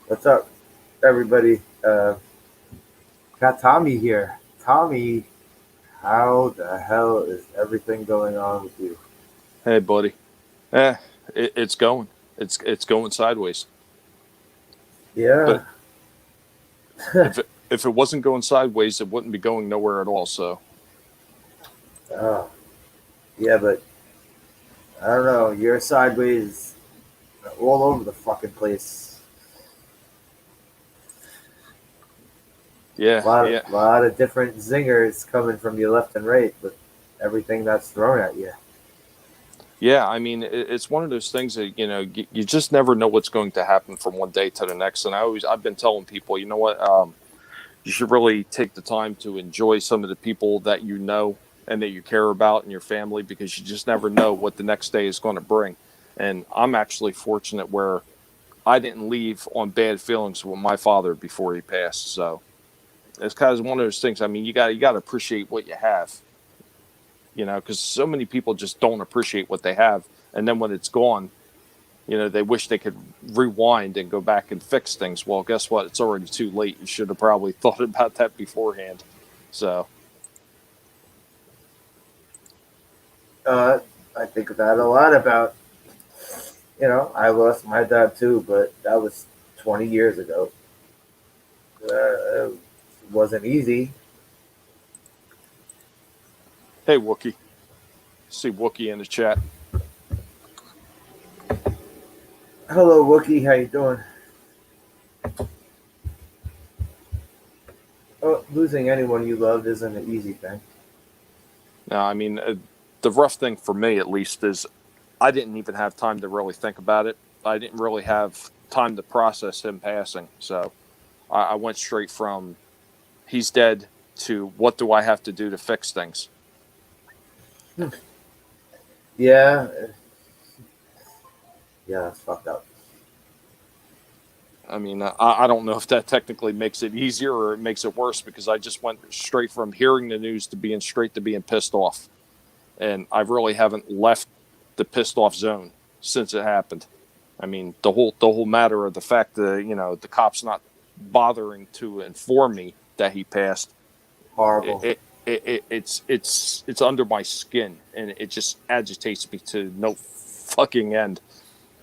What's up, everybody? Got Tommy here. Tommy, how the hell is everything going on with you? Hey, buddy. Eh, it's going. It's going sideways. Yeah, But if it wasn't going sideways, it wouldn't be going nowhere at all. So uh, yeah, but I don't know. You're sideways all over the fucking place. A yeah, lot, yeah, lot of different zingers coming from you left and right with everything that's thrown at you. yeah. I mean, it's one of those things that you just never know what's going to happen from one day to the next. And I've been telling people, you know what, you should really take the time to enjoy some of the people that you know and that you care about in your family because you just never know what the next day is going to bring. And I'm actually fortunate where I didn't leave on bad feelings with my father before he passed. So it's kind of one of those things. I mean, you got to appreciate what you have, because so many people just don't appreciate what they have, and then when it's gone, they wish they could rewind and go back and fix things. Well, guess what? It's already too late. You should have probably thought about that beforehand. So Uh, I think that a lot about. I lost my dad too, but that was 20 years ago. It wasn't easy. hey, Wookie, see Wookie in the chat. Hello, Wookie. How you doing? Oh, losing anyone you loved isn't an easy thing. Now, I mean, the rough thing for me at least is I didn't even have time to really think about it. I didn't really have time to process him passing. So I went straight from he's dead to what do I have to do to fix things. Yeah, yeah, that's fucked up. I mean, I don't know if that technically makes it easier or it makes it worse because I just went straight from hearing the news to being straight to being pissed off. And I really haven't left the pissed off zone since it happened. I mean, the whole matter of the fact that the cops not bothering to inform me that he passed, it, Horrible. it, it's under my skin and it just agitates me to no fucking end.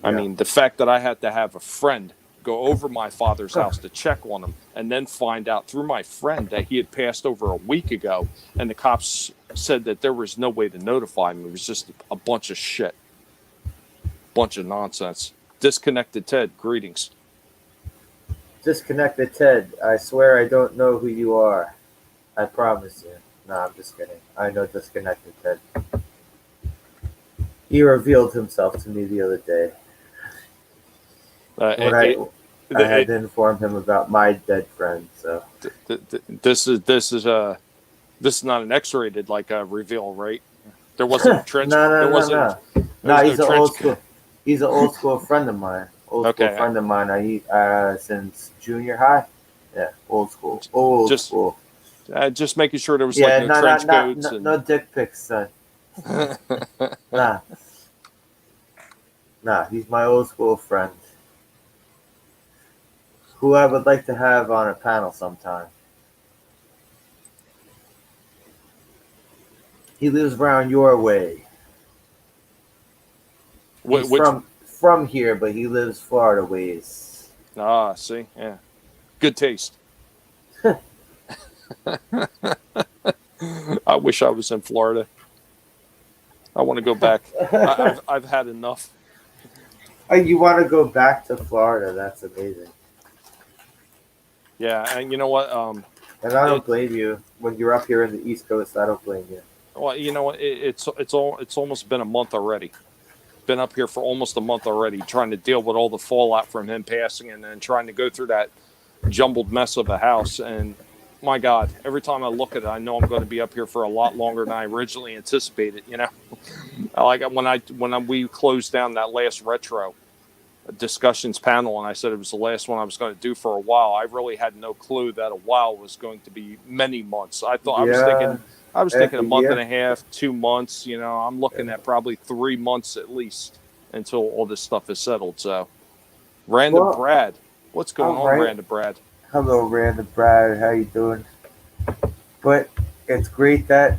I Yeah. mean, the fact that I had to have a friend go over my father's house to check on him and then find out through my friend that he had passed over a week ago and the cops said that there was no way to notify me. It was just a bunch of shit, bunch of nonsense. Disconnected Ted, greetings. Disconnected Ted. I swear I don't know who you are. I promise you. No, I'm just kidding. I know Disconnected Ted. He revealed himself to me the other day Uh, when it, I had it, to inform him about my dead friend. So this is not an X-rated like reveal, right? There wasn't a trench. no, There no, no, wasn't. no, There no. was no trench. He's an old school friend of mine. Old school Okay, friend of mine. Since junior high. Yeah, old school. Old just school. just making sure there was like Yeah, no no, no, trench no, coats no, no and. dick pics, son. Nah, nah. He's my old school friend who I would like to have on a panel sometime. He lives around your way. He's Which from here, but he lives Florida ways. see, yeah, good taste. I wish I was in Florida. I want to go back. I've had enough. Oh, you want to go back to Florida? That's amazing. Yeah, and you know what? And I don't It blame you. When you're up here in the East Coast, I don't blame you. well, you know what? It's almost been a month already. Been up here for almost a month already, trying to deal with all the fallout from him passing, and then trying to go through that jumbled mess of a house. And my God, every time I look at it, I know I'm going to be up here for a lot longer than I originally anticipated. Like we closed down that last retro discussions panel, and I said it was the last one I was going to do for a while. I really had no clue that a while was going to be many months. Yeah, I was thinking half a a month and year. a half, 2 months. I'm Yeah. looking at probably 3 months at least until all this stuff is settled. So Random Well, Brad. What's going all on, right. Random Brad? Hello, Random Brad. How you doing? But it's great that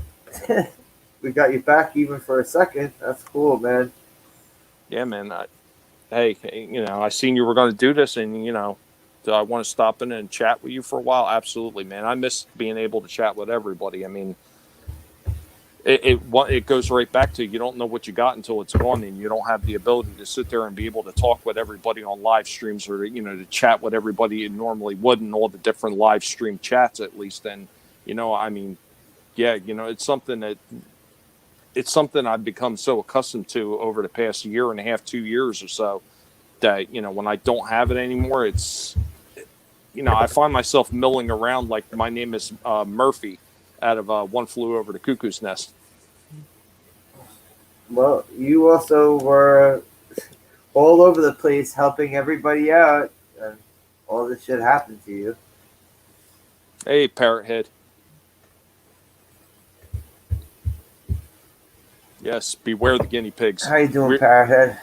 we got you back even for a second. That's cool, man. Yeah, man. Hey, I seen you were going to do this, and do I want to stop in and chat with you for a while? Absolutely, man. I miss being able to chat with everybody. I mean, it goes right back to, you don't know what you got until it's gone, and you don't have the ability to sit there and be able to talk with everybody on live streams, or to chat with everybody you normally would in all the different live stream chats, at least. And I mean, yeah, it's something I've become so accustomed to over the past year and a half, 2 years or so, that when I don't have it anymore, I find myself milling around like my name is Murphy out of One Flew Over the Cuckoo's Nest. Well, you also were all over the place helping everybody out, and all this shit happened to you. Hey, Parrot Head. Yes, beware the guinea pigs. How you doing, We Parrothead?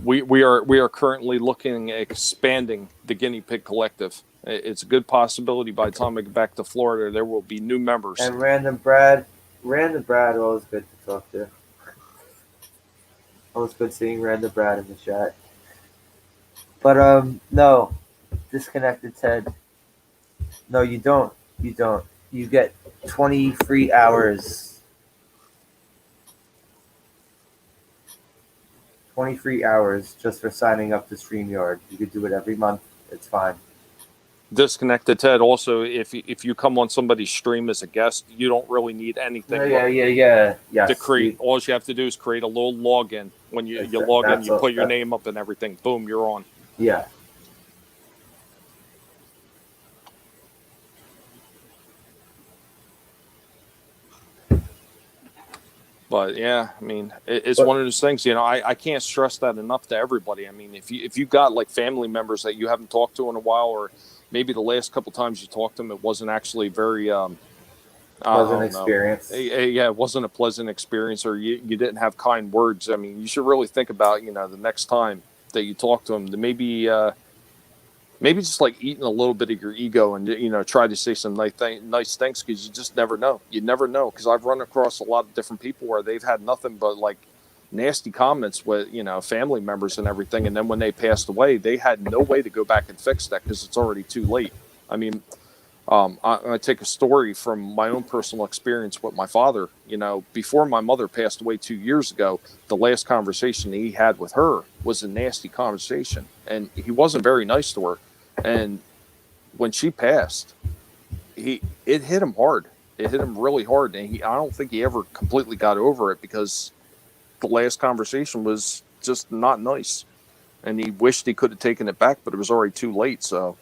we are currently looking at expanding the guinea pig collective. It's a good possibility by the time I get back to Florida, there will be new members. And Random Brad, always good to talk to. Always good seeing Random Brad in the chat. But no, disconnected Ted. No, you don't. You don't. You get 20 free hours. 20 free hours just for signing up to StreamYard. You could do it every month. It's fine. Disconnected Ted. Also, if you come on somebody's stream as a guest, you don't really need anything. Yeah. Yes. To create, all you have to do is create a little login. When you log in, you put your name up and everything. Boom, you're on. Yeah. But yeah, I mean, it's one of those things. I can't stress that enough to everybody. I mean, if you got like family members that you haven't talked to in a while, or maybe the last couple times you talked to them, it wasn't actually very pleasant experience. Yeah, it wasn't a pleasant experience, or you didn't have kind words. I mean, you should really think about the next time that you talk to them, to maybe just like eating a little bit of your ego, and try to say some nice things, because you just never know. You never know, because I've run across a lot of different people where they've had nothing but like nasty comments with family members and everything, and then when they passed away, they had no way to go back and fix that because it's already too late. I mean, I take a story from my own personal experience with my father. Before my mother passed away 2 years ago, the last conversation he had with her was a nasty conversation, and he wasn't very nice to her. And when she passed, it hit him hard. It hit him really hard, and I don't think he ever completely got over it, because the last conversation was just not nice, and he wished he could have taken it back, but it was already too late. So.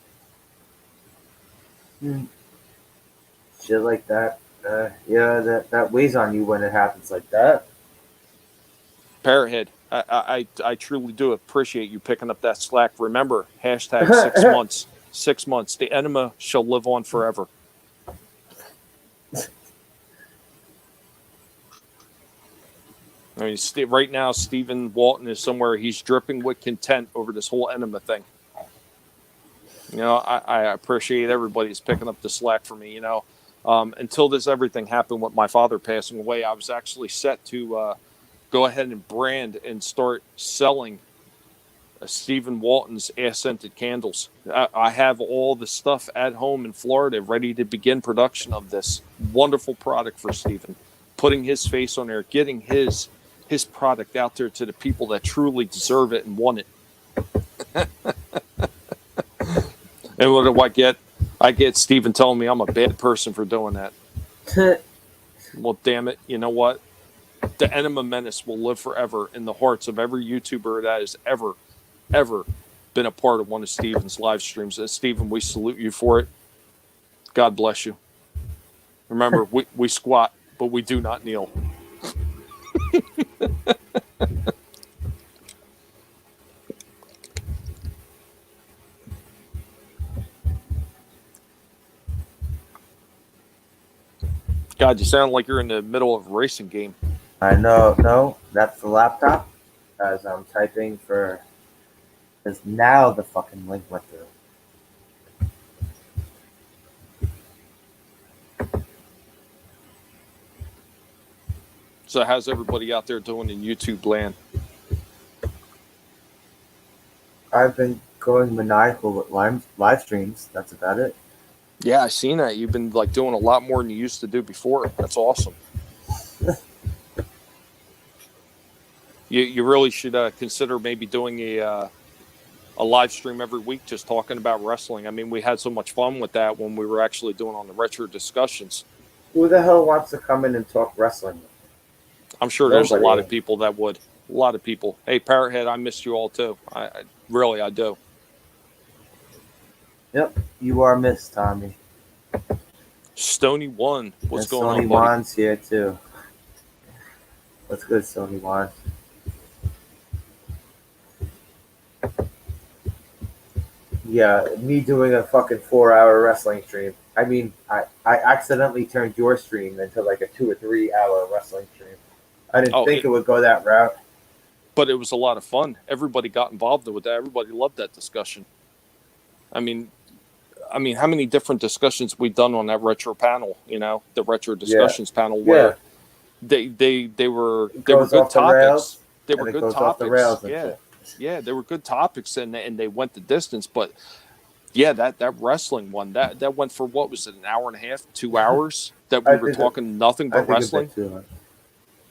Shit like that. Yeah, that weighs on you when it happens like that. Parrothead, I truly do appreciate you picking up that slack. Remember, hashtag 6 months. 6 months. The enema shall live on forever. I mean, right now, Stephen Walton is somewhere. He's dripping with content over this whole enema thing. I appreciate everybody's picking up the slack for me. Until this everything happened with my father passing away, I was actually set to go ahead and brand and start selling Stephen Walton's air-scented candles. I have all the stuff at home in Florida ready to begin production of this wonderful product for Stephen, putting his face on there, getting his product out there to the people that truly deserve it and want it. And what do I get? I get Stephen telling me I'm a bad person for doing that. Well, damn it. You know what? The Enema Menace will live forever in the hearts of every YouTuber that has ever been a part of one of Stephen's live streams. And Stephen, we salute you for it. God bless you. Remember, we squat, but we do not kneel. God, you sound like you're in the middle of a racing game. I know. No, that's the laptop, as I'm typing for Because now the fucking link went through. So how's everybody out there doing in YouTube land? I've been going maniacal with live streams. That's about it. Yeah, I seen that. You've been like doing a lot more than you used to do before. That's awesome. You really should consider maybe doing a live stream every week, just talking about wrestling. I mean, we had so much fun with that when we were actually doing on the retro discussions. Who the hell wants to come in and talk wrestling? I'm sure there's a lot Nobody. of people that would. A lot of people. Hey, Parrothead, I missed you all too. I really, I do. Yep, you are missed, Tommy. Stony One, what's and going Sony on, buddy? Wan's here too. What's good, Sony Wan? Yeah, me doing a fucking 4-hour wrestling stream. I mean, I accidentally turned your stream into like a 2 or 3 hour wrestling stream. I didn't think it would go that route. But it was a lot of fun. Everybody got involved with that. Everybody loved that discussion. I mean, how many different discussions we've done on that retro panel? You know, the retro discussions panel where they were good topics. They were good topics. Yeah, they were good topics, and they went the distance. But yeah, that wrestling one that went for what was it, an hour and a half, 2 hours that we were talking nothing but wrestling.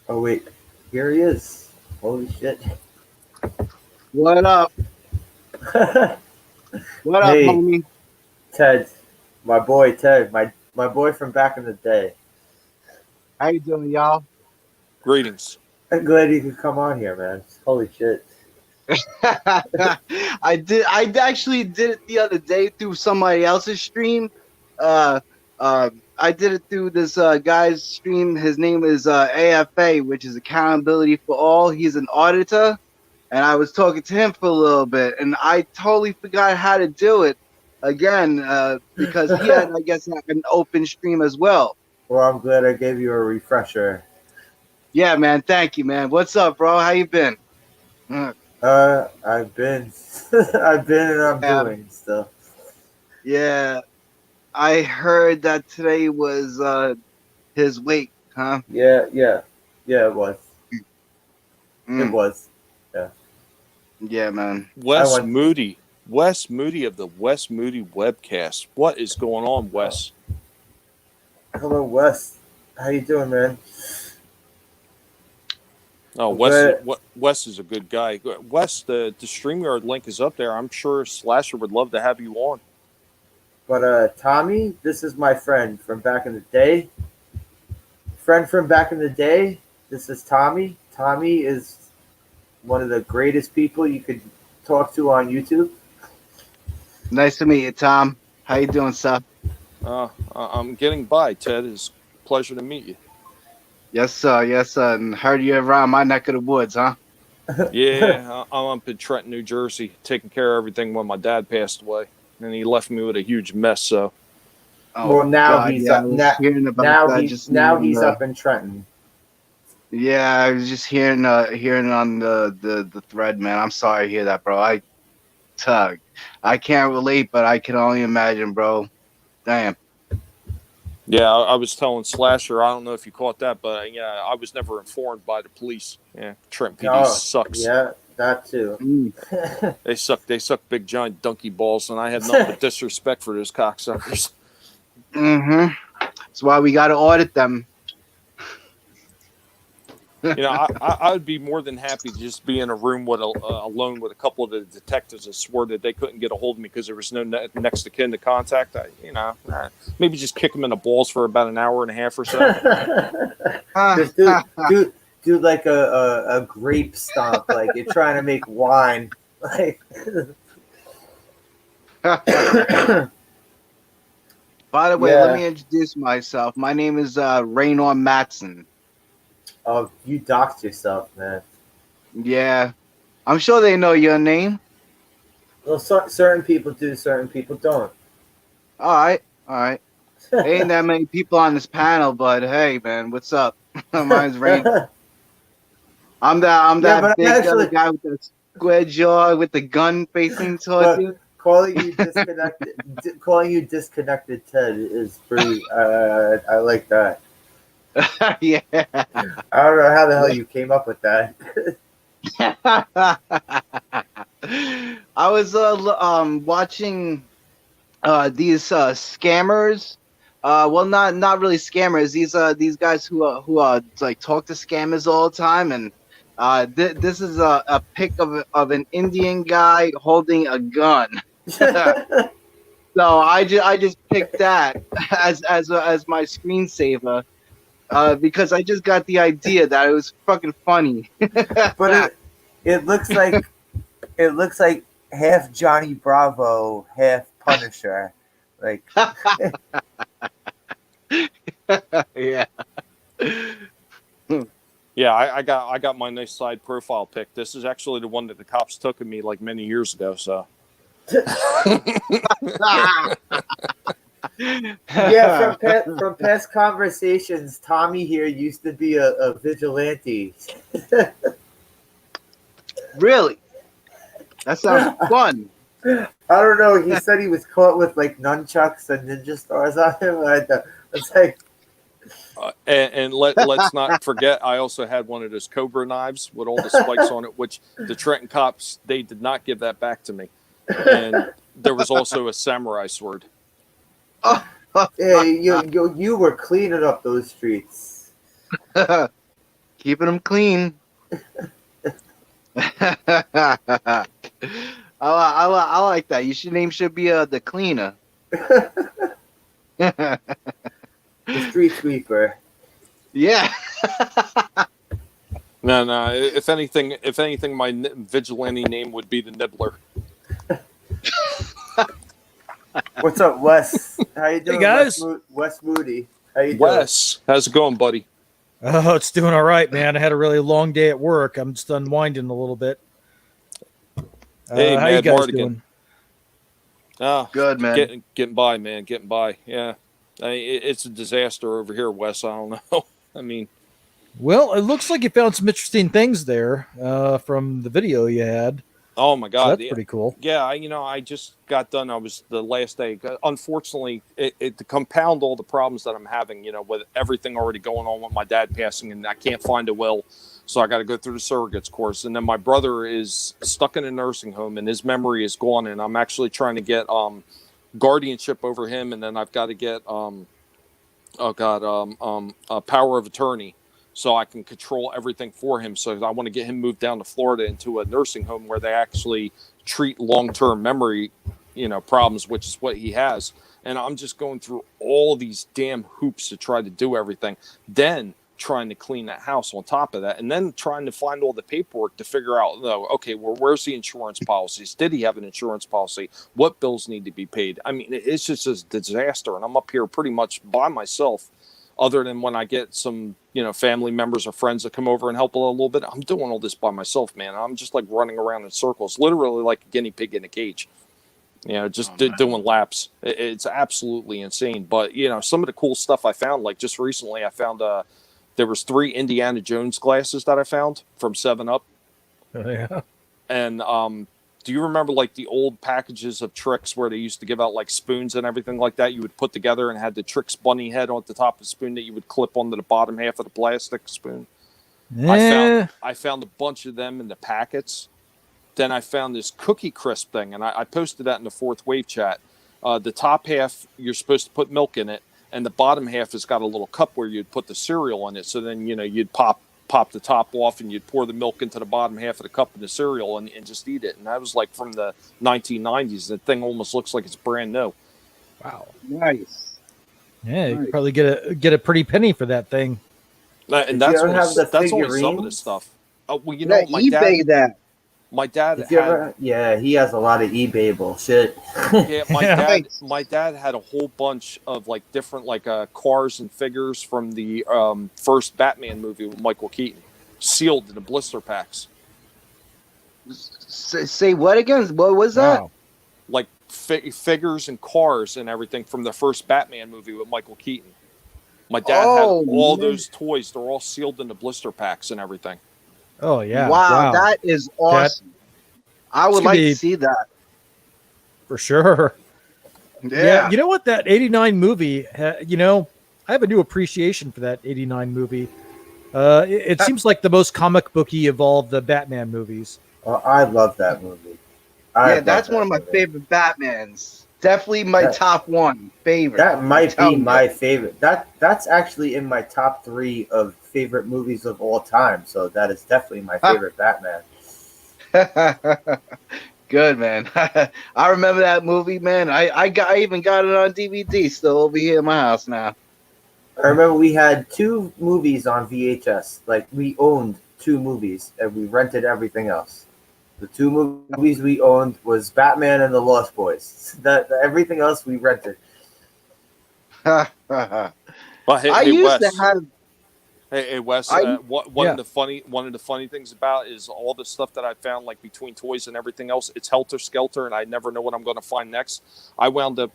Oh wait, here he is. Holy shit! What up? What up, homie? Ted, my boy Ted, my boy from back in the day. How you doing, y'all? Greetings. I'm glad you could come on here, man. Holy shit. I actually did it the other day through somebody else's stream. I did it through this guy's stream. His name is AFA, which is Accountability for All. He's an auditor, and I was talking to him for a little bit, and I totally forgot how to do it again because he had, I guess, an open stream as well. Well, I'm glad I gave you a refresher. Yeah, man. Thank you, man. What's up, bro? How you been? I've been and I'm doing stuff. Yeah, I heard that today was his wake, huh? Yeah, it was. It was. Yeah, man. Wes Moody of the Wes Moody webcast. What is going on, Wes? Hello, Wes. How you doing, man? Oh, Wes is a good guy. Wes, the StreamYard link is up there. I'm sure Slasher would love to have you on. But Tommy, this is my friend from back in the day. This is Tommy. Tommy is one of the greatest people you could talk to on YouTube. Nice to meet you, Tom. How you doing, sir? I'm getting by, Ted. It's a pleasure to meet you. Yes, sir. Yes, sir. And heard you around my neck of the woods, huh? Yeah, I'm up in Trenton, New Jersey, taking care of everything when my dad passed away, and he left me with a huge mess. So, well, now he's up. Now he's up in Trenton. Yeah, I was just hearing on the thread, man. I'm sorry to hear that, bro. I can't relate, but I can only imagine, bro. Damn. Yeah, I was telling Slasher, I don't know if you caught that, but yeah, I was never informed by the police. Yeah, Trenton PD sucks. Yeah, that too. They suck big giant donkey balls, and I had nothing but disrespect for those cocksuckers. Mm-hmm. That's why we got to audit them. You know, I would be more than happy to just be in a room with alone with a couple of the detectives that swore that they couldn't get a hold of me because there was no next of kin to contact. Maybe just kick them in the balls for about an hour and a half or so. Just do like a grape stomp, like you're trying to make wine. Like. By the way, let me introduce myself. My name is Raynor Matson. Oh, you doxed yourself, man. Yeah. I'm sure they know your name. Well, certain people do, certain people don't. All right. Ain't that many people on this panel, but hey, man, what's up? Mine's Rain. I'm that big guy with square jaw with the gun facing towards you. Calling you disconnected, calling you disconnected, Ted is pretty. I like that. Yeah. I don't know how the hell you came up with that. I was watching these scammers. Well, not really scammers. These guys who like talk to scammers all the time, and this is a pic of an Indian guy holding a gun. So I just picked that as my screensaver because I just got the idea that it was fucking funny. But it looks like half Johnny Bravo, half Punisher. Like Yeah. Yeah, I got my nice side profile pic. This is actually the one that the cops took of me like many years ago. So yeah, from past conversations, Tommy here used to be a vigilante. Really? That sounds fun. I don't know. He said he was caught with like nunchucks and ninja stars on him. It's like, and let's not forget, I also had one of those Cobra knives with all the spikes on it, which the Trenton cops, they did not give that back to me. And there was also a samurai sword. yeah, you were cleaning up those streets. Keeping them clean. I like that. Your name should be the cleaner. The street sweeper. Yeah. No. If anything, my vigilante name would be the Nibbler. What's up, Wes? How you doing, Hey, guys? Wes Moody? How you doing? Wes, how's it going, buddy? Oh, it's doing all right, man. I had a really long day at work. I'm just unwinding a little bit. Hey, how you Mad guys Mardigan. doing? Ah, Good, man. Getting by, man. Getting by. Yeah, it's a disaster over here, Wes. I don't know. I mean, Well, it looks like you found some interesting things there from the video you had. oh my So God, that's pretty cool. yeah. I just got done. I was the last day. Unfortunately, to compound all the problems that I'm having, with everything already going on with my dad passing, and I can't find a will, so I got to go through the surrogates course. And then my brother is stuck in a nursing home, and his memory is gone. And I'm actually trying to get guardianship over him, and then I've got to get a power of attorney, so I can control everything for him. So I want to get him moved down to Florida into a nursing home where they actually treat long-term memory, problems, which is what he has. And I'm just going through all these damn hoops to try to do everything. Then trying to clean that house on top of that, and then trying to find all the paperwork to figure out, okay, well, where's the insurance policies? Did he have an insurance policy? What bills need to be paid? I mean, it's just a disaster, and I'm up here pretty much by myself, other than when I get some, family members or friends that come over and help a little bit. I'm doing all this by myself, man. I'm just like running around in circles, literally like a guinea pig in a cage. Doing laps. It's absolutely insane. But, some of the cool stuff I found, like just recently I found there was 3 Indiana Jones glasses that I found from 7-Up. Oh, yeah. And do you remember like the old packages of Trix where they used to give out like spoons and everything like that? You would put together and had the Trix bunny head on the top of the spoon that you would clip onto the bottom half of the plastic spoon. Yeah. I found a bunch of them in the packets. Then I found this Cookie Crisp thing, and I posted that in the Fourth Wave chat. The top half, you're supposed to put milk in it, and the bottom half has got a little cup where you'd put the cereal in it. So then, you'd pop the top off and you'd pour the milk into the bottom half of the cup of the cereal and just eat it. And that was like from the 1990s. The thing almost looks like it's brand new. Wow. Nice. Yeah, you could probably get a pretty penny for that thing. And If you that's don't have the that's only some of the figurines? stuff. Well, eBay that. my dad If you had ever, yeah, he has a lot of eBay bullshit. Yeah, Yeah. my dad had a whole bunch of like different like cars and figures from the first Batman movie with Michael Keaton, sealed in the blister packs, Say what again? What was that? Wow. like figures and cars and everything from the first Batman movie with Michael Keaton. My dad had Oh, all man. those toys. They're all sealed in the blister packs and everything. Oh, yeah. Wow, that is awesome. I It's would gonna like be- to see that. For sure. Yeah. You know what? That 89 movie, you know, I have a new appreciation for that 89 movie. It seems like the most comic booky of all the Batman movies. Oh, I love that movie. I Yeah, love that's that one of my movie. favorite Batmans. Definitely my That- top one favorite. That might be telling my favorite. That's actually in my top 3 of favorite movies of all time. So that is definitely my favorite Batman. Good, man. I remember that movie, man. I even got it on DVD, still over here in my house now. I remember we had 2 movies on VHS. Like we owned 2 movies and we rented everything else. The 2 movies we owned was Batman and the Lost Boys. Everything else we rented. Well, hey, I hey, used Wes. to have. Hey, Wes. I- One of the funny things about is all the stuff that I found, like between toys and everything else. It's helter skelter, and I never know what I'm going to find next. I wound up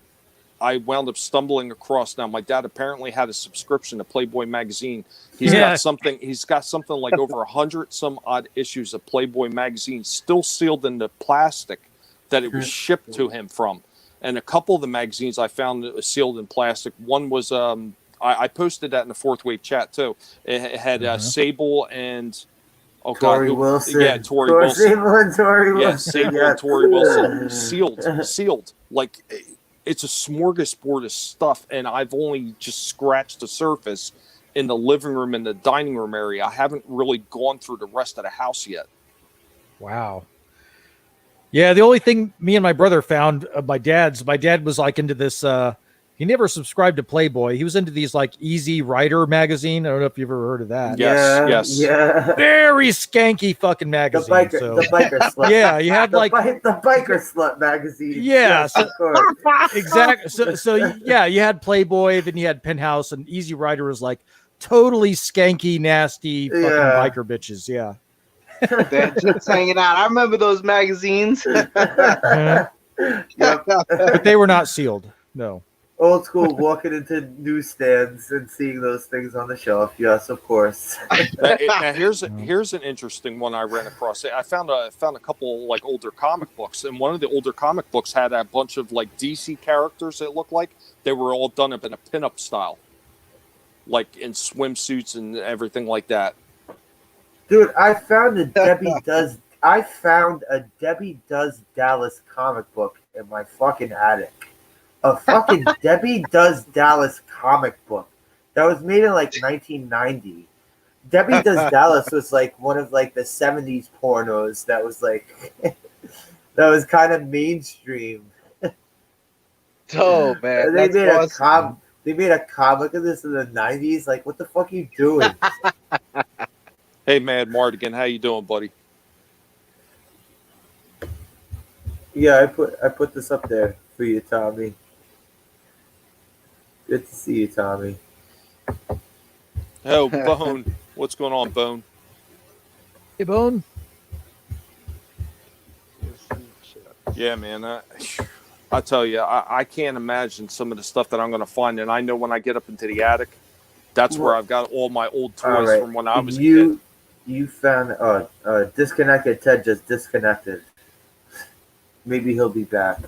stumbling across. Now, my dad apparently had a subscription to Playboy magazine. He's Yeah. got something. He's got something like over 100 some odd issues of Playboy magazine, still sealed in the plastic that it was shipped to him from. And a couple of the magazines I found that was sealed in plastic. One was I posted that in the Fourth Wave chat too. It had Sable and Tori Wilson. Yeah, Tori Wilson. Sable and Tori Wilson. Yeah, Sable and Tori Wilson. Sealed. Like it's a smorgasbord of stuff, and I've only just scratched the surface in the living room and the dining room area. I haven't really gone through the rest of the house yet. Wow. Yeah, the only thing me and my brother found of my dad was like into this. He never subscribed to Playboy. He was into these like Easy Rider magazine. I don't know if you've ever heard of that. Yes. Yeah. Very skanky fucking The magazine. biker, so. the biker slut. Yeah, you had the, like the biker slut magazine. Yeah, Yes, so- of course. exactly. So yeah, you had Playboy, then you had Penthouse, and Easy Rider was like totally skanky, nasty fucking Yeah. biker bitches. Yeah. They're just hanging out. I remember those magazines. Yeah. Yep. But they were not sealed. No. Old school, walking into newsstands and seeing those things on the shelf. Yes, of course. Now here's an interesting one I ran across. I found a couple like older comic books, and one of the older comic books had a bunch of like DC characters. It looked like they were all done up in a pinup style, like in swimsuits and everything like that. Dude, I found a Debbie Does Dallas comic book in my fucking attic. A fucking Debbie Does Dallas comic book that was made in like 1990. Debbie Does Dallas was like one of like the 70s pornos that was like that was kind of mainstream. Oh man, They that's made awesome. they made a comic of this in the 90s. Like, what the fuck are you doing? Hey, Mad Mardigan, how you doing, buddy? Yeah, I put this up there for you, Tommy. Good to see you, Tommy. Oh, Bone, what's going on, Bone? Hey, Bone. Yeah, man. I tell you, I can't imagine some of the stuff that I'm going to find, and I know when I get up into the attic, that's where I've got all my old All toys right. from when I was a kid. You found disconnected. Ted just disconnected. Maybe he'll be back.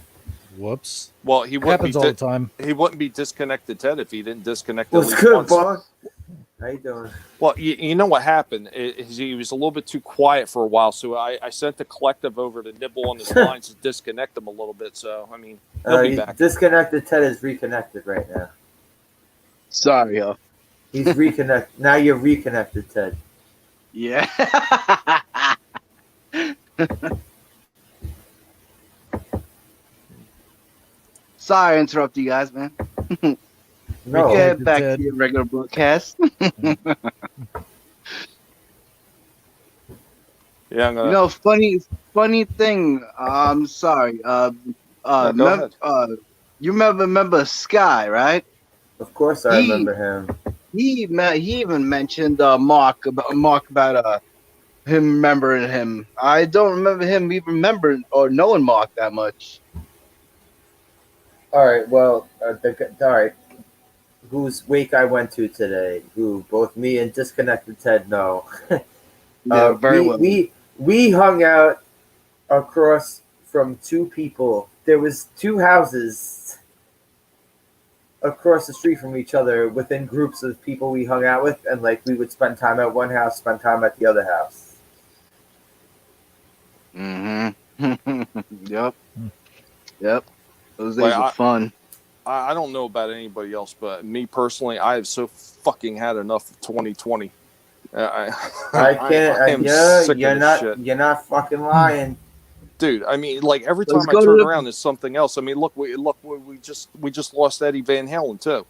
Whoops. Well, he wouldn't Happens be all the time. he wouldn't be disconnected, Ted, if he didn't disconnect. at What's least good, once. boss? How you doing? Well, you know what happened is he was a little bit too quiet for a while, so I sent the collective over to nibble on his lines to disconnect him a little bit. So I mean, he'll be back. Disconnected. Ted is reconnected right now. Sorry, yo. He's reconnected. Now you're reconnected, Ted. Yeah. Sorry to interrupt you guys, man. No. Get back Ted. to your regular broadcast. Yeah, I'm gonna. You know, funny thing. I'm sorry. Go ahead. You remember Sky, right? Of course, I He- remember him. He even mentioned Mark about him remembering him. I don't remember him even remembering or knowing Mark that much. All right. Well, all right. Whose wake I went to today? Who both me and disconnected Ted know. Yeah, very we, well. we hung out across from two people. There was two houses across the street from each other within groups of people we hung out with, and like we would spend time at one house, spend time at the other house. Mm-hmm. Yep. Yep. Those days Like, were fun. I don't know about anybody else, but me personally, I have so fucking had enough of 2020. I am can't. sick You're of this not. shit. You're not fucking lying. Dude, I mean, like every Let's time I go to turn the- around, there's something else. I mean, we just lost Eddie Van Halen too.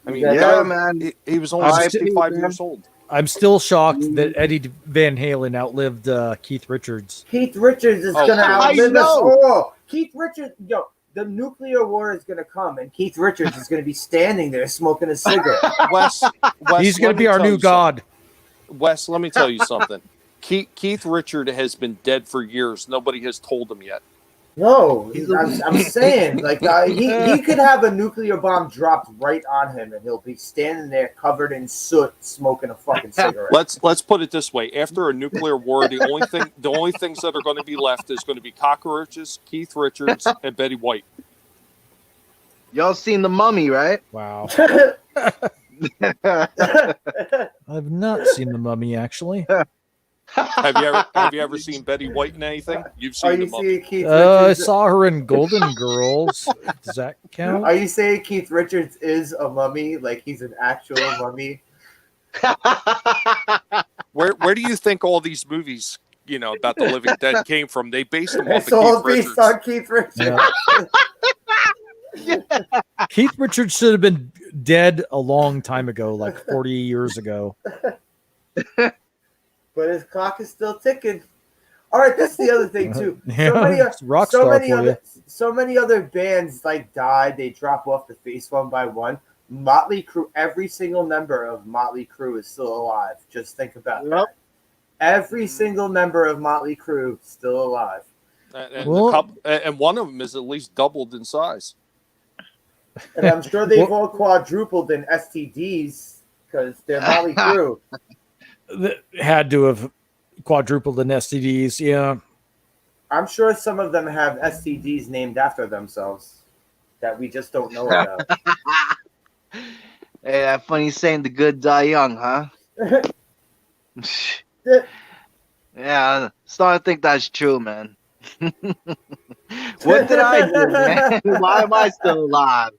I mean, Yeah, the Yeah, guy, man. he was only R.I.P., 65 man. years old. I'm still shocked that Eddie Van Halen outlived Keith Richards. Keith Richards is Oh, gonna I outlive us know. all. Keith Richards, the nuclear war is gonna come, and Keith Richards is gonna be standing there smoking a cigarette. Wes, He's going let to be me our tell new you god. something. Wes, let me tell you something. Keith Richard has been dead for years. Nobody has told him yet. No, He's I'm saying like he could have a nuclear bomb dropped right on him, and he'll be standing there covered in soot, smoking a fucking cigarette. Let's put it this way: after a nuclear war, the only things that are going to be left is going to be cockroaches, Keith Richards, and Betty White. Y'all seen The Mummy, right? Wow. I've not seen The Mummy, actually. Have you ever seen Betty White in anything? You've Are seen you the Mummy. seeing Keith I Richards? saw her in Golden Girls. Does that count? Are you saying Keith Richards is a mummy? Like he's an actual mummy? Where do you think all these movies, about the living dead came from? They based them off It's of all Keith based Richards. on Keith Richards. Yeah. Keith Richards should have been dead a long time ago, like 40 years ago. But his clock is still ticking. All right, that's the other thing too. Yeah, it's rock star for you. So many other bands like died. They drop off the face one by one. Motley Crue. Every single member of Motley Crue is still alive. Just think about Yep. that. Every single member of Motley Crue still alive. And, Well- and one of them is at least doubled in size. And I'm sure they've all quadrupled in STDs because they're Motley Crue. That had to have quadrupled in STDs. Yeah. I'm sure some of them have STDs named after themselves that we just don't know about. Hey, that funny saying, the good die young, huh? Yeah, I'm starting to think that's true, man. What did I do, man? Why am I still alive?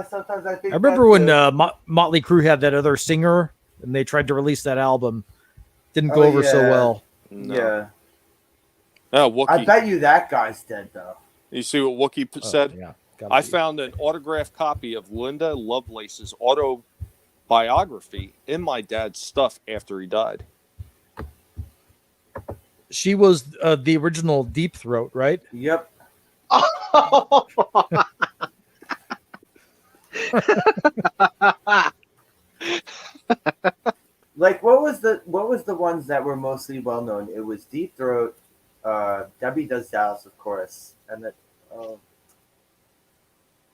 Sometimes I think I remember when that's Motley Crue had that other singer and they tried to release that album. Didn't go Oh, over so yeah. well. No. yeah. Oh, Wookie. I bet you that guy's dead though. You see what Wookie said? Oh, yeah. Gotta I be. found an autographed copy of Linda Lovelace's autobiography in my dad's stuff after he died. She was the original Deep Throat, right? Yep. Like what was the ones that were mostly well known? It was Deep Throat, Debbie Does Dallas, of course, and then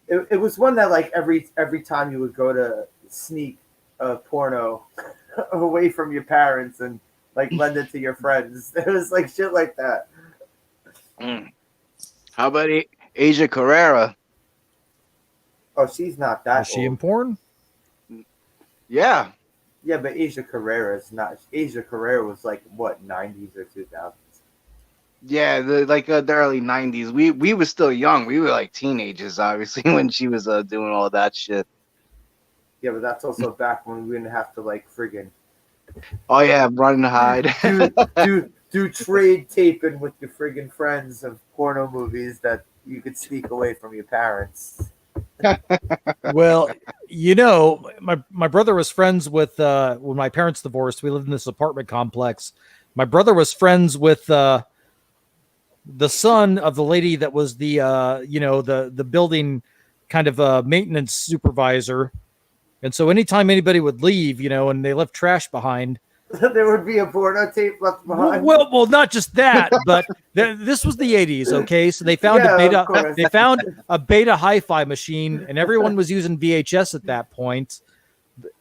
it was one that like every time you would go to sneak a porno away from your parents and like lend it to your friends. It was like shit like that. How about Asia Carrera? Oh, she's not that Was she old. in porn? Yeah. Yeah, but Asia Carrera is not. Asia Carrera was like what 90s or 2000s. Yeah, the early 90s. We were still young. We were like teenagers, obviously, when she was doing all that shit. Yeah, but that's also back when we didn't have to like friggin' Oh, yeah, run and hide. do trade taping with your friggin' friends of porno movies that you could sneak away from your parents. Well, my brother was friends with when my parents divorced. We lived in this apartment complex. My brother was friends with the son of the lady that was the the building kind of maintenance supervisor. And so anytime anybody would leave, and they left trash behind. There would be a porno tape left behind. Well, not just that, but this was the 80s, okay? So they found Yeah, a of beta course. they found a beta hi-fi machine and everyone was using VHS at that point.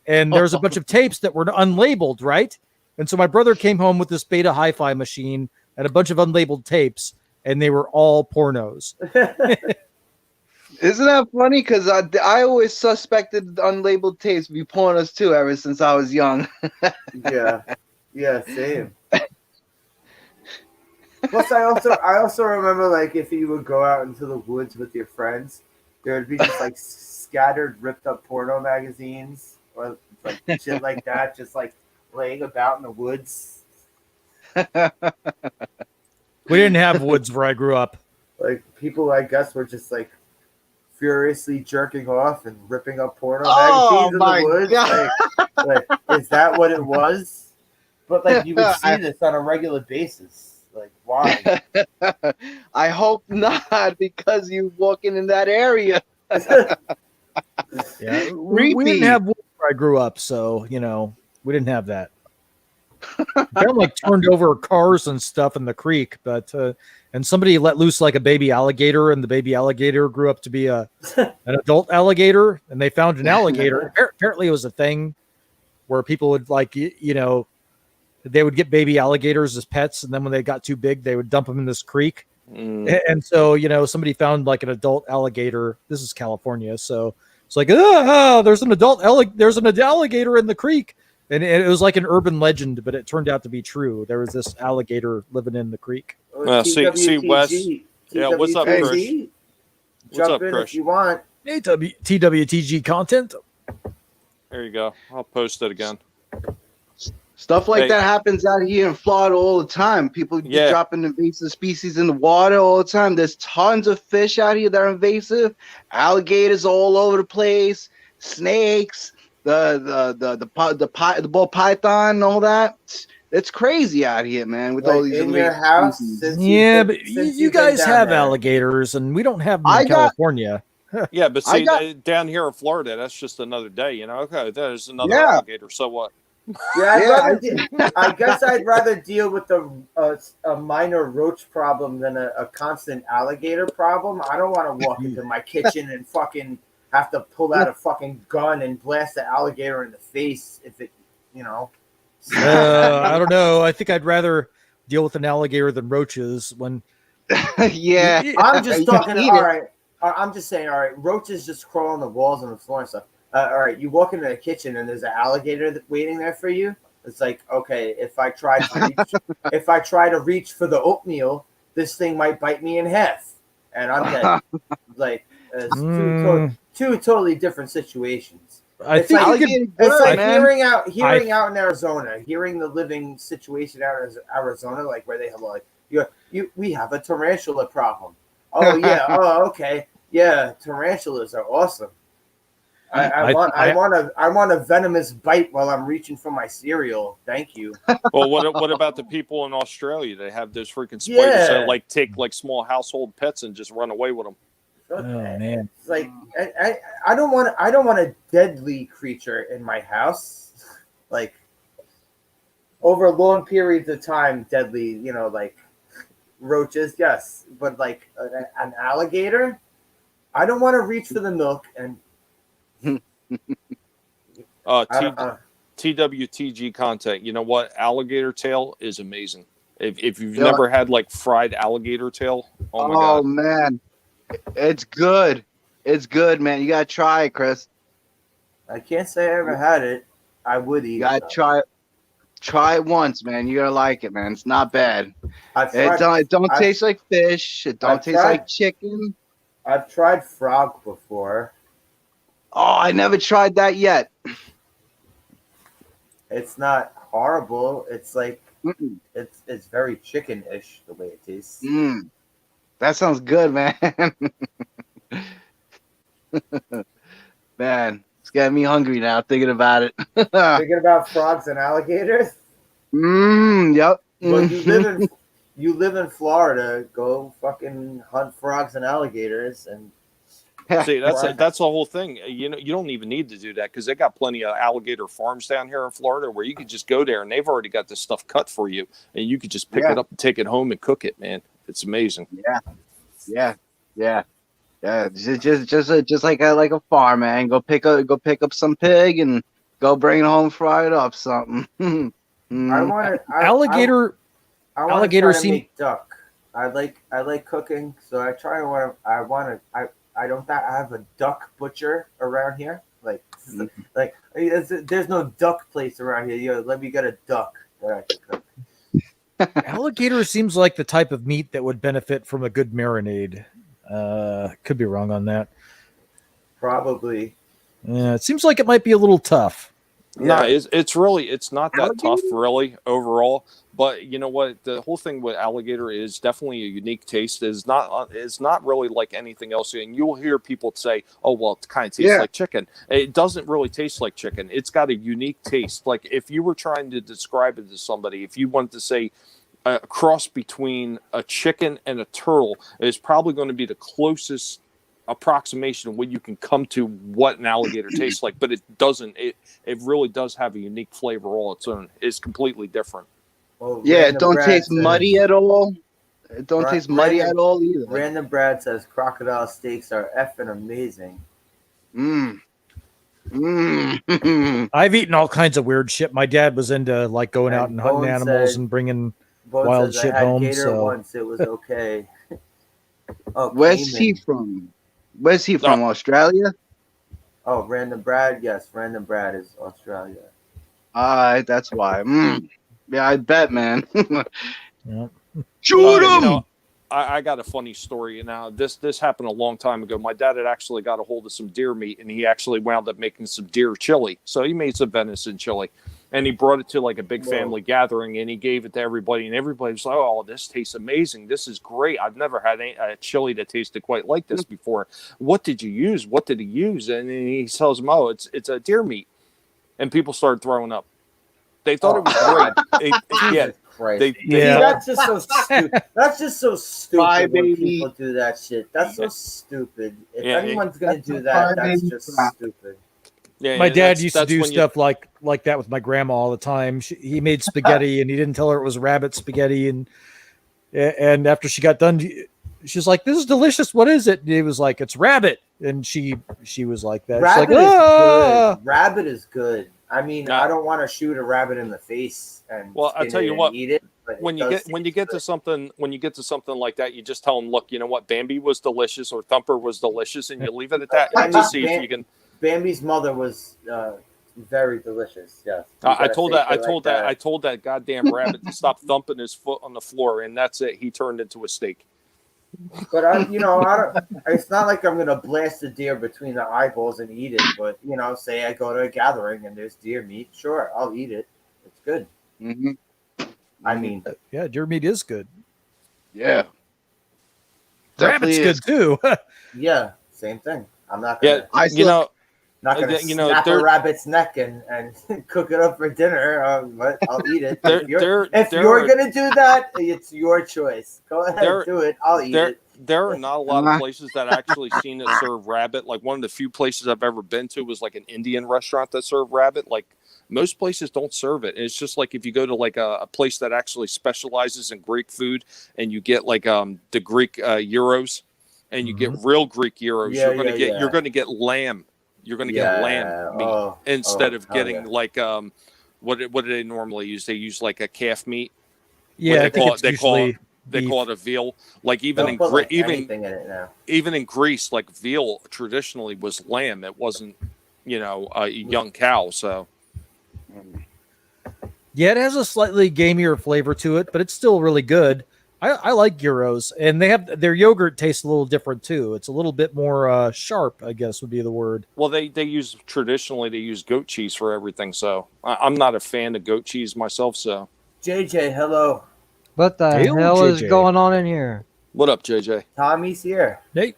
And there was a bunch of tapes that were unlabeled, right? And so my brother came home with this Beta Hi-Fi machine and a bunch of unlabeled tapes, and they were all pornos. Isn't that funny? Because I always suspected unlabeled tapes to be pornos too, ever since I was young. Yeah, same. Plus, I also remember, like, if you would go out into the woods with your friends, there would be just like scattered, ripped up porno magazines or like shit like that, just like laying about in the woods. We didn't have woods where I grew up. Like, people, I guess, were just like furiously jerking off and ripping up porno Oh magazines in my the woods. God. Like, is that what it was? But like, you would see this on a regular basis. Like, why? I hope not, because you walking in that area. Yeah, we didn't have woods where I grew up, so we didn't have that. Kind of like turned over cars and stuff in the creek, but and somebody let loose like a baby alligator, and the baby alligator grew up to be an adult alligator, and they found an alligator. Apparently, it was a thing where people would like they would get baby alligators as pets, and then when they got too big, they would dump them in this creek. And so somebody found like an adult alligator. This is California, so it's like there's an alligator in the creek. And it was like an urban legend, but it turned out to be true. There was this alligator living in the creek. See, Wes. Yeah, what's up, Chris? What's up, Chris? If you want. Hey, TWTG content. There you go. I'll post it again. Stuff like that happens out here in Florida all the time. People dropping invasive species in the water all the time. There's tons of fish out here that are invasive. Alligators all over the place. Snakes. The ball python and all that. It's crazy out here, man. With all these in your house. Yeah, but you guys have alligators, and we don't have them in California. Yeah, but see, down here in Florida, that's just another day. Okay, there's another alligator. So what? Yeah, I guess I'd rather deal with a minor roach problem than a constant alligator problem. I don't want to walk into my kitchen and fucking have to pull out a fucking gun and blast the alligator in the face if it, I don't know. I think I'd rather deal with an alligator than roaches. When I'm just talking. All right, I'm just saying. All right, roaches just crawl on the walls and the floor and stuff. All right, you walk into the kitchen and there's an alligator waiting there for you. It's like, okay, if I try to reach for the oatmeal, this thing might bite me in half, and I'm dead. Like, it's two totally different situations. It's like hearing out in Arizona, hearing the living situation out in Arizona, like where they have like we have a tarantula problem. Oh yeah, okay, yeah, tarantulas are awesome. I want a venomous bite while I'm reaching for my cereal. Thank you. Well, what about the people in Australia? They have those freaking spiders that like take like small household pets and just run away with them. Oh man! It's like I don't want a deadly creature in my house. Like over long periods of time, deadly. Like roaches, yes, but like an alligator, I don't want to reach for the milk and. TWTG content. You know what? Alligator tail is amazing. If you've never had like fried alligator tail, oh my god! Oh man, it's good. It's good, man. You gotta try it, Chris. I can't say I ever had it. I would eat. You gotta try it. Try it once, man. You're gonna like it, man. It's not bad. It don't taste like fish. It don't taste like chicken. I've tried frog before. Oh, I never tried that yet. It's not horrible. It's like it's very chicken-ish the way it tastes. That sounds good, man. Man, it's getting me hungry now thinking about it. Thinking about frogs and alligators? Yep. Well, you live in Florida. Go fucking hunt frogs and alligators and. See, that's the whole thing. You don't even need to do that because they got plenty of alligator farms down here in Florida where you could just go there and they've already got this stuff cut for you, and you could just pick it up and take it home and cook it. Man, it's amazing. Yeah. Just like a farm, man. Go pick up some pig and go bring it home, fry it up something. Mm. Alligator. I want Alligator to try to seem- make duck. I like cooking, so I try to I don't have a duck butcher around here. Like there's no duck place around here. Yo, let me get a duck that I can cook. Alligator seems like the type of meat that would benefit from a good marinade. Could be wrong on that. Probably. Yeah, it seems like it might be a little tough. No, Yeah. it's not that Alligator? tough really overall. But you know what? The whole thing with alligator is definitely a unique taste. It's not really like anything else. And you'll hear people say, "Oh, well, it kind of tastes Yeah. like chicken." It doesn't really taste like chicken. It's got a unique taste. Like if you were trying to describe it to somebody, if you wanted to say a cross between a chicken and a turtle, is probably going to be the closest approximation of what you can come to what an alligator tastes like, but it doesn't. It really does have a unique flavor all its own. It's completely different. Well, Yeah, it Random don't Brad taste says- muddy at all. It don't Ra- taste muddy Random- at all either. Random Brad says crocodile steaks are effing amazing. Mm. Mm. I've eaten all kinds of weird shit. My dad was into like going out And and hunting Bone animals said- and bringing. Bone Wild says shit I had home, gator so- once. It was okay. Oh, Where's he Cayman. from? Where's he from? Australia? Oh, Random Brad. Yes, Random Brad is Australia. That's why. Yeah, I bet, man. Yeah. Shoot You him! know, I got a funny story. Now, this happened a long time ago. My dad had actually got a hold of some deer meat, and he actually wound up making some deer chili. So he made some venison chili, and he brought it to like a big Whoa. family gathering, and he gave it to everybody, and everybody was like, "Oh, this tastes amazing! This is great! I've never had a chili that tasted quite like this before. What did you use? What did he use?" And then he tells them, "Oh, it's a deer meat," and people started throwing up. They thought it was great. Yeah, Jesus Christ. they See, Yeah. that's just so stupid. That's just so stupid Bye, when baby. people do that shit. That's so stupid. If Yeah, anyone's gonna that's do a that, bye, that's baby. just stupid. yeah, My dad that's- used to that's do when you- stuff like that with my grandma all the time. He made spaghetti and he didn't tell her it was rabbit spaghetti. And after she got done, she's like, "This is delicious. What is it?" And he was like, "It's rabbit." And she was like that. She's Rabbit like, is "Ah!" good. Rabbit is good. I mean, No. I don't want to shoot a rabbit in the face and Well, I'll skin tell it you and what, eat it. But when it you does get taste to good. something like that, you just tell them, "Look, you know what, Bambi was delicious or Thumper was delicious," and you leave it at that, I and just mean, see if you can. Bambi's mother was very delicious. Yes, You I gotta told say that shit like I told that goddamn rabbit to stop thumping his foot on the floor, and that's it. He turned into a steak. But I don't. It's not like I'm gonna blast a deer between the eyeballs and eat it. But say I go to a gathering and there's deer meat, sure, I'll eat it. It's good. Mhm. I mean, Yeah, deer meat is good. Yeah. Rabbit's Definitely good is. too. yeah, same thing. I'm not Yeah, gonna, I you still, know, not gonna snap a there- rabbit's neck and cook it up for dinner. But I'll eat it. There- if you're, there- if there you're are- gonna do that, it's your choice. Go ahead, There- do it. I'll eat there it. there are not a lot of places that actually seem to serve rabbit. Like one of the few places I've ever been to was like an Indian restaurant that served rabbit. Like most places don't serve it. It's just like if you go to like a place that actually specializes in Greek food and you get like the Greek gyros and you get real Greek gyros, Yeah, you're gonna get lamb. You're gonna get lamb meat instead of hell getting yeah. like what do they normally use? They use like a calf meat. Yeah, they I think call it's it- they call usually They beef. call it a veal. Like even Don't in put, like, even anything in it now. even in Greece, like veal traditionally was lamb. It wasn't, a young cow. So Yeah, it has a slightly gamier flavor to it, but it's still really good. I like gyros, and they have their yogurt tastes a little different too. It's a little bit more sharp, I guess would be the word. well, they use traditionally they use goat cheese for everything. So I'm not a fan of goat cheese myself. So JJ, hello. What the Hail, hell is JJ. going on in here? what up, JJ? Tommy's here. Hey,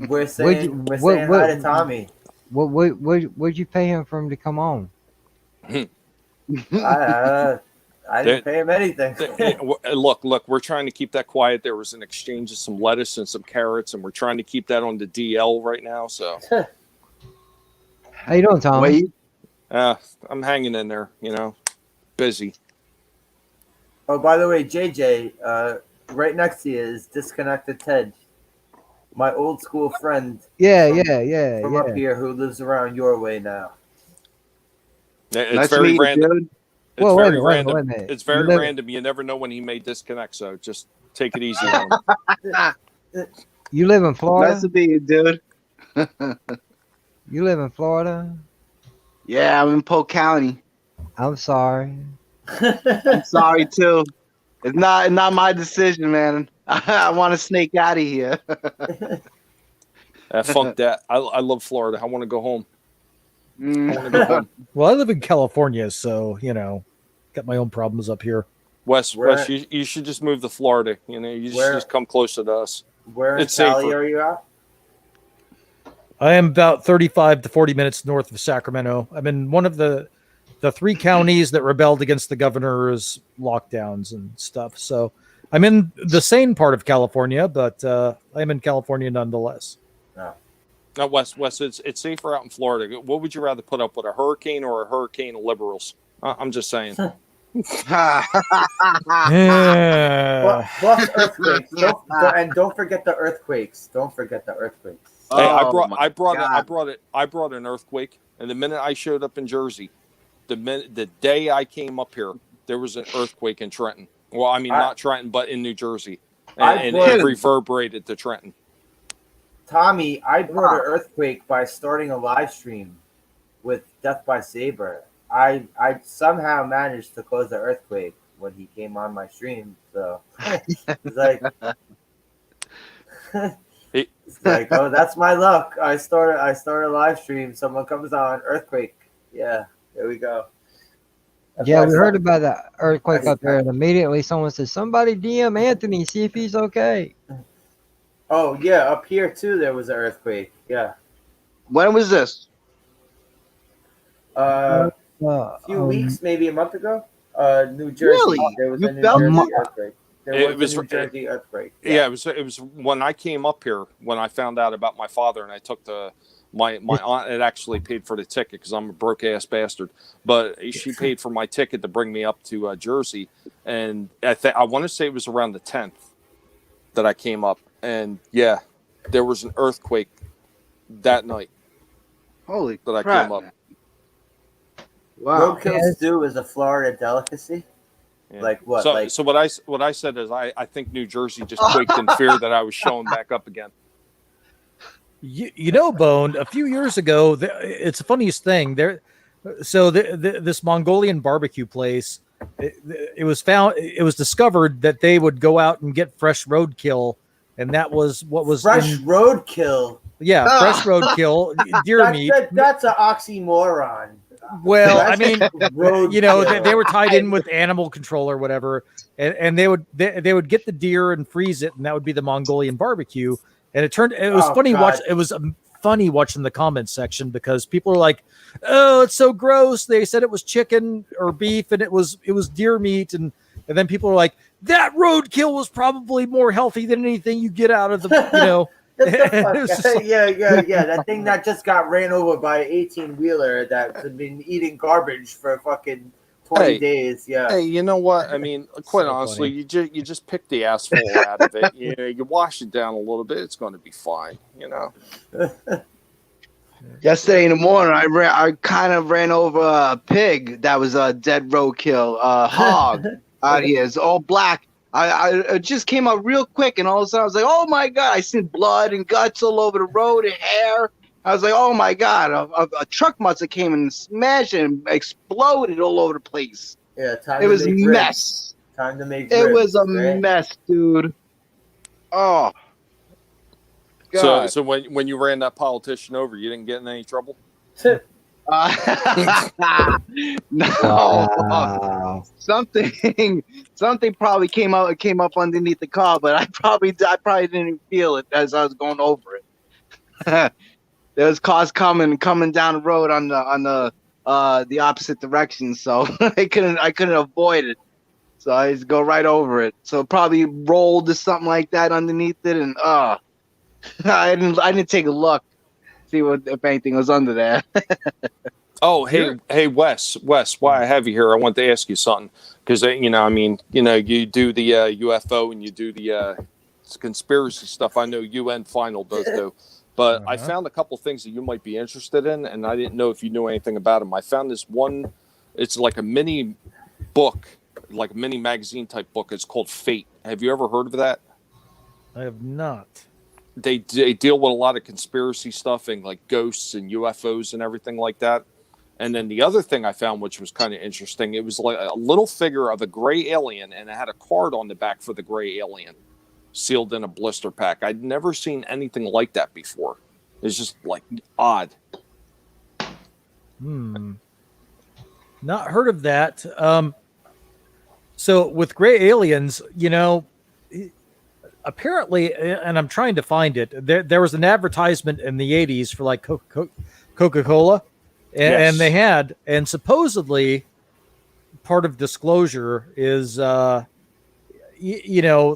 We're saying hi to Tommy. What'd you pay him for him to come on? I didn't pay him anything. Look, we're trying to keep that quiet. There was an exchange of some lettuce and some carrots, and we're trying to keep that on the DL right now. So How you doing, Tom? Wait, I'm hanging in there, busy. Oh, by the way, JJ, right next to you is Disconnected Ted, my old school friend Yeah, from- yeah. from up here who lives around your way now. It's nice to very meet you, random. dude. It's Well, wait a very minute, wait a random. minute, wait a minute. It's You very live- random. You never know when he may disconnect, so just take it easy on him. You live in Florida? Nice to meet you, dude. You live in Florida? Yeah, I'm in Polk County. I'm sorry. I'm sorry too. It's not my decision, man. I want to snake out of here. Fuck that. I love Florida. I want to go home. I Mm. want to go home. Well, I live in California, so got my own problems up here. Wes, Where- Wes, you should just move to Florida. You Where- just come closer to us. Where in It's Cali safer. are you at? I am about 35 to 40 minutes north of Sacramento. I'm in one of the 3 counties that rebelled against the governor's lockdowns and stuff. So I'm in the sane part of California, but I'm in California nonetheless. Now, Wes, it's safer out in Florida. What would you rather put up with, a hurricane or a hurricane of liberals? I'm just saying. Yeah. Plus earthquakes. Don't forget the earthquakes. Don't forget the earthquakes. Hey, I Oh brought my God. an earthquake, and the minute I showed up in Jersey, the day I came up here, there was an earthquake in Trenton. Well, I mean, not Trenton, but in New Jersey, and it reverberated to Trenton. Tommy, I brought an earthquake by starting a live stream with Death by Saber. I somehow managed to cause the earthquake when he came on my stream. So it's like, it's like, oh, that's my luck. I start a live stream. Someone comes on, earthquake. Yeah, there we go. That's Yeah, why I we heard started- about that earthquake I- up there, and immediately someone said, "Somebody DM Anthony, see if he's okay." Oh yeah, up here too. There was an earthquake. Yeah, When was this? a Uh, few weeks, maybe a month ago. New Jersey. Really? There was You a New felt Jersey it? earthquake. There It was a was- New Jersey earthquake. Yeah, it was when I came up here, when I found out about my father, and I took my aunt had actually paid for the ticket because I'm a broke ass bastard, but she paid for my ticket to bring me up to Jersey, and I want to say it was around the 10th that I came up, and yeah, there was an earthquake that night Holy that I crap. came up. Wow. Roadkill stew is a Florida delicacy. Yeah. Like what? So, like so what I said is I think New Jersey just quaked in fear that I was showing back up again. You know, Bone, a few years ago, it's the funniest thing. This Mongolian barbecue place, it was discovered that they would go out and get fresh roadkill, and that was what was fresh roadkill. fresh roadkill, deer meat. That's an oxymoron. Well, I mean, Roadkill. they were tied in with animal control or whatever, and they would get the deer and freeze it, and that would be the Mongolian barbecue. And it was funny God. it was funny watching the comment section because people are like, "Oh, it's so gross." They said it was chicken or beef, and it was deer meat, and then people are like, "That roadkill was probably more healthy than anything you get out of the What the fuck? It was just like- yeah. That thing that just got ran over by an 18-wheeler that's been eating garbage for fucking 20 Hey. days. Yeah. Hey, you know what? I mean, quite So honestly, funny. you just pick the asshole out of it. You wash it down a little bit, it's going to be fine. Yesterday in the morning, I kind of ran over a pig that was a dead roadkill, hog out here. It's all black. I it just came out real quick, and all of a sudden I was like, "Oh my god!" I seen blood and guts all over the road and hair. I was like, "Oh my god!" A truck must have came and smashed it and exploded all over the place. Yeah. Time It to was a make ribs. mess. Time to make It ribs, was a right? mess, dude. Oh. God. So when you ran that politician over, you didn't get in any trouble? No. Wow. Something probably came up underneath the car, but I probably didn't even feel it as I was going over it. There was cars coming down the road on the opposite direction, so I couldn't avoid it. So I just go right over it. So it probably rolled or something like that underneath it, and I didn't take a look, see if anything was under there. Oh, hey, Wes, why I have you here? I want to ask you something because you do the UFO and you do the conspiracy stuff. I know UN Final does do, but I found a couple things that you might be interested in, and I didn't know if you knew anything about them. I found this one. It's like a mini book, like a mini magazine type book. It's called Fate. Have you ever heard of that? I have not. They deal with a lot of conspiracy stuff and like ghosts and UFOs and everything like that. And then the other thing I found, which was kind of interesting, it was like a little figure of a gray alien, and it had a card on the back for the gray alien, sealed in a blister pack. I'd never seen anything like that before. It's just like odd. Not heard of that. So with gray aliens, apparently, and I'm trying to find it. There was an advertisement in the '80s for like Coca-Cola, and they had, and supposedly part of disclosure is,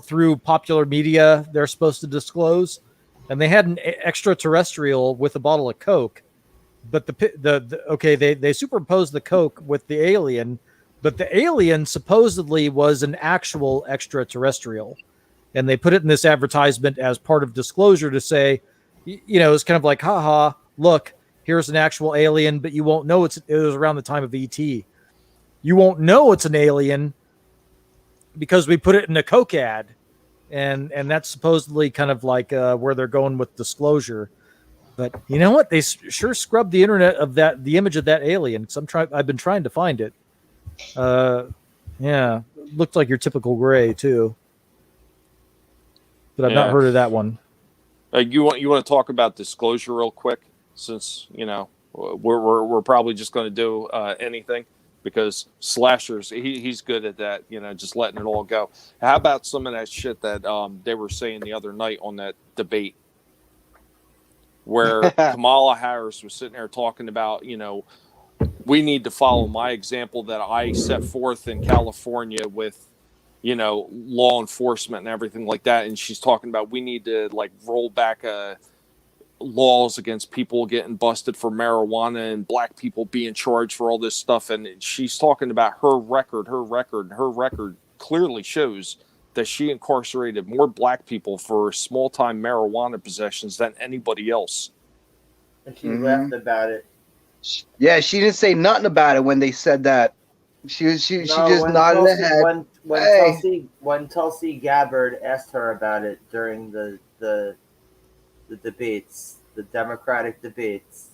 through popular media, they're supposed to disclose, and they had an extraterrestrial with a bottle of Coke, but they superimposed the Coke with the alien, but the alien supposedly was an actual extraterrestrial. And they put it in this advertisement as part of disclosure to say, it's kind of like, haha, look, here's an actual alien, but you won't know it was around the time of ET. You won't know it's an alien because we put it in a Coke ad. And that's supposedly kind of like where they're going with disclosure. But you know what? They sure scrubbed the internet of the image of that alien. Because I've been trying to find it. Yeah, looked like your typical gray too. But I've not heard of that one. You want to talk about disclosure real quick, since we're probably just going to do anything, because Slashers he's good at that, just letting it all go. How about some of that shit that they were saying the other night on that debate, where Kamala Harris was sitting there talking about, we need to follow my example that I set forth in California with law enforcement and everything like that. And she's talking about we need to like roll back laws against people getting busted for marijuana and black people being charged for all this stuff. And she's talking about her record clearly shows that she incarcerated more black people for small-time marijuana possessions than anybody else. And she laughed about it. Yeah, she didn't say nothing about it when they said that. She just nodded her head. When Tulsi Gabbard asked her about it during the debates, the Democratic debates,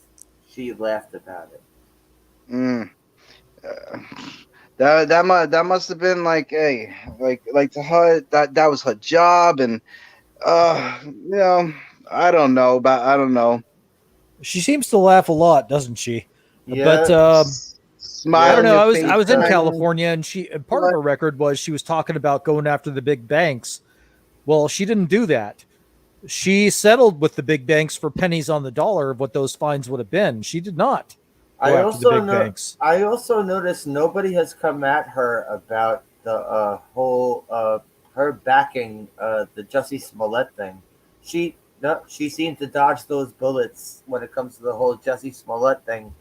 she laughed about it. That must have been like, hey, like to her that was her job, and I don't know. She seems to laugh a lot, doesn't she? Yeah. But I don't know. I was in time. California, and part of her record was she was talking about going after the big banks. Well, she didn't do that. She settled with the big banks for pennies on the dollar of what those fines would have been. She did not go after the big banks. I also noticed nobody has come at her about the whole her backing the Jussie Smollett thing. She seemed to dodge those bullets when it comes to the whole Jussie Smollett thing.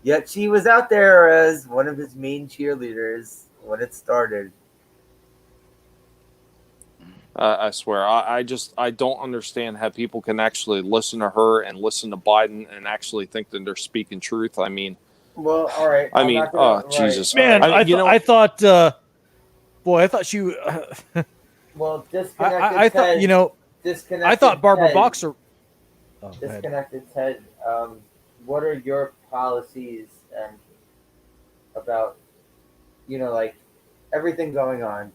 Yet she was out there as one of his main cheerleaders when it started. I swear, I don't understand how people can actually listen to her and listen to Biden and actually think that they're speaking truth. I mean, well, all right. Jesus, man! I thought she. Well, I thought disconnected. I thought Barbara Ted, Boxer. disconnected Ted. What are your policies and about like everything going on?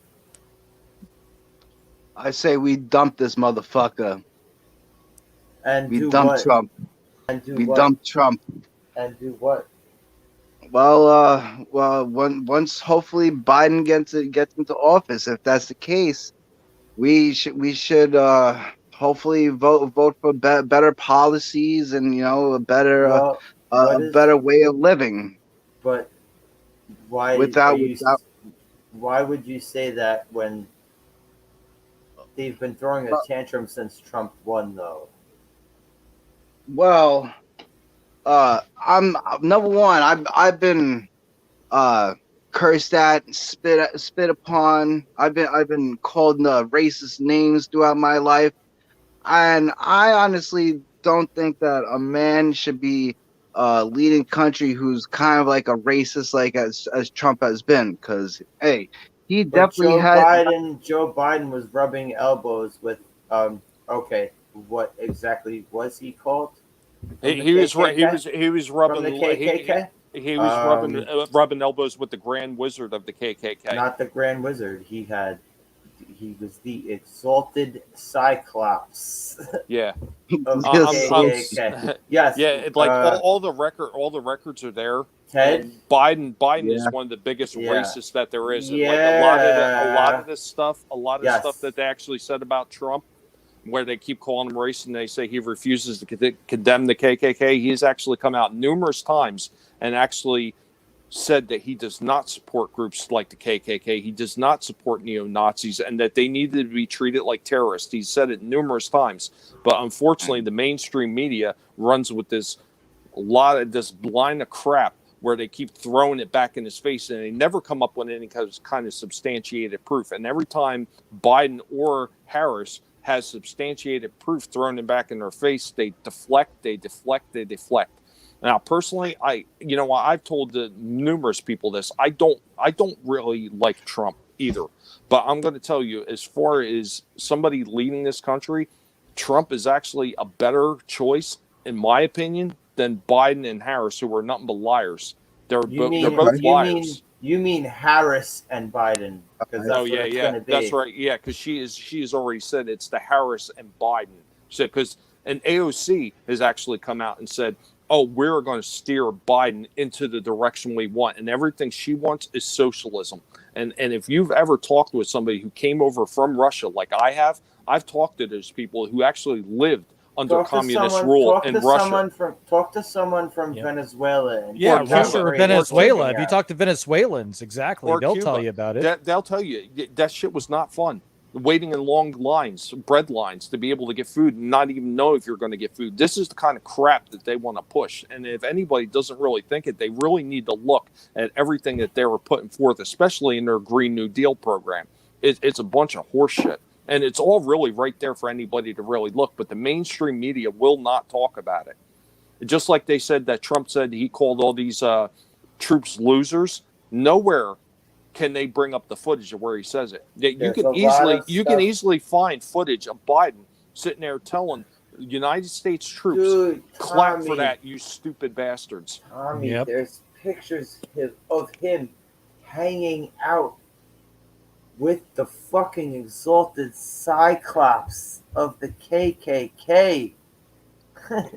I say we dump this motherfucker. And we do dump what? Trump. And do we what? dump Trump. And do what? Well, once hopefully Biden gets into office, if that's the case, we should hopefully vote for better policies and a better better way of living. But why? Why would you say that when they've been throwing a tantrum since Trump won, though? Well, I'm number one. I've been cursed at, spit upon. I've been called racist names throughout my life, and I honestly don't think that a man should be leading country who's kind of like a racist, like as Trump has been. Because hey, he But definitely had. Joe Biden was rubbing elbows with okay, what exactly was he called? He was rubbing From the KKK? he was rubbing elbows with the Grand Wizard of the KKK. Not the Grand Wizard. He was the exalted Cyclops Yeah. of the Yes. KKK. Yes. Yeah, like all the records are there. Ted. And Biden is Yeah. one of the biggest Yeah. racists that there is. And Yeah. like a lot of this stuff, Yes. stuff that they actually said about Trump, where they keep calling him racist and they say he refuses to condemn the KKK. He's actually come out numerous times and actually said that he does not support groups like the KKK. He does not support neo-Nazis and that they needed to be treated like terrorists. He's said it numerous times. But unfortunately, the mainstream media runs with this line of crap where they keep throwing it back in his face and they never come up with any kind of substantiated proof. And every time Biden or Harris has substantiated proof thrown back in their face, they deflect. Now, personally, I've told numerous people this. I don't really like Trump either. But I'm going to tell you, as far as somebody leading this country, Trump is actually a better choice, in my opinion, than Biden and Harris, who are nothing but liars. They're both liars. You mean Harris and Biden? That's what it's gonna be. That's right. Yeah, because she has already said it's the Harris and Biden. And AOC has actually come out and said, "Oh, we're going to steer Biden into the direction we want, and everything she wants is socialism." And if you've ever talked with somebody who came over from Russia, like I have, I've talked to those people who actually lived under communist rule in Russia. Talk to someone from Venezuela. And Russia or Venezuela. If you Yeah. talk to Venezuelans, exactly, Or they'll Cuba. tell you about it. They'll tell you that shit was not fun. Waiting in long lines, bread lines, to be able to get food and not even know if you're going to get food. This is the kind of crap that they want to push. And if anybody doesn't really think it, they really need to look at everything that they were putting forth, especially in their Green New Deal program. It's a bunch of horse shit. And it's all really right there for anybody to really look. But the mainstream media will not talk about it. Just like they said that Trump said he called all these troops losers. Nowhere can they bring up the footage of where he says it. You can easily find footage of Biden sitting there telling United States troops, Dude, clap Tommy, for that, you stupid bastards. Tommy, Yep. there's pictures of him hanging out with the fucking exalted Cyclops of the KKK.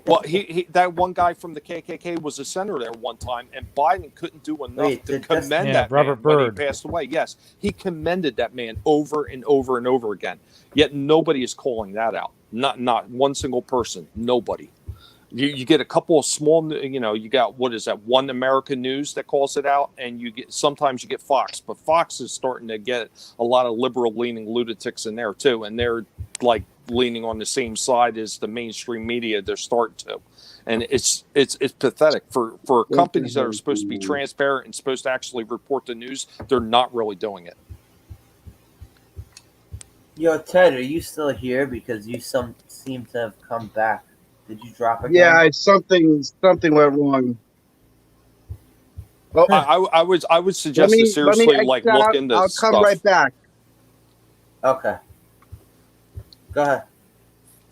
Well, he that one guy from the KKK was a senator there one time, and Biden couldn't do enough to commend that Robert man when Byrd. he passed away. Yes, he commended that man over and over and over again. Yet nobody is calling that out. Not one single person. Nobody. You get a couple of small, you got, what is that, One American News that calls it out, and sometimes you get Fox, but Fox is starting to get a lot of liberal leaning lunatics in there too, and they're like leaning on the same side as the mainstream media. They're starting to, and it's pathetic for companies that are supposed to be transparent and supposed to actually report the news. They're not really doing it. Yo, Ted, are you still here? Because you seem to have come back. Did you drop again? Yeah, something went wrong. Oh, I would suggest to seriously look into I'll stuff. come right back. Okay. Go ahead.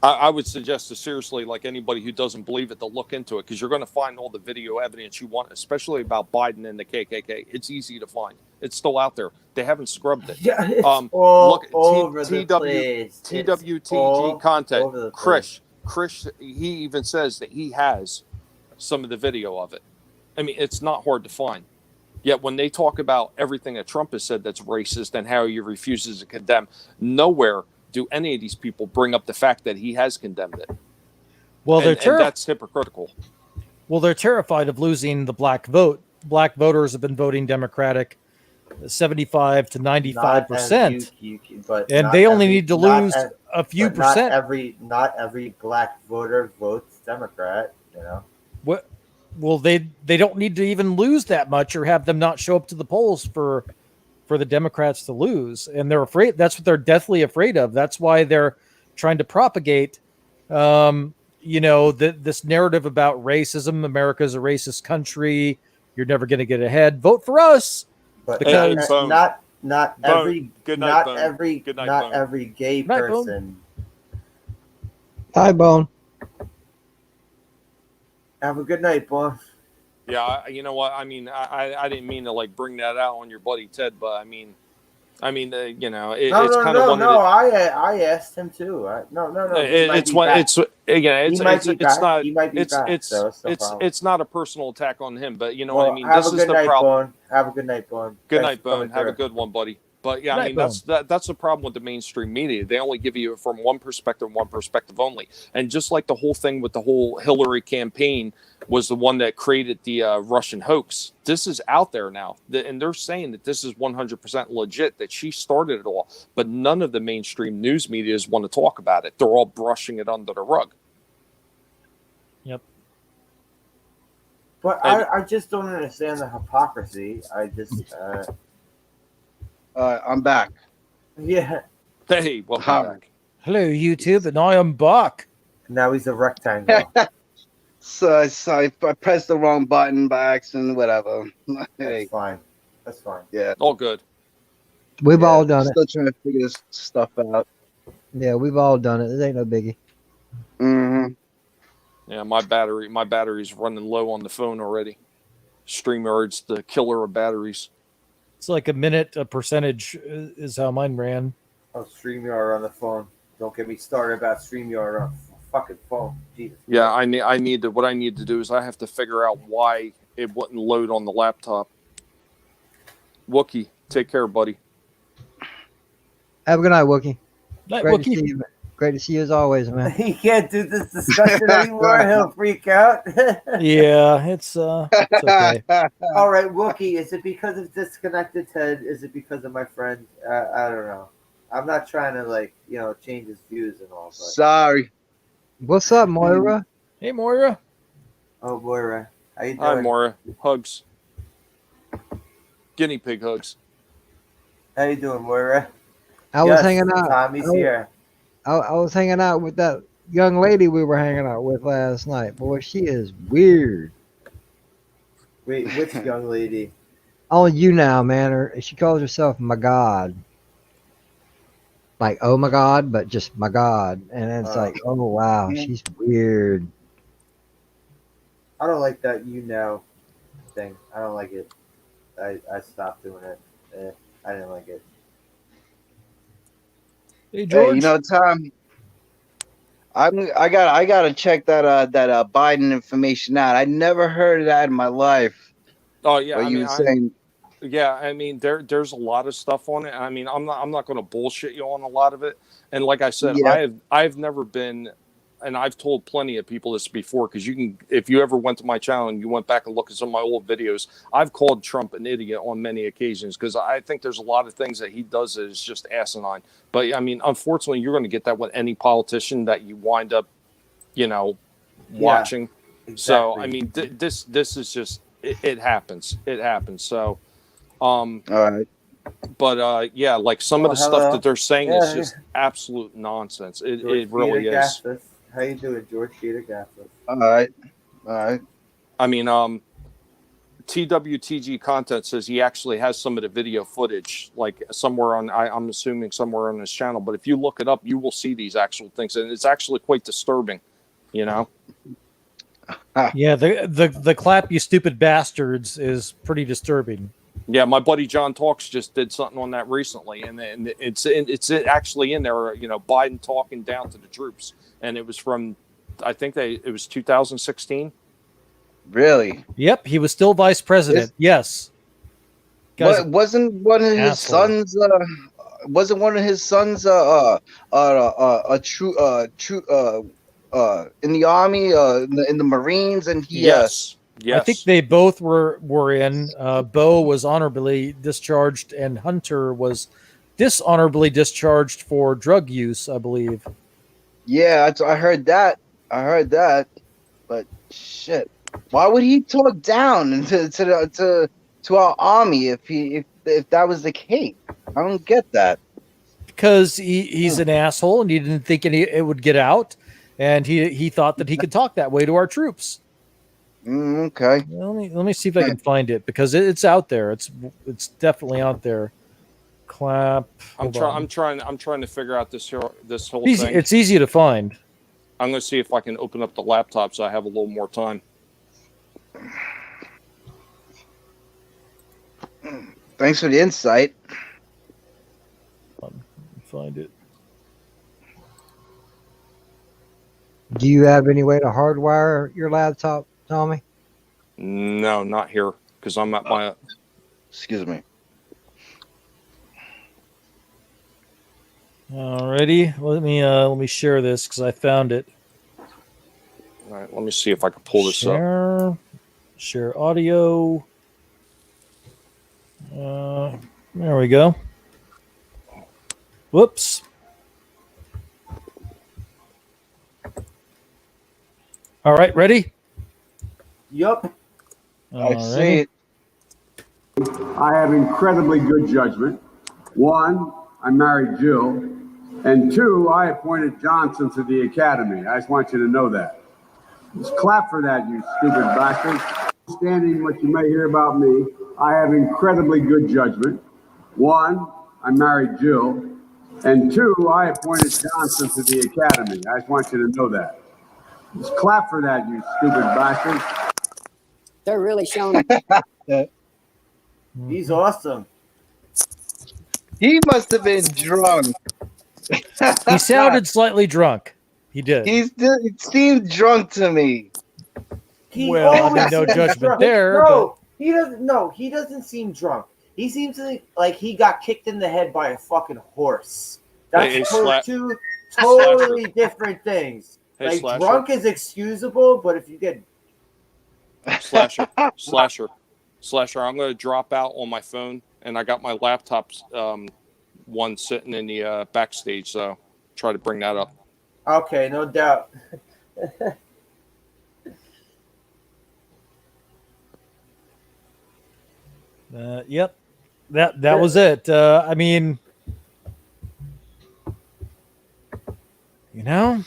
I would suggest to seriously, like anybody who doesn't believe it, to look into it, because you're going to find all the video evidence you want, especially about Biden and the KKK. It's easy to find. It's still out there. They haven't scrubbed it. Yeah, it's all all over the place. TWTG content. Over the place. Chris, he even says that he has some of the video of it. I mean, it's not hard to find. Yet when they talk about everything that Trump has said that's racist and how he refuses to condemn, nowhere do any of these people bring up the fact that he has condemned it. Well, and that's hypocritical. Well, they're terrified of losing the black vote. Black voters have been voting Democratic 75 to 95%. And they only need to lose a few percent. Not every black voter votes Democrat, Well, they don't need to even lose that much or have them not show up to the polls for the Democrats to lose. And they're afraid. That's what they're deathly afraid of. That's why they're trying to propagate, this narrative about racism. America's a racist country. You're never going to get ahead. Vote for us. But Because- Bone. not Bone. every Good night, not Bone. every Good night, not Bone. every gay Night, Bone. person. Hi, Bone. Have a good night, boss. Yeah, you know what? I mean, I didn't mean to like bring that out on your buddy Ted, but I mean, it's kind of one of the. I asked him too. No. It's one. It's again. He might be It's back. not. He might be back. It's so it's no problem. it's not a personal attack on him, but you know Well, what I mean. have This a is good the night, problem. Bone. Have a good night, Bone. Good Thanks night, for coming Bone. Have a through. good one, buddy. But yeah, Good I night, mean that's the problem with the mainstream media. They only give you it from one perspective only. And just like the whole thing with the whole Hillary campaign was the one that created the Russian hoax. This is out there now, and they're saying that this is 100% legit. That she started it all, but none of the mainstream news medias want to talk about it. They're all brushing it under the rug. But I just don't understand the hypocrisy. I just I'm back. yeah. Hey, welcome Huh. back. Hello, YouTube, and I am Buck. Now he's a rectangle. So I pressed the wrong button by accident. Whatever. That's Hey, fine. That's fine. yeah. All good. We've Yeah, all done it. Still trying to figure this stuff out. Yeah, we've all done it. It ain't no biggie. Mm-hmm. Yeah, my battery's running low on the phone already. StreamYard's the killer of batteries. It's like a percentage is how mine ran. Oh, StreamYard on the phone. Don't get me started about StreamYard on the fucking phone. Jesus. Yeah, what I need to do is I have to figure out why it wouldn't load on the laptop. Wookie, take care, buddy. Have a good night, Wookie. Night, Great to Wookie. see you. Great to see you as always, man. He can't do this discussion anymore. He'll freak out. Yeah, it's okay. All right, Wookie. Is it because of disconnected Ted? Is it because of my friend? I don't know. I'm not trying to change his views and all. But Sorry. What's up, Moira? Hey, Moira. oh, Moira, how you doing? Hi, Maura. Hugs. Guinea pig hugs. How you doing, Moira? I was hanging out. Tommy's here. I was hanging out with that young lady we were hanging out with last night. Boy, she is weird. Wait, which young lady? On you now, man. She calls herself my God. Like, oh my God, but just my God. And it's like, oh wow, she's weird. I don't like that thing. I don't like it. I stopped doing it. I didn't like it. Hey, George. Hey, Tom. I gotta check that Biden information out. I never heard of that in my life. Oh yeah, What you were saying? I mean, there's a lot of stuff on it. I mean, I'm not going to bullshit you on a lot of it. And like I said, Yeah. I've never been, and I've told plenty of people this before, because if you ever went to my channel and you went back and look at some of my old videos, I've called Trump an idiot on many occasions, because I think there's a lot of things that he does that is just asinine. But I mean, unfortunately, you're going to get that with any politician that you wind up, watching. Exactly. So I mean, this is just it happens. It happens. So. All right. But yeah, like some of the hello. stuff that they're saying is Yeah. just absolute nonsense. It George really Peter is. Gaffis. How you doing, George Peter Gaffis? All right. I mean, TWTG content says he actually has some of the video footage, like somewhere on. I'm assuming somewhere on his channel. But if you look it up, you will see these actual things, and it's actually quite disturbing. Yeah, the clap, you stupid bastards, is pretty disturbing. Yeah, my buddy John Talks just did something on that recently, and it's actually in there. Biden talking down to the troops, and it was from, I think it was 2016. Really? Yep, he was still vice president. Yes. Guys, Wasn't one of his asshole. sons? Wasn't one of his sons a true in the army, in the Marines, and he Yes. I think they both were in. Bo was honorably discharged, and Hunter was dishonorably discharged for drug use, I believe. Yeah, I heard that. But shit, why would he talk down to our army if that was the case? I don't get that. Because he's an asshole, and he didn't think it would get out. and he thought that he could talk that way to our troops. Okay. Let me see if I can find it because it's out there. It's definitely out there. Clap. I'm trying to figure out this whole thing. It's easy to find. I'm going to see if I can open up the laptop so I have a little more time. Thanks for the insight. Find it. Do you have any way to hardwire your laptop, Tommy? No, not here because I'm at my. Excuse me. Alrighty, let me share this because I found it. All right, let me see if I can pull this up. Share audio. There we go. Whoops. All right, ready? Yup. I see it. I have incredibly good judgment. One, I married Jill. And two, I appointed Johnson to the academy. I just want you to know that. Just clap for that, you stupid bastard. Understanding what you may hear about me, I have incredibly good judgment. One, I married Jill. And two, I appointed Johnson to the academy. I just want you to know that. Just clap for that, you stupid bastard. They're really showing. He's awesome. He must have been drunk. He sounded slightly drunk. He did. It seemed drunk to me. Well, I mean, no seems judgment drunk. there, No, he doesn't. No, he doesn't seem drunk. He seems like he got kicked in the head by a fucking horse. That's two totally different things. Hey, like Slasher. drunk is excusable, but if you get Slasher. I'm going to drop out on my phone, and I got my laptop's one sitting in the backstage, so try to bring that up. okay, no doubt. Yep. That was it. I mean, you know.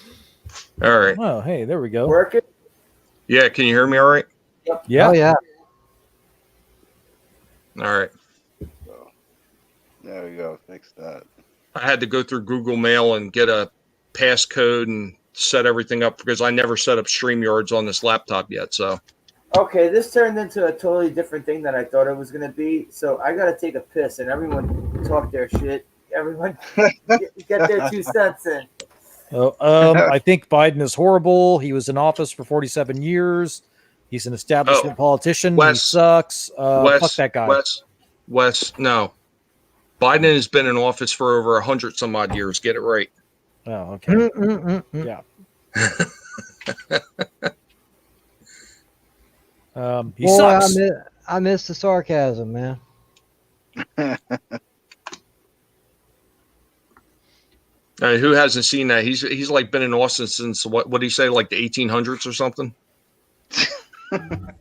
All right. Oh, hey, there we go. Working. Yeah, can you hear me all right? Yeah. Oh yeah. All right. There we go. Fix that. I had to go through Google Mail and get a passcode and set everything up because I never set up StreamYards on this laptop yet. So Okay, this turned into a totally different thing than I thought it was gonna be. So I gotta take a piss, and everyone talk their shit. Everyone get their 2 cents in. I think Biden is horrible. He was in office for 47 years. He's an establishment politician. He sucks. Fuck that guy. Wes, no. Biden has been in office for over 100 some odd years. Get it right. Oh, okay. Yeah. He Boy, sucks. I miss the sarcasm, man. Who hasn't seen that? He's like been in Austin since what did he say, like the 1800s or something?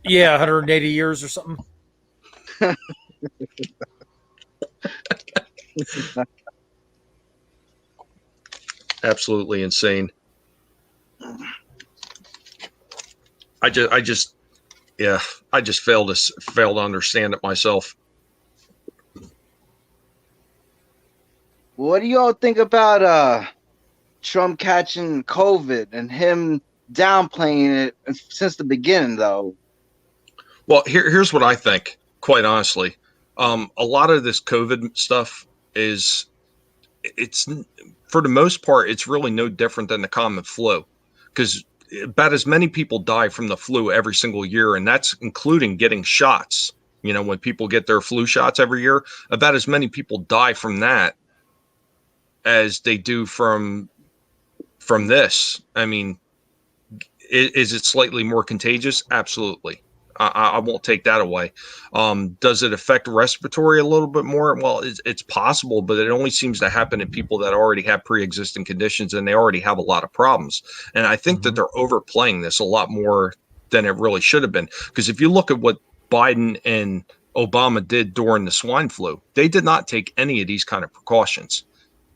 Yeah, 180 years or something. Absolutely insane. I just failed to understand it myself. What do y'all think about Trump catching COVID and him downplaying it since the beginning, though? Well, here's what I think, quite honestly. A lot of this COVID stuff it's for the most part, it's really no different than the common flu, because about as many people die from the flu every single year, and that's including getting shots. You know, when people get their flu shots every year, about as many people die from that as they do from this. I mean, is it slightly more contagious? Absolutely. I won't take that away. Does it affect respiratory a little bit more? Well, it's possible, but it only seems to happen in people that already have pre-existing conditions and they already have a lot of problems. And I think that they're overplaying this a lot more than it really should have been. Because if you look at what Biden and Obama did during the swine flu, they did not take any of these kind of precautions.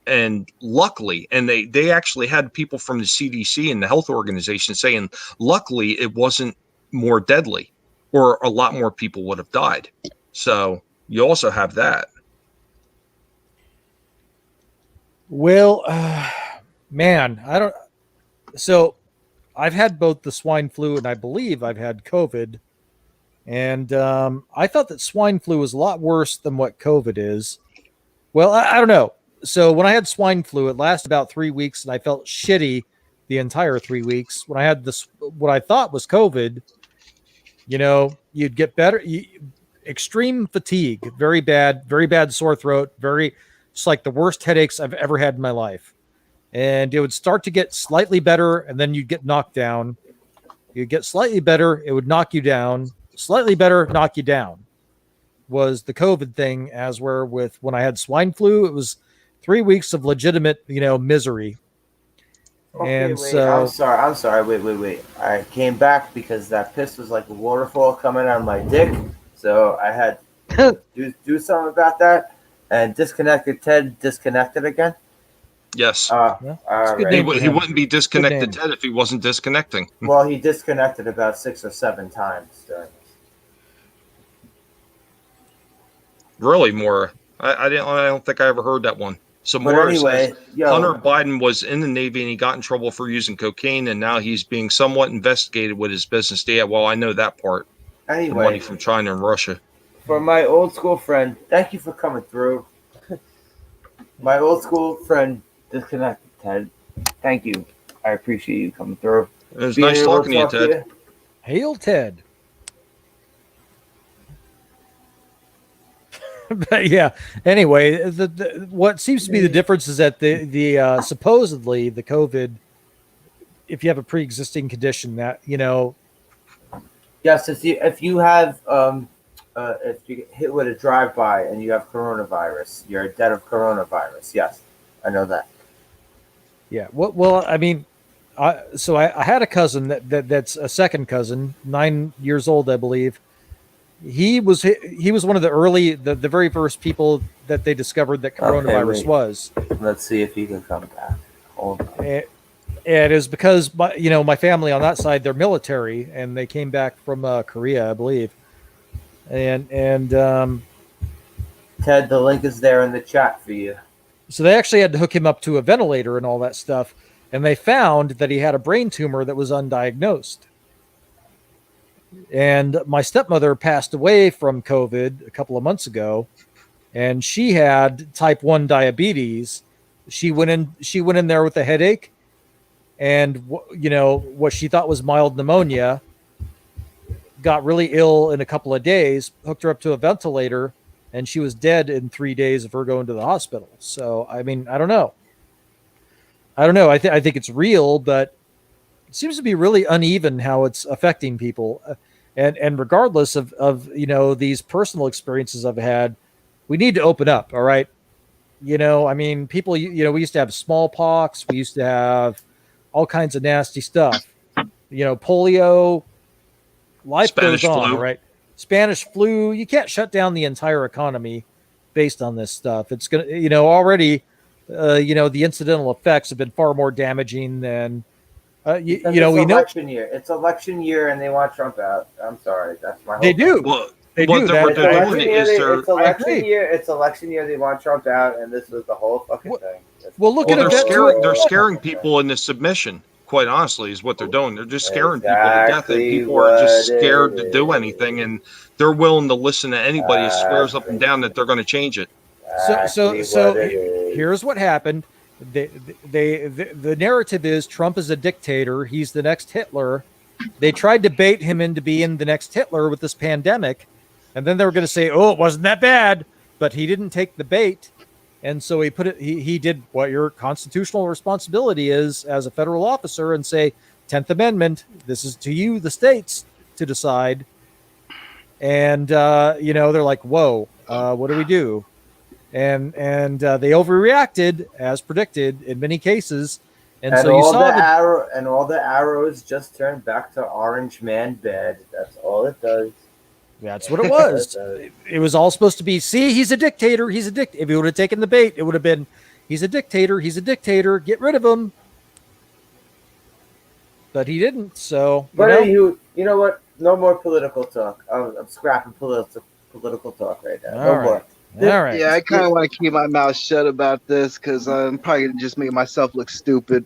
And luckily, and they actually had people from the CDC and the health organization saying, luckily, it wasn't more deadly, or a lot more people would have died. So you also have that. Well, man, I don't. So I've had both the swine flu and I believe I've had COVID. And I thought that swine flu was a lot worse than what COVID is. Well, I don't know. So when I had swine flu, it lasted about 3 weeks and I felt shitty the entire 3 weeks. When I had this, what I thought was COVID, you know, you'd get better. Extreme fatigue, very bad sore throat, just like the worst headaches I've ever had in my life. And it would start to get slightly better, and then you'd get knocked down. You'd get slightly better, it would knock you down. Slightly better, knock you down. Was the COVID thing, as where with when I had swine flu, it was 3 weeks of legitimate, misery. Okay, And wait, so I'm sorry. Wait. I came back because that piss was like a waterfall coming out of my dick. So I had to do something about that, and Ted disconnected again. Yes. All good right. name. He wouldn't be disconnected, name. Ted, if he wasn't disconnecting. Well, he disconnected about 6 or 7 times during this. Really more. I don't think I ever heard that one. So But more anyway, says Hunter Biden was in the Navy and he got in trouble for using cocaine, and now he's being somewhat investigated with his business. Yeah, well, I know that part. The money Anyway, from China and Russia. for my old school friend, thank you for coming through. My old school friend disconnected, Ted. Thank you. I appreciate you coming through. It was Being nice able talking to you, Ted. hail Ted. But yeah. Anyway, what seems to be the difference is that the supposedly the COVID, if you have a pre-existing condition that Yes, if you have if you get hit with a drive-by and you have coronavirus, you're dead of coronavirus. Yes, I know that. Yeah. Well, I mean, I had a cousin that's a second cousin, 9 years old, I believe. He was one of the very first people that they discovered that coronavirus wait. was. Let's see if he can come back. Hold on. And it is because my family on that side, they're military and they came back from Korea, I believe. And Ted, the link is there in the chat for you. so they actually had to hook him up to a ventilator and all that stuff. And they found that he had a brain tumor that was undiagnosed. And my stepmother passed away from COVID a couple of months ago, and she had type 1 diabetes. She went in there with a headache and what she thought was mild pneumonia, got really ill in a couple of days, hooked her up to a ventilator, and she was dead in 3 days of her going to the hospital. So, I mean, I don't know. I think it's real, but it seems to be really uneven how it's affecting people. And regardless of these personal experiences I've had, we need to open up. All right. I mean, people, we used to have smallpox. We used to have all kinds of nasty stuff, polio, life Spanish goes on. flu. All right. Spanish flu. You can't shut down the entire economy based on this stuff. It's going to, already, the incidental effects have been far more damaging than, It's election year. It's election year, and they want Trump out. I'm sorry, that's my. They do. Well, They what do. they're It's doing election year. is they're It's election agree. year. It's election year. They want Trump out, and this was the whole fucking thing. Well, look well, at they're it. scaring scaring people into submission. Quite honestly, is what they're doing. They're just scaring people to death, and Exactly people are just what scared it to do is. anything, and they're willing to listen to anybody who swears up and down that they're going to change it. So Exactly what it is. here's what happened. The narrative is Trump is a dictator. He's the next Hitler. They tried to bait him into being the next Hitler with this pandemic. And then they were going to say, oh, it wasn't that bad. But he didn't take the bait. And so he did what your constitutional responsibility is as a federal officer and say, 10th Amendment, this is to you, the states, to decide. And, they're like, whoa, what do we do? And they overreacted as predicted in many cases. And so you all saw all the arrows just turned back to Orange Man bed. That's all it does. that's what it was. It was all supposed to be, see, he's a dictator. If he would have taken the bait, it would have been, he's a dictator. He's a dictator. Get rid of him. But he didn't. So, But anywho, you know what? No more political talk. I'm scrapping political talk right now. All right. All right. Yeah, I kind of want to keep my mouth shut about this because I'm probably gonna just make myself look stupid.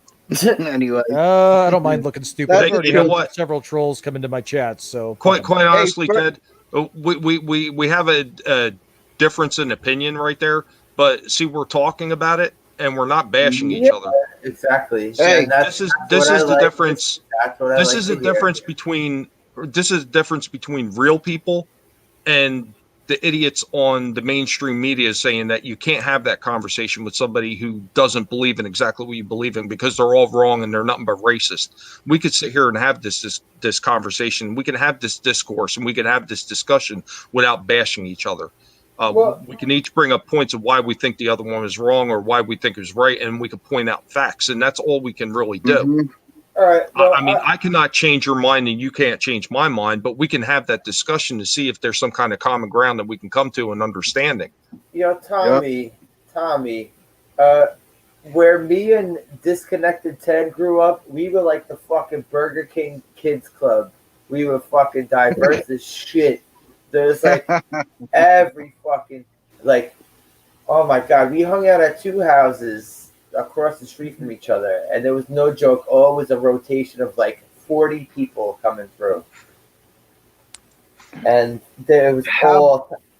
Anyway, I don't mind looking stupid. That's I've already you know had what? several trolls come into my chat. So Quite honestly, Fred- Ted, we have a difference in opinion right there. But see, we're talking about it and we're not bashing each Yeah, other. Exactly. Hey, And that's This what is I the like. difference. That's what I This like is to a hear. difference between real people and the idiots on the mainstream media saying that you can't have that conversation with somebody who doesn't believe in exactly what you believe in because they're all wrong and they're nothing but racist. We could sit here and have this conversation. We can have this discourse and we can have this discussion without bashing each other. Well- We can each bring up points of why we think the other one is wrong or why we think is right, and we can point out facts, and that's all we can really do. Mhm. All right. Well, I mean, I cannot change your mind and you can't change my mind, but we can have that discussion to see if there's some kind of common ground that we can come to an understanding. Tommy, where me and Disconnected Ted grew up, we were like the fucking Burger King Kids Club. We were fucking diverse as shit. There's like every fucking, like, oh my God, we hung out at two houses across the street from each other, and there was no joke, always a rotation of like 40 people coming through. And there was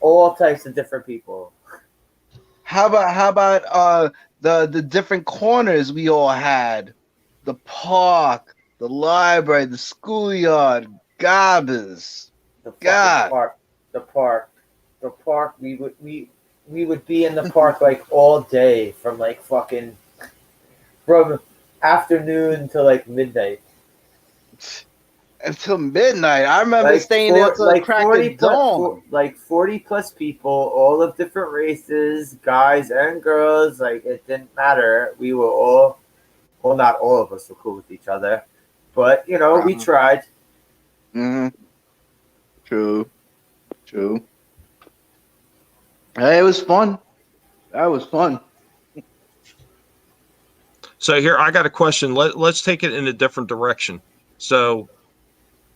all types of different people. How about the different corners we all had? The park, the library, the schoolyard, garbers. The fucking God. the park. We would be in the park like all day from afternoon to like midnight. Until midnight. I remember staying there till crack of dawn. 40 plus people, all of different races, guys and girls. Like, it didn't matter. We were all, well, not all of us were cool with each other, but you know, we tried. Mm-hmm. True. Hey, it was fun. That was fun. So here, I got a question. Let's take it in a different direction. So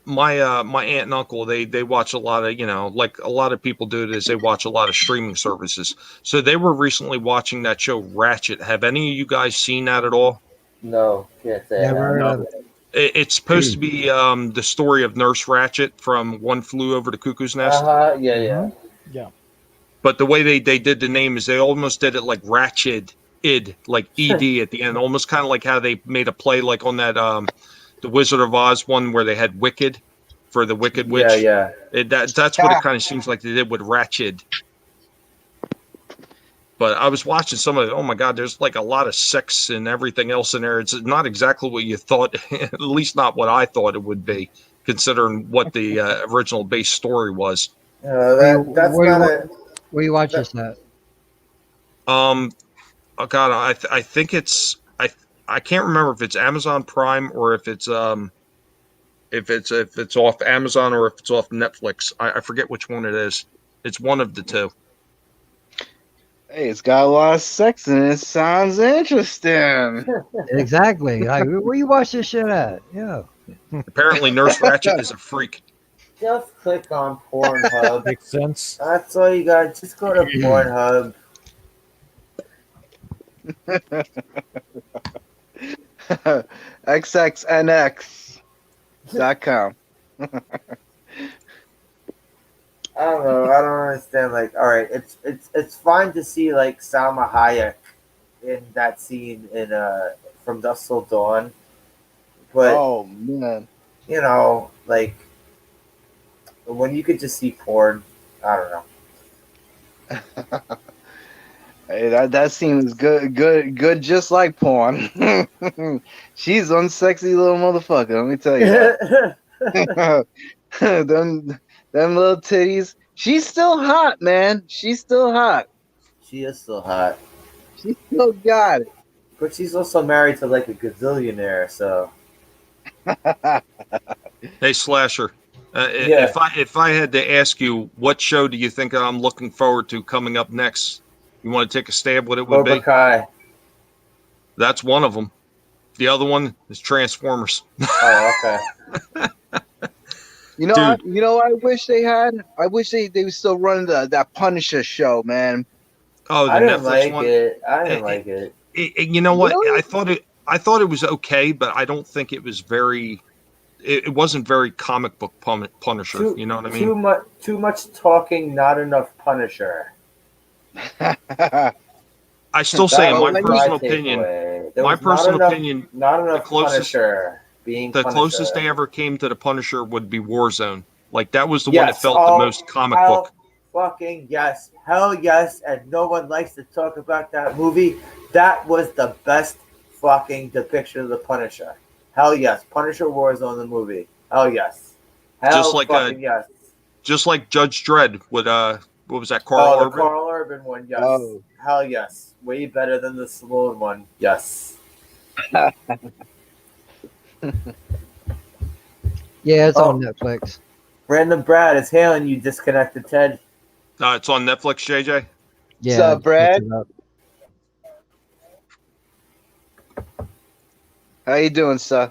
my aunt and uncle, they watch a lot of, like a lot of people do this, they watch a lot of streaming services. So they were recently watching that show Ratchet. Have any of you guys seen that at all? No, can't say. Never heard of it. It's supposed to be the story of Nurse Ratchet from One Flew Over the Cuckoo's Nest. Yeah. But the way they did the name is they almost did it like Ratchet, like ED at the end, almost kind of like how they made a play like on that the Wizard of Oz one where they had Wicked for the Wicked Witch. Yeah. That's what it kind of seems like they did with Ratchet. But I was watching some of it. Oh my God, there's like a lot of sex and everything else in there. It's not exactly what you thought, at least not what I thought it would be, considering what the original base story was. That's not it. Where you watch this at? Oh God, I think it's I can't remember if it's Amazon Prime or if it's off Amazon or if it's off Netflix. I forget which one it is. It's one of the two. Hey, it's got a lot of sex in it. Sounds interesting. Exactly. Like, where you watch this shit at? Yeah. Apparently, Nurse Ratchet is a freak. Just click on Pornhub. Makes sense. That's all you got. Just go to Pornhub. xxnx.com. I don't know. I don't understand. Like, all right, it's fine to see like Salma Hayek in that scene in From Dusk Till Dawn, but Oh man. you know, like when you could just see porn, I don't know. Hey, that seems good, just like porn. She's unsexy little motherfucker. Let me tell you that. them little titties. She's still hot, man. She's still hot. She is still hot, She still got it. but she's also married to like a gazillionaire. So Hey, Slasher. Yeah. If I had to ask you, what show do you think I'm looking forward to coming up next? You want to take a stab what it would Cobra be? Kai. That's one of them. The other one is Transformers. Oh, okay. You know, Dude. you know, what I wish they had. I wish they would still run that Punisher show, man. Oh, the I didn't Netflix like one. it. I didn't It- like it. You know what? Really? I thought it was okay, but I don't think it was very. It wasn't very comic book Punisher. You know what I mean? Too much talking, not enough Punisher. I still say, in That my was personal takeaway. opinion, There my was not personal enough- opinion, not enough closest- Punisher being the Punisher. closest they ever came to the Punisher would be Warzone. Like that was the one that Yes. felt Oh, the most comic hell book. Fucking yes. Hell yes. And no one likes to talk about that movie. That was the best fucking depiction of the Punisher. Hell yes. Punisher Warzone the movie. Hell yes. Hell Just like, fucking yes. Just like Judge Dredd with what was that, Carl the Urban? Carl Urban one, yes. Oh. Hell yes. Way better than the Stallone one. Yes. Yeah, it's Oh. on Netflix. Random Brad is hailing you, disconnected Ted. It's on Netflix, JJ. Yeah. up, I just Brad? looked it up. How you doing, sir?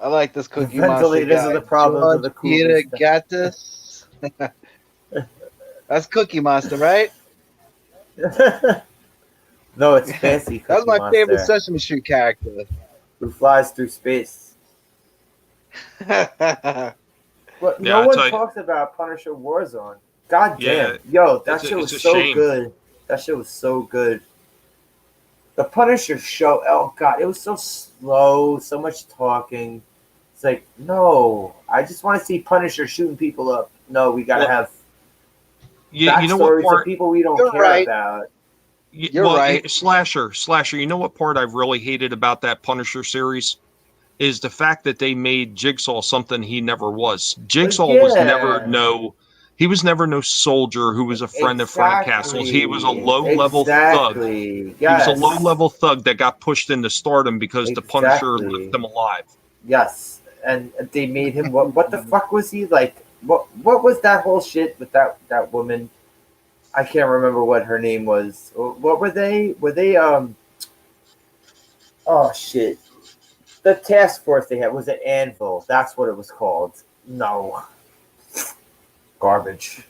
I like this The Cookie Monster ventilators guy. are the problems of the George Peter coolest. got this. That's Cookie Monster, right? No, it's Fancy That was Cookie my favorite Monster, Sesame Street character. who flies through space. But Yeah, no I one tell you- talks about Punisher Warzone. God Yeah, damn. Yo, that it's shit a was so shame. good. That shit was so good. The Punisher show, oh god, it was so slow, so much talking. It's like, no, I just want to see Punisher shooting people up. No, we gotta Well, have You know what backstories of part? people we don't You're care right. about. You're right. Slasher. You know what part I've really hated about that Punisher series is the fact that they made Jigsaw something he never was. Jigsaw was yeah. never no soldier who was a friend of Frank Castle's. He was a low-level thug. Exactly. He was Yes. a low-level thug that got pushed into stardom because the Punisher Exactly. left him alive. Yes, and they made him. What the fuck was he like? What was that whole shit with that woman? I can't remember what her name was. What were they? Were they Oh shit! The task force they had was it Anvil? That's what it was called. No, garbage.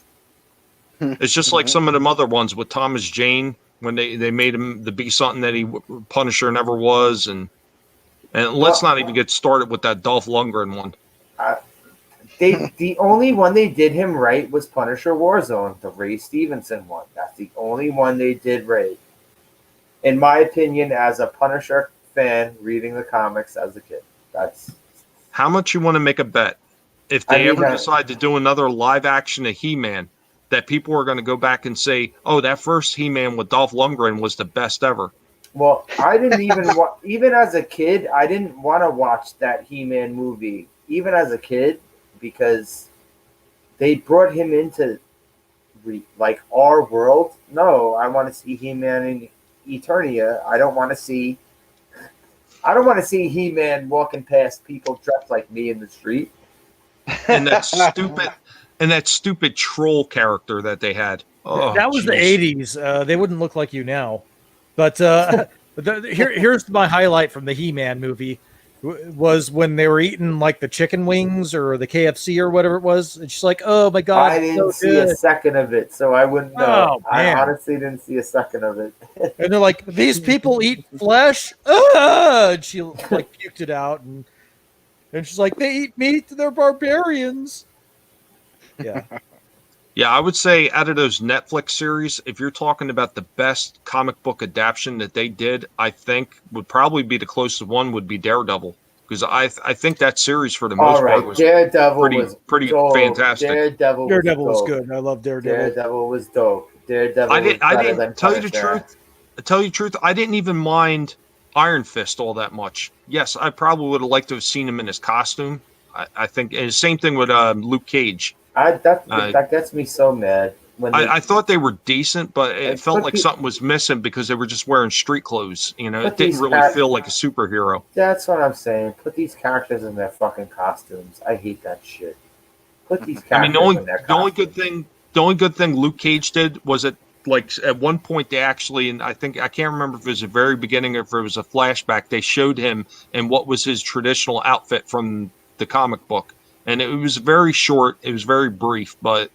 It's just like some of them other ones with Thomas Jane when they made him to be something that Punisher never was, and let's not even get started with that Dolph Lundgren one. The only one they did him right was Punisher Warzone, the Ray Stevenson one. That's the only one they did right. In my opinion, as a Punisher fan reading the comics as a kid. That's How much you want to make a bet if they I mean, ever decide to do another live action of He-Man, that people are going to go back and say, "Oh, that first He-Man with Dolph Lundgren was the best ever." well, I didn't even even as a kid, I didn't want to watch that He-Man movie, even as a kid, because they brought him into like our world. No, I want to see He-Man in Eternia. I don't want to see He-Man walking past people dressed like me in the street. And that stupid troll character that they had. Oh, that was the jeez. 80s. They wouldn't look like you now. But here's my highlight from the He-Man movie was when they were eating like the chicken wings or the KFC or whatever it was. It's just like, oh my god, I didn't so see good. a second of it, so I wouldn't know. Oh, I man. honestly didn't see a second of it. And they're like, these people eat flesh. Ah! And she like puked it out, and she's like, they eat meat. They're barbarians. Yeah. Yeah, I would say out of those Netflix series, if you're talking about the best comic book adaptation that they did, I think would probably be the closest one would be Daredevil, because I think that series for the most All right, part was Daredevil pretty- was pretty dope. fantastic. Daredevil was dope. good. I love Daredevil. Daredevil was dope. Daredevil. I was better didn't than tell you the Punisher. truth. To tell you the truth, I didn't even mind Iron Fist all that much. Yes, I probably would have liked to have seen him in his costume. I think, and same thing with Luke Cage. That gets me so mad when I thought they were decent, but it Like, felt put like the- something was missing because they were just wearing street clothes. You know, Put it didn't these really cat- feel like a superhero. That's what I'm saying. Put these characters in their fucking costumes. I hate that shit. Put these characters I mean, in their the only costumes. good thing Luke Cage did was at like at one point they actually, and I can't remember if it was the very beginning or if it was a flashback, they showed him and what was his traditional outfit from the comic book. And it was very short, it was very brief, but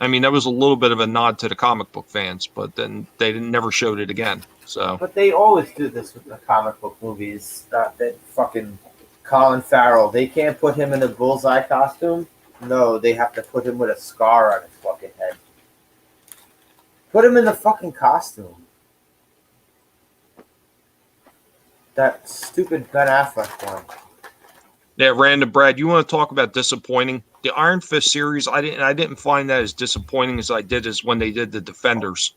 I mean that was a little bit of a nod to the comic book fans, but then they never showed it again. So But they always do this with the comic book movies. That fucking Colin Farrell, they can't put him in a bullseye costume. No, they have to put him with a scar on his fucking head. Put him in the fucking costume. That stupid Ben Affleck one. yeah, Random Brad, you want to talk about disappointing? The Iron Fist series, I didn't find that as disappointing as I did as when they did the Defenders.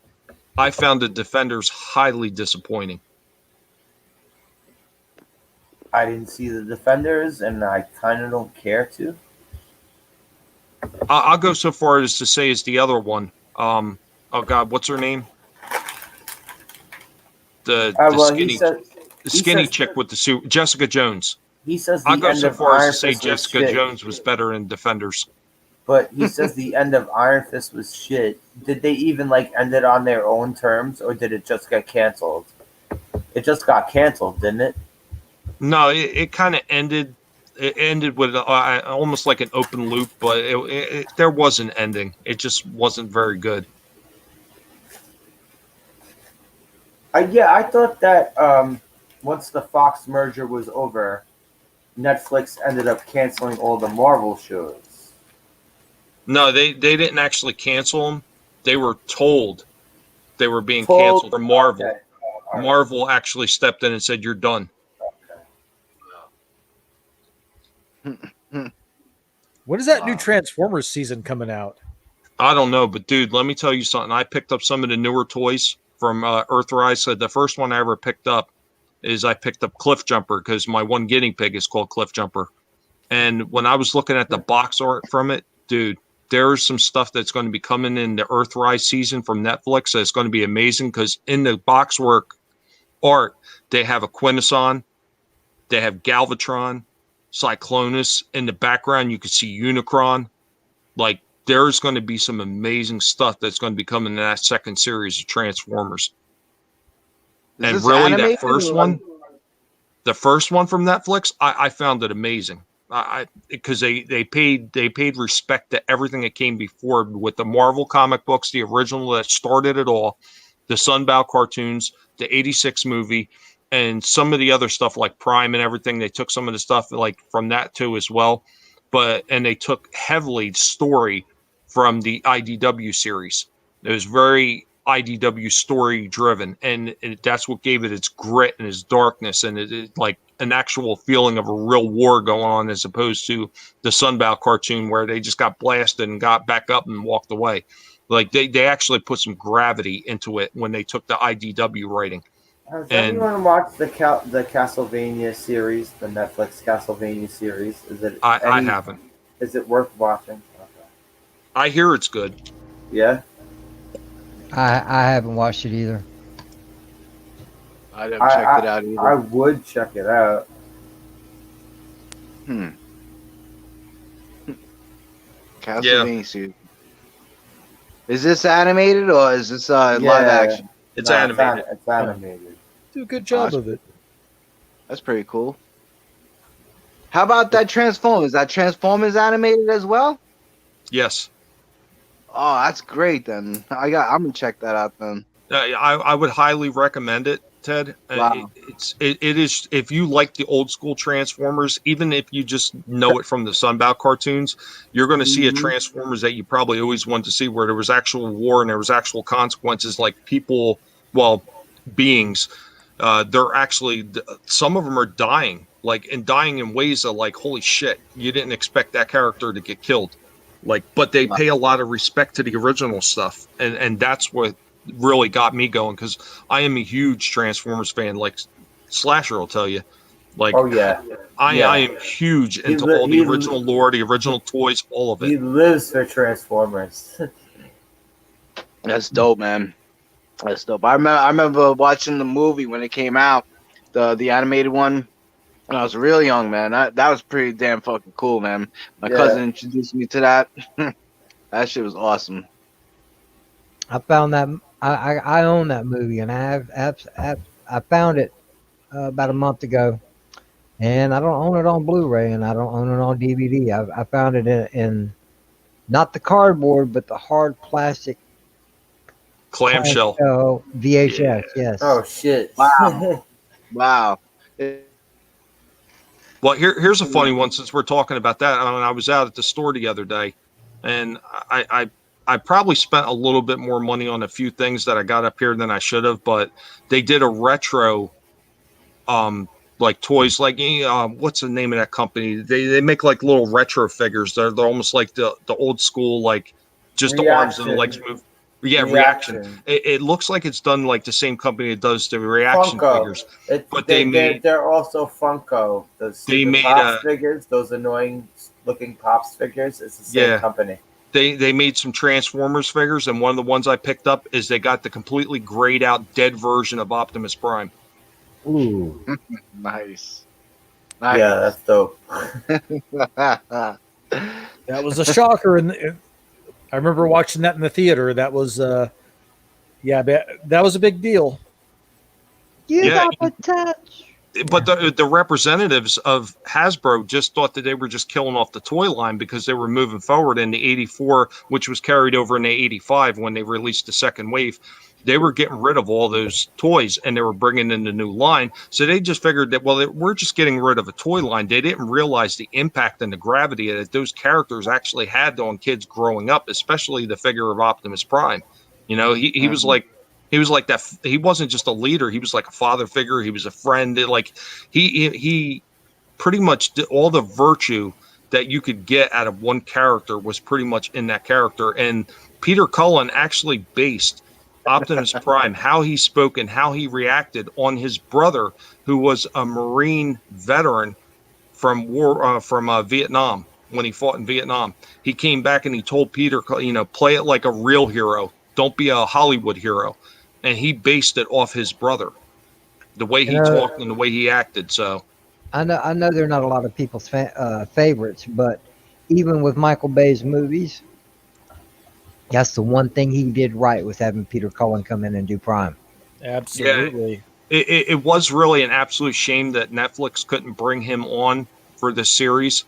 I found the Defenders highly disappointing. I didn't see the Defenders, and I kind of don't care to. I'll go so far as to say is the other one. Oh God, what's her name? The Well, skinny, he the skinny says- chick with the suit, Jessica Jones. He says the I'll go end so of far Iron as to say Fist was Jessica shit. Jones was better in Defenders. But he says the end of Iron Fist was shit. Did they even like end it on their own terms, or did it just get canceled? It just got canceled, didn't it? No, it kind of ended. It ended with almost like an open loop, but there was an ending. It just wasn't very good. Yeah, I thought that once the Fox merger was over, Netflix ended up canceling all the Marvel shows. No, they didn't actually cancel them. They were told they were being Told- canceled from Marvel. Okay. All right. Marvel actually stepped in and said, "You're done." When is that new Transformers season coming out? I don't know, but dude, let me tell you something. I picked up some of the newer toys from Earthrise. So the first one I ever picked up is I picked up Cliff Jumper because my one guinea pig is called Cliff Jumper. And when I was looking at the box art from it, dude, there's some stuff that's going to be coming in the Earthrise season from Netflix that's going to be amazing because in the boxwork art, they have a Quintesson, they have Galvatron, Cyclonus. In the background, you can see Unicron. Like, there's going to be some amazing stuff that's going to be coming in that second series of Transformers. Is And this really, animated that first or- one, the first one from Netflix, I found it amazing. Because they paid respect to everything that came before with the Marvel comic books, the original that started it all, the Sunbow cartoons, the '86 movie, and some of the other stuff like Prime and everything. They took some of the stuff like from that too as well, and they took heavily story from the IDW series. It was very IDW story driven, and that's what gave it its grit and its darkness, and it like an actual feeling of a real war going on, as opposed to the Sunbow cartoon where they just got blasted and got back up and walked away. Like they actually put some gravity into it when they took the IDW writing. Has And- anyone watched the Castlevania series, the Netflix Castlevania series? Is it? I haven't. Is it worth watching? Okay. I hear it's good. Yeah. I haven't watched it either. I never checked it out either. I would check it out. Castlevania series. Is this animated or is this live Yeah. action? It's No, animated. It's animated. Do a good job of it. That's pretty cool. How about that Transformers? That Transformers animated as well? Yes. Oh, that's great then. I'm gonna check that out then. I would highly recommend it, Ted. Wow. It is, if you like the old school Transformers, even if you just know it from the Sunbow cartoons, you're going to see a Mhm. Transformers that you probably always wanted to see, where there was actual war and there was actual consequences, like people, well, beings. They're actually, some of them are dying, and dying in ways that, like, holy shit, you didn't expect that character to get killed. But they pay a lot of respect to the original stuff, and that's what really got me going, because I am a huge Transformers fan. Like Slasher will tell you, Oh yeah. I yeah. am huge into li- all the he- original lore, the original toys, all of He it. lives for Transformers. That's dope, man. That's dope. I remember watching the movie when it came out, the animated one, when I was real young, man. That was pretty damn fucking cool, man. My Yeah. cousin introduced me to that. That shit was awesome. I found that I own that movie, and I found it about a month ago, and I don't own it on Blu-ray, and I don't own it on DVD. I found it in not the cardboard, but the hard plastic Clamshell. VHS. Yes. Oh shit! Wow. Wow. Well, here's a funny one since we're talking about that. I was out at the store the other day, and I probably spent a little bit more money on a few things that I got up here than I should have, but they did a retro like toys, like what's the name of that company? They make like little retro figures. They're almost like the old school, like just the arms and the legs move. Yeah, reaction. It looks like it's done like the same company that does the reaction Funko. figures. But they're also Funko. They made Pops figures, those annoying looking Pops figures. It's the same company. They made some Transformers figures, and one of the ones I picked up is they got the completely grayed out dead version of Optimus Prime. Ooh. Nice. Yeah, that's dope. That was a shocker, and I remember watching that in the theater. That was, that was a big deal. You got the touch. But the representatives of Hasbro just thought that they were just killing off the toy line because they were moving forward in the 84, which was carried over in the 85 when they released the second wave. They were getting rid of all those toys and they were bringing in the new line. So they just figured that, well, we're just getting rid of a toy line. They didn't realize the impact and the gravity that those characters actually had on kids growing up, especially the figure of Optimus Prime. You know, he was like that. He wasn't just a leader. He was like a father figure. He was a friend. He pretty much did all the virtue that you could get out of one character was pretty much in that character. And Peter Cullen actually based Optimus Prime, how he spoke and how he reacted on his brother, who was a Marine veteran from Vietnam. When he fought in Vietnam, he came back and he told Peter, play it like a real hero. Don't be a Hollywood hero. And he based it off his brother, the way he talked and the way he acted. So I know they're not a lot of people's favorites, but even with Michael Bay's movies, that's the one thing he did right, was having Peter Cullen come in and do Prime. Absolutely. Yeah, it was really an absolute shame that Netflix couldn't bring him on for this series,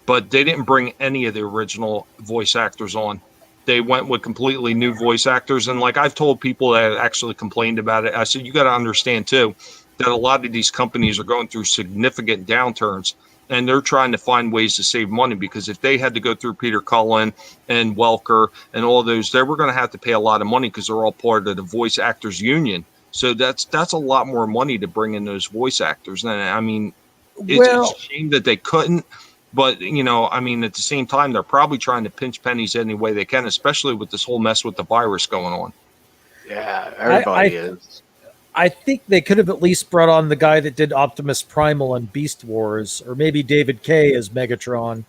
but they didn't bring any of the original voice actors on. They went with completely new voice actors. And like I've told people that actually complained about it, I said, you got to understand too, that a lot of these companies are going through significant downturns and they're trying to find ways to save money, because if they had to go through Peter Cullen and Welker and all those, they were going to have to pay a lot of money because they're all part of the voice actors union. So that's a lot more money to bring in those voice actors. And I mean, it's a shame that they couldn't. But, at the same time, they're probably trying to pinch pennies any way they can, especially with this whole mess with the virus going on. Yeah, everybody is. I think they could have at least brought on the guy that did Optimus Primal and Beast Wars, or maybe David Kaye as Megatron.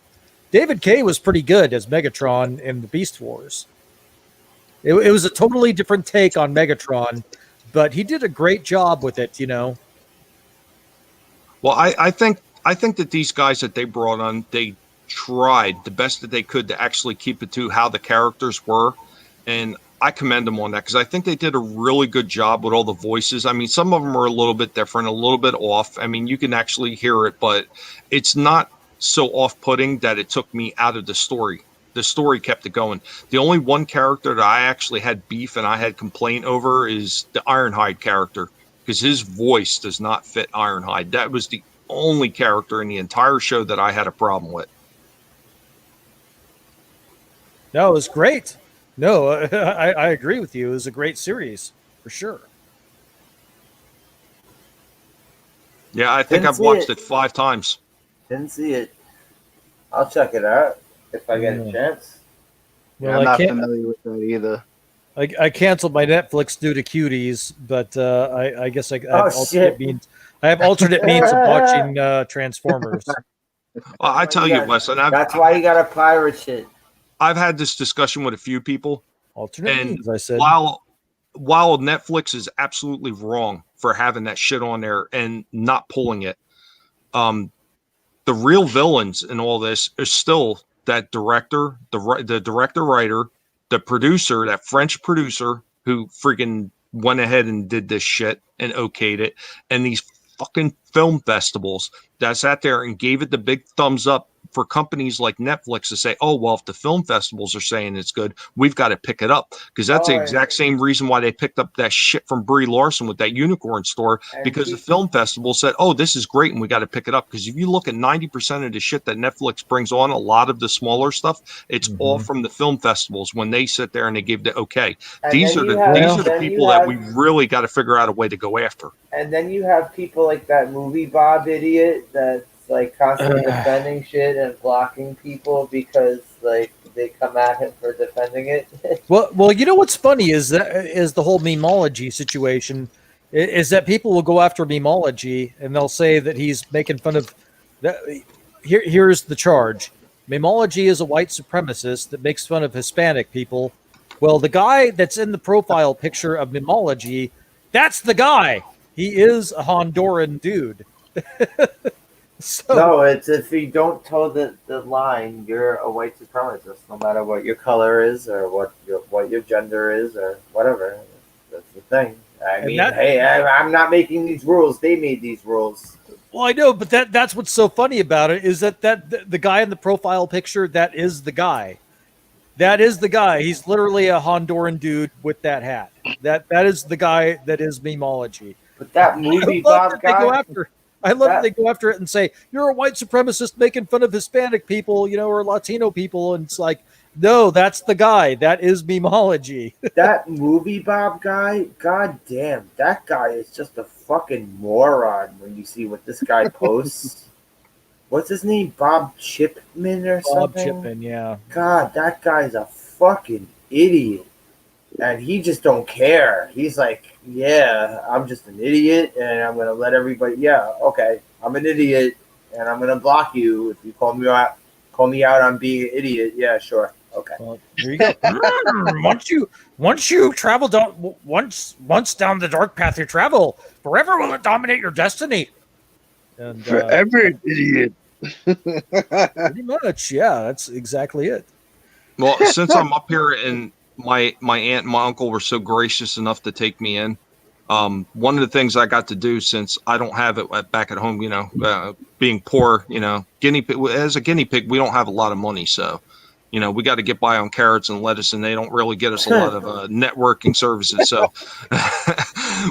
David Kaye was pretty good as Megatron in the Beast Wars. It was a totally different take on Megatron, but he did a great job with it, Well, I think that these guys that they brought on, they tried the best that they could to actually keep it to how the characters were. And I commend them on that, because I think they did a really good job with all the voices. I mean, some of them are a little bit different, a little bit off. I mean, you can actually hear it, but it's not so off-putting that it took me out of the story. The story kept it going. The only one character that I actually had beef and I had complaint over is the Ironhide character, because his voice does not fit Ironhide. That was the only character in the entire show that I had a problem with. No, it was great. No, I agree with you. It was a great series, for sure. Yeah, I think I've watched it 5 times. Didn't see it. I'll check it out if I get a chance. Well, I'm not familiar with that either. I canceled my Netflix due to cuties, but I guess I have alternate means. I have alternate means of watching Transformers. Well, I tell you, Wes, that's why you got to pirate shit. I've had this discussion with a few people. Alternate means, I said. While Netflix is absolutely wrong for having that shit on there and not pulling it, the real villains in all this are still that director, the director writer, the producer, that French producer who freaking went ahead and did this shit and okayed it, and these fucking film festivals that sat there and gave it the big thumbs up for companies like Netflix to say, oh, well, if the film festivals are saying it's good, we've got to pick it up. Because that's the exact same reason why they picked up that shit from Brie Larson with that unicorn store, because the film festival said, oh, this is great and we got to pick it up. Because if you look at 90% of the shit that Netflix brings on, a lot of the smaller stuff, it's all from the film festivals when they sit there and they give the okay. These are the people that we really got to figure out a way to go after. And then you have people like that movie Bob idiot that's like constantly defending shit and blocking people because like they come at him for defending it. Well, you know what's funny is the whole memology situation is that people will go after memology and they'll say that he's making fun of that. Here's the charge: memology is a white supremacist that makes fun of Hispanic people. Well, the guy that's in the profile picture of memology, that's the guy. He is a Honduran dude. So, no, it's if you don't toe the line, you're a white supremacist, no matter what your color is or what your gender is or whatever. That's the thing. I mean, I'm not making these rules. They made these rules. Well, I know, but that's what's so funny about it is that the guy in the profile picture, that is the guy. That is the guy. He's literally a Honduran dude with that hat. That is the guy that is memology. But that movie Bob guy. I love that they go after it and say, you're a white supremacist making fun of Hispanic people, or Latino people. And it's like, no, that's the guy. That is memology. That movie Bob guy, god damn, that guy is just a fucking moron when you see what this guy posts. What's his name? Bob Chipman or something? Bob Chipman, yeah. God, that guy's a fucking idiot. And he just don't care. He's like, yeah, I'm just an idiot, and I'm gonna let everybody. Yeah, okay, I'm an idiot, and I'm gonna block you if you call me out on being an idiot. Yeah, sure, okay. Well, there you go. once you travel down once down the dark path you travel, forever will it dominate your destiny. And forever, idiot. Pretty much, yeah, that's exactly it. Well, since I'm up here and my aunt and my uncle were so gracious enough to take me in. One of the things I got to do, since I don't have it back at home, being poor, guinea pig, as a guinea pig, we don't have a lot of money. So, we got to get by on carrots and lettuce, and they don't really get us a lot of networking services. So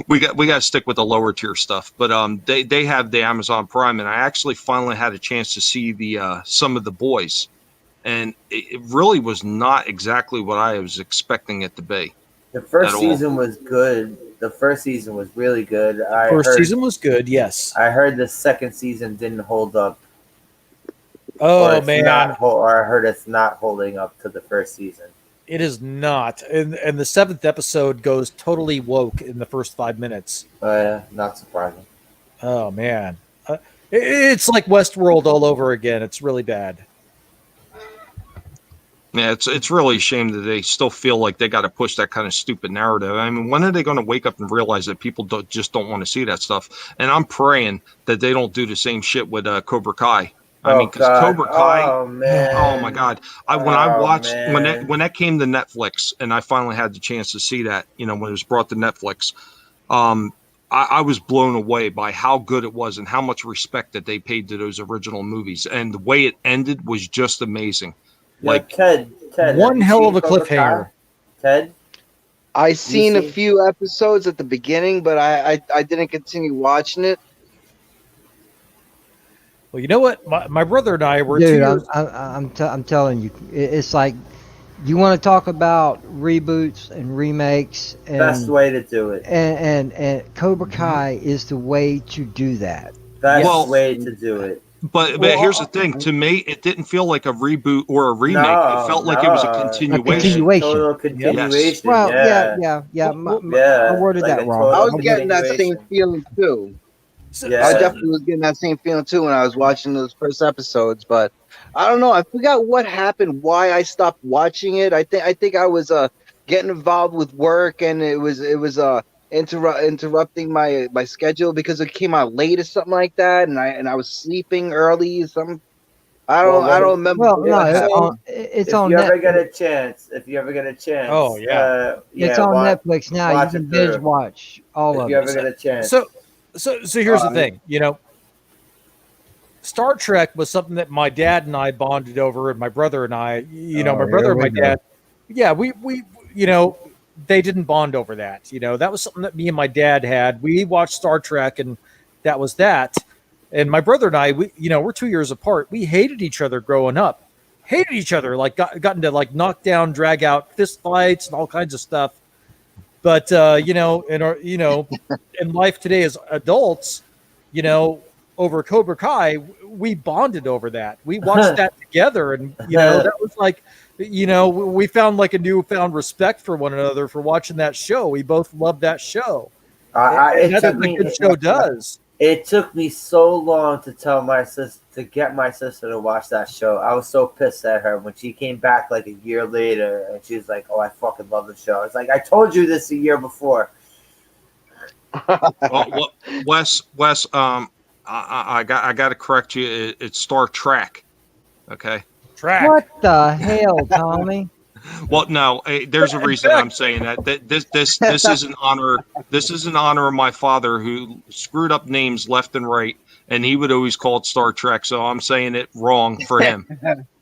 we got to stick with the lower tier stuff. But they have the Amazon Prime, and I actually finally had a chance to see the some of The Boys. And it really was not exactly what I was expecting it to be. The first season was good. The first season was really good. Season was good, yes. I heard the second season didn't hold up. Oh, man. Or I heard it's not holding up to the first season. It is not. And the 7th episode goes totally woke in the first 5 minutes. Not surprising. Oh, man. It's like Westworld all over again. It's really bad. Yeah, it's really a shame that they still feel like they got to push that kind of stupid narrative. I mean, when are they going to wake up and realize that people just don't want to see that stuff? And I'm praying that they don't do the same shit with Cobra Kai. I mean, because Cobra Kai, oh my God! When that came to Netflix, and I finally had the chance to see that, when it was brought to Netflix, I was blown away by how good it was and how much respect that they paid to those original movies, and the way it ended was just amazing. Like Ted, one hell of a cliffhanger. Ted, I seen a few episodes at the beginning, but I didn't continue watching it. Well, you know what? My brother and I were. Dude, I'm telling you, it's like you want to talk about reboots and remakes. And, best way to do it. And Cobra Kai is the way to do that. Best way to do it. But here's the thing. To me, it didn't feel like a reboot or a remake. It felt like it was a continuation. Total continuation. Yes. Well, yeah. I worded like that wrong. I was getting that same feeling too. Yeah. I definitely was getting that same feeling too when I was watching those first episodes. But I don't know. I forgot what happened. Why I stopped watching it. I think I was getting involved with work, and it was interrupting my schedule because it came out late or something like that, and I was sleeping early. I don't remember. Well, no, what it's happened. on. It's If on you ever get Netflix. a chance, Oh, yeah. It's on Netflix now. You watch can it binge through. watch all If of you it. ever get a chance. So here's the Alright. thing. You know, Star Trek was something that my dad and I bonded over, and my brother and I. You know, Oh, my here brother and we my go. dad. Yeah, we you know, they didn't bond over that. You know, that was something that me and my dad had. We watched Star Trek, and that was that. And my brother and I, we're 2 years apart. We hated each other growing up. Hated each other, like got into like knockdown, drag out fist fights and all kinds of stuff. But in life today as adults, you know, over Cobra Kai, we bonded over that. We watched that together, and that was like, we found like a newfound respect for one another for watching that show. We both loved that show. And that's what a good show does. It took me so long to tell my sister to get my sister to watch that show. I was so pissed at her when she came back like a year later, and she was like, "Oh, I fucking love the show." It's like I told you this a year before. Well, Wes, I got to correct you. It's Star Trek. Okay. Track. What the hell, Tommy? Well, no, there's a reason I'm saying that. This is an honor. This is an honor of my father, who screwed up names left and right, and he would always call it Star Trek. So I'm saying it wrong for him.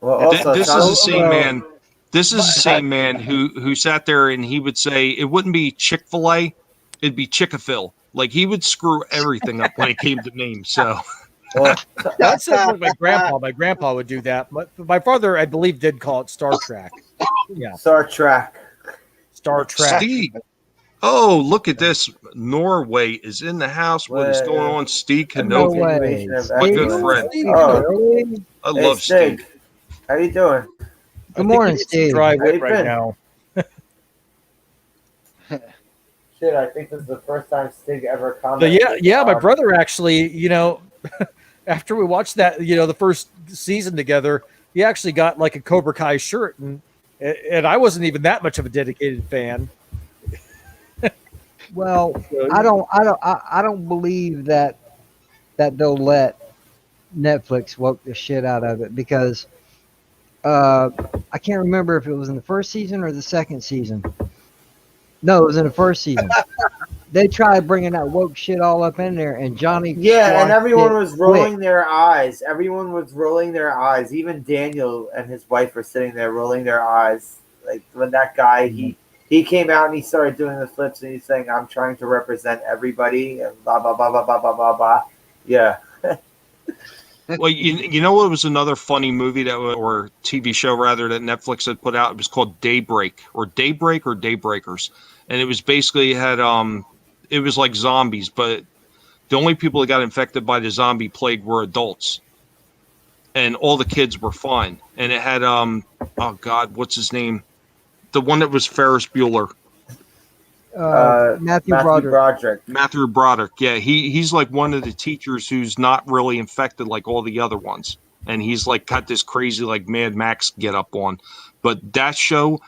Well, also, This Tom- is the same man. This is the same man who sat there and he would say it wouldn't be Chick-fil-A, it'd be Chick-a-Phil. Like he would screw everything up when it came to names. So well, That sounds like my grandpa. My grandpa would do that. My father, I believe, did call it Star Trek. Yeah, Star Trek. Star Trek. Steve. Oh, look at this. Norway is in the house. What is going on? Steve No Kenobi. way. My good friend. Oh. Really? I Hey, love Stig, Steve. how you doing? I Good think morning, he needs some Steve. Dry How wit you right been? now. Shit, I think this is the first time Stig ever commented. But yeah, my brother actually, after we watched that, the first season together, he actually got like a Cobra Kai shirt, and I wasn't even that much of a dedicated fan. Well, I don't believe that they'll let Netflix woke the shit out of it, because I can't remember if it was in the first season or the second season. No, it was in the first season. They tried bringing that woke shit all up in there, and Johnny. Yeah, and squashed everyone it was rolling quick. their eyes. Everyone was rolling their eyes. Even Daniel and his wife were sitting there rolling their eyes. Like when that guy, he came out and he started doing the flips and he's saying, "I'm trying to represent everybody," and blah blah blah blah blah blah blah blah. Yeah. Well, you know what was another funny movie or TV show rather that Netflix had put out? It was called Daybreak or Daybreakers, and it was basically it was like zombies, but the only people that got infected by the zombie plague were adults, and all the kids were fine. And it had oh God, what's his name? The one that was Ferris Bueller. Matthew Broderick. Matthew Broderick, yeah, he's like one of the teachers who's not really infected like all the other ones, and he's like got this crazy like Mad Max get up on. But that show,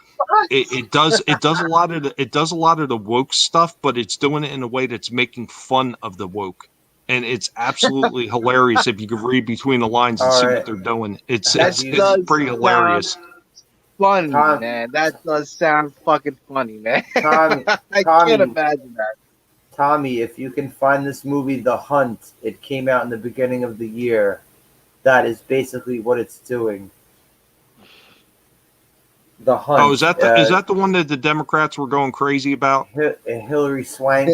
it does a lot of the woke stuff, but it's doing it in a way that's making fun of the woke, and it's absolutely hilarious if you could read between the lines and see what they're doing. It's pretty hilarious. Funny, Tom- man. That does sound fucking funny, man. Tommy, I Tommy. can't imagine that. Tommy, if you can find this movie, The Hunt, it came out in the beginning of the year. That is basically what it's doing. The Hunt. Oh, is that the one that the Democrats were going crazy about? Hillary Swank?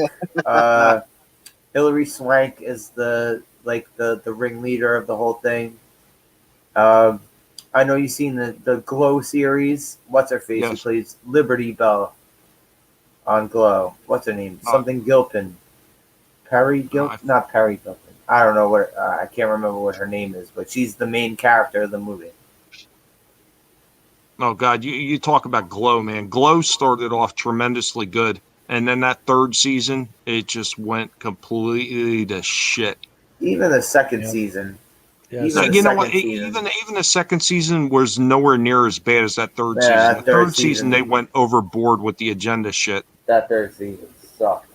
Hillary Swank is the ringleader of the whole thing. I know you've seen the Glow series. What's her face? Yes. Who plays Liberty Bell on Glow? What's her name? Something Gilpin. Perry Gilpin? Not Perry Gilpin. I don't know what. I can't remember what her name is, but she's the main character of the movie. Oh God, you talk about Glow, man. Glow started off tremendously good, and then that third season, it just went completely to shit. Even the second season. Yeah, Even the You know what? second season. Even the second season was nowhere near as bad as that third Yeah, season. that The third third season, season. they went overboard with the agenda shit. That third season sucked.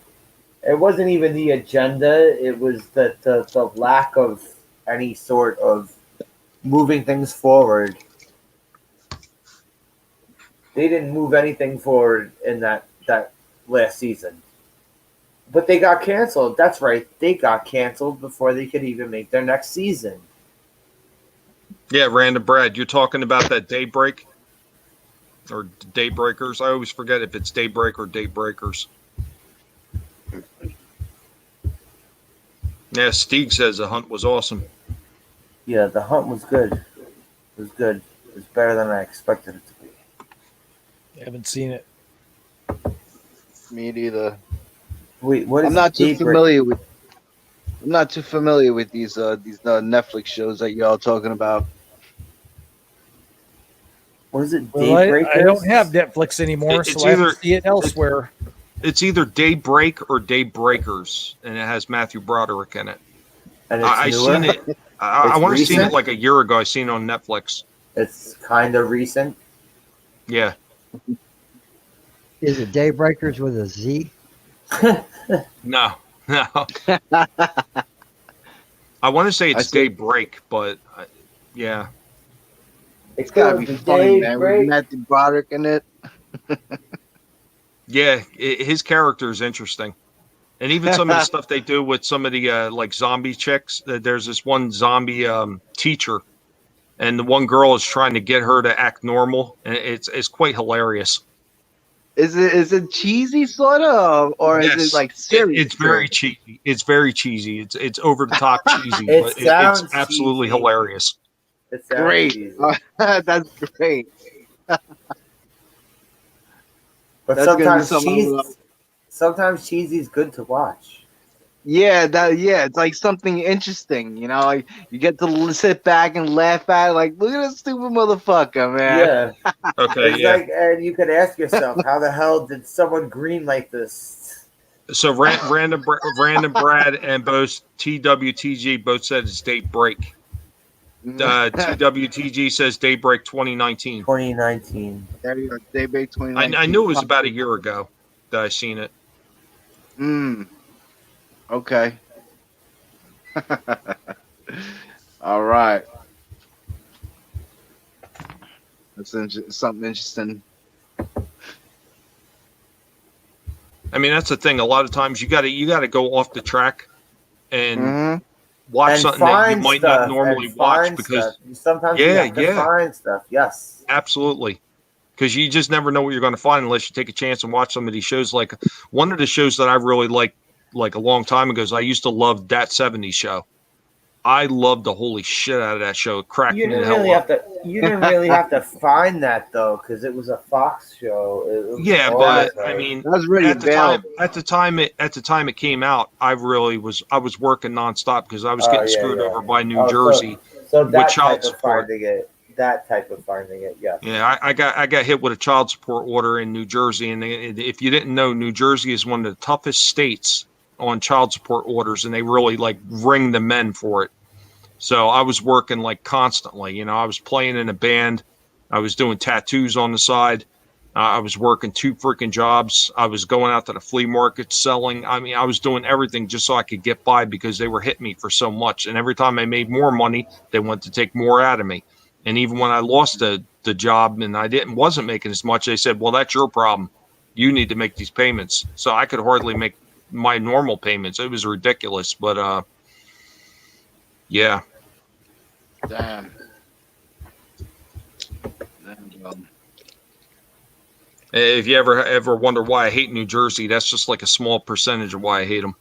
It wasn't even the agenda. It was the lack of any sort of moving things forward. They didn't move anything forward in that last season. But they got canceled. That's right. They got canceled before they could even make their next season. Yeah, Random Brad, you're talking about that Daybreak or Daybreakers. I always forget if it's Daybreak or Daybreakers. Yeah, Steeg says the hunt was awesome. Yeah, the hunt was good. It was good. It was better than I expected it to be. I haven't seen it. Me neither. Wait, what is I'm not too Daybreak? familiar with. I'm not too familiar with these Netflix shows that y'all talking about. What is it? Well, I Daybreakers? don't have Netflix anymore, It's so I have either- to see it elsewhere. It's either Daybreak or Daybreakers, and it has Matthew Broderick in it. And it's I newer? seen it. I It's want to seen it recent? like a year ago. I seen it on Netflix. It's kind of recent. Yeah. Is it Daybreakers with a Z? No. I want to say I it's see. Daybreak, but yeah. It's gotta be funny, man. With Daybreak. Matthew Broderick in it. Yeah, his character is interesting. And even some of the stuff they do with some of the like zombie chicks. There's this one zombie teacher, and the one girl is trying to get her to act normal, and it's quite hilarious. Is it cheesy sort of, or is Yes. it like serious? It's very cheesy. It's very cheesy. It's over the top cheesy, It but sounds it's absolutely cheesy. hilarious. It sounds great. cheesy. That's great. But That's gonna be sometimes something sometimes cheesy is good to watch. Yeah, it's like something interesting, you know. Like you get to sit back and laugh at it, like, look at this stupid motherfucker, man. Yeah. Okay, It's yeah. like, and you could ask yourself, how the hell did someone green like this? So random Brad and both TWTG both said it's Daybreak. TWTG says Daybreak 2019. 2019. There you go. Daybreak 2019. I knew it was about a year ago that I seen it. Okay. All right. That's something interesting. I mean, that's the thing. A lot of times you got to go off the track and Mhm. watch And something that you find might stuff, not normally and watch find because stuff. Sometimes you Yeah, have to yeah. find stuff. Yes. absolutely. Because you just never know what you're going to find unless you take a chance and watch some of these shows. Like one of the shows that I really liked, like a long time ago, is I used to love That 70s Show. I loved the holy shit out of that show. It cracked You me the didn't hell really up. have to. You didn't really have to find that though, because it was a Fox show. It was Yeah, all but that, I mean, That was really at the time, available. at the time it came out, I was working nonstop because I was Oh, getting yeah, screwed yeah. over by New Oh, Jersey. So that child type of support. finding it. That type of finding it. Yeah. Yeah, I got hit with a child support order in New Jersey, and if you didn't know, New Jersey is one of the toughest states on child support orders, and they really like ring the men for it. So I was working like constantly. You know, I was playing in a band, I was doing tattoos on the side, I was working 2 freaking jobs. I was going out to the flea market selling. I mean, I was doing everything just so I could get by because they were hitting me for so much. And every time I made more money, they wanted to take more out of me. And even when I lost the job and wasn't making as much, they said, well, that's your problem. You need to make these payments. So I could hardly make my normal payments. It was ridiculous. But yeah. Damn. If you ever wonder why I hate New Jersey, that's just like a small percentage of why I hate them.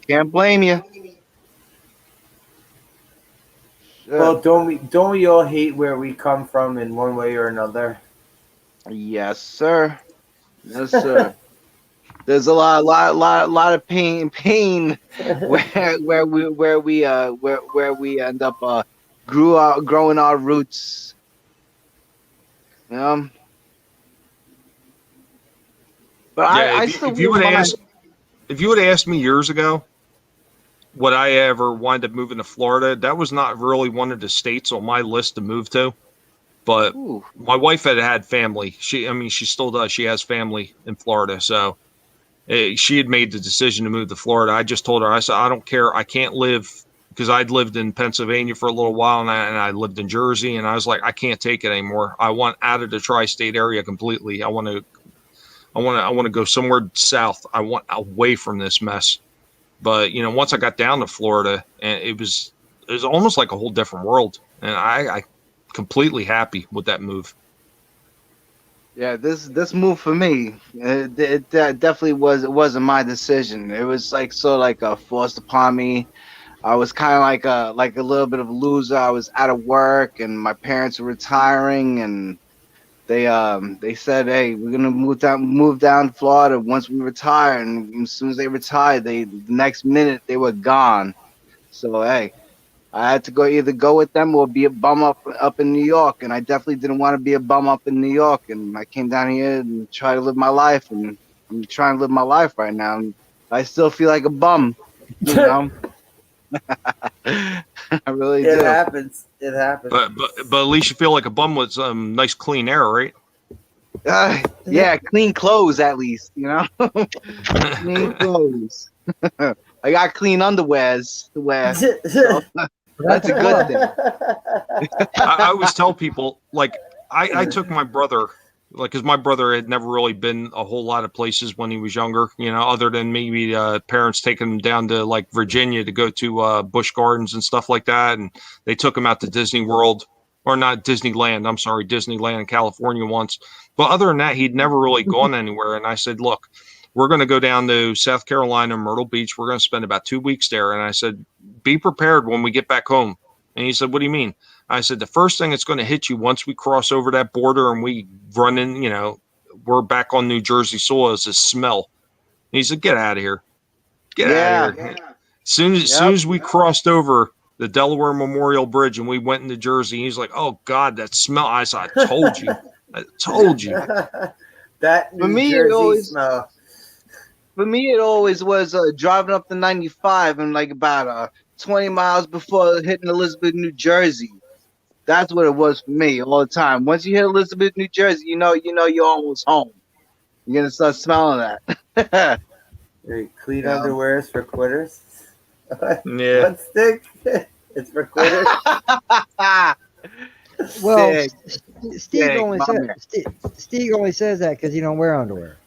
Can't blame you. Well, don't we all hate where we come from in one way or another? Yes, sir. Yes, sir. There's a lot of pain where we end up growing our roots. But Yeah, I if still you would wouldn't have asked me years ago, would I ever wind up moving to Florida? That was not really one of the states on my list to move to. But Ooh. my wife had family. She still does. She has family in Florida. So she had made the decision to move to Florida. I just told her, I said, I don't care. I can't live because I'd lived in Pennsylvania for a little while, and I lived in Jersey, and I was like, I can't take it anymore. I want out of the tri-state area completely. I want to go somewhere south. I want away from this mess. But once I got down to Florida, and it was almost like a whole different world, and I completely happy with that move. Yeah, this move for me, it definitely was. It wasn't my decision. It was like forced upon me. I was kind of like a little bit of a loser. I was out of work, and my parents were retiring, and they said, "Hey, we're gonna move down to Florida once we retire." And as soon as they retired, the next minute they were gone. So hey, I had to either go with them or be a bum up in New York, and I definitely didn't want to be a bum up in New York. And I came down here and tried to live my life, and I'm trying to live my life right now. And I still feel like a bum, you know. I really do. It happens. It happens. But at least you feel like a bum with some nice clean air, right? Yeah, clean clothes at least, clean clothes. I got clean underwears to wear. So that's a good thing. I always tell people, like, I took my brother, like, because my brother had never really been a whole lot of places when he was younger, other than maybe parents taking him down to like Virginia to go to Busch Gardens and stuff like that. And they took him out to Disney World, or not Disneyland. I'm sorry, Disneyland in California once. But other than that, he'd never really gone anywhere. And I said, look, we're going to go down to South Carolina, Myrtle Beach. We're going to spend about 2 weeks there. And I said, be prepared when we get back home. And he said, what do you mean? I said, the first thing that's going to hit you once we cross over that border and we run in, we're back on New Jersey soil, is the smell. And he said, get out of here. Get out of here. Soon as we crossed over the Delaware Memorial Bridge and we went into Jersey, he's like, oh, God, that smell. I said, I told you. I told you. That New Jersey smell. For me, it always was driving up the 95 and like about 20 miles before hitting Elizabeth, New Jersey. That's what it was for me all the time. Once you hit Elizabeth, New Jersey, you know you're almost home. You're gonna start smelling that. Clean underwears for quitters. Yeah. One stick. It's for quitters. Well, Steve only says that because you don't wear underwear.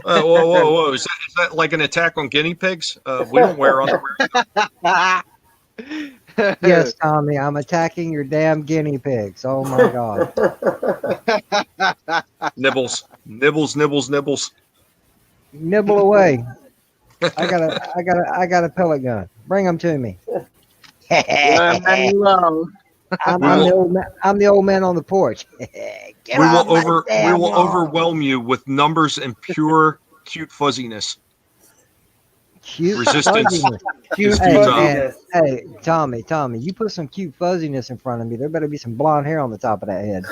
Whoa. Is that like an attack on guinea pigs? We don't wear underwear. Yes, Tommy, I'm attacking your damn guinea pigs. Oh my God. Nibbles. Nibble away. I got a pellet gun. Bring them to me. I'm the old man on the porch. We will overwhelm you with numbers and pure cute fuzziness. Cute resistance. Cute hey, Tommy, you put some cute fuzziness in front of me. There better be some blonde hair on the top of that head.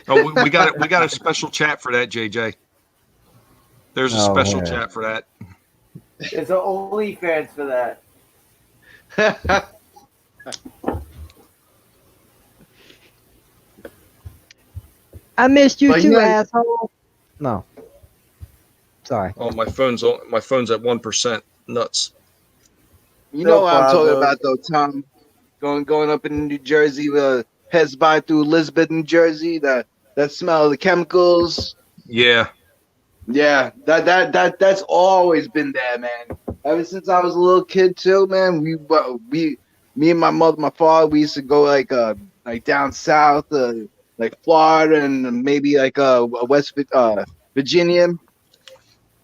Oh, we got a special chat for that, JJ. There's a special chat for that. There's an OnlyFans for that. I missed you too, asshole. No. Sorry. Oh, my phone's at 1%. Nuts. You know what I'm talking about, though, Tom. Going up in New Jersey, heads by through Elizabeth, New Jersey. That smell of the chemicals. Yeah. Yeah, that's always been there, man. Ever since I was a little kid too, man. Me and my mother, my father, we used to go like down south, like Florida and maybe like West Virginia.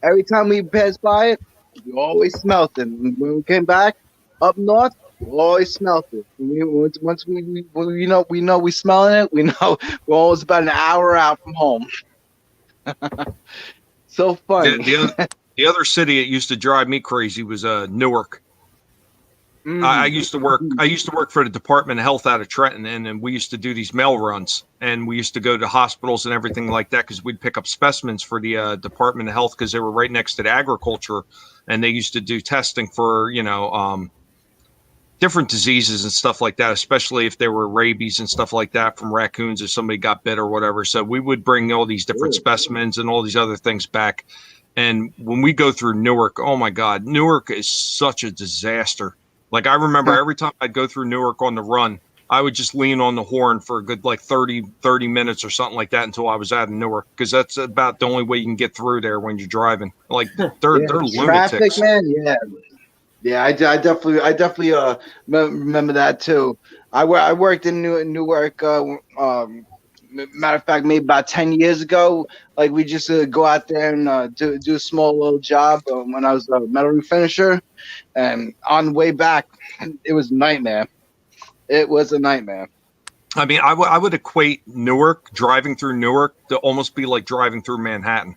Every time we passed by it, we always smelt it. And when we came back up north, we always smelt it. Once we know we smelling it, we know we're always about an hour out from home. So funny. The other city that used to drive me crazy was Newark. I used to work for the Department of Health out of Trenton, and we used to do these mail runs, and we used to go to hospitals and everything like that because we'd pick up specimens for the Department of Health because they were right next to the agriculture, and they used to do testing for different diseases and stuff like that, especially if there were rabies and stuff like that from raccoons if somebody got bit or whatever. So we would bring all these different specimens and all these other things back. And when we go through Newark, oh my God, Newark is such a disaster. Like I remember every time I'd go through Newark on the run, I would just lean on the horn for a good like 30 minutes or something like that until I was out of Newark, because that's about the only way you can get through there when you're driving. Like they're Traffic, lunatics. man. Yeah. I definitely remember that too. I worked in Newark. Matter of fact, maybe about 10 years ago. Like we just go out there and do a small little job when I was a metal refinisher, and on the way back, it was a nightmare. It was a nightmare. I mean, I would equate Newark, driving through Newark, to almost be like driving through Manhattan.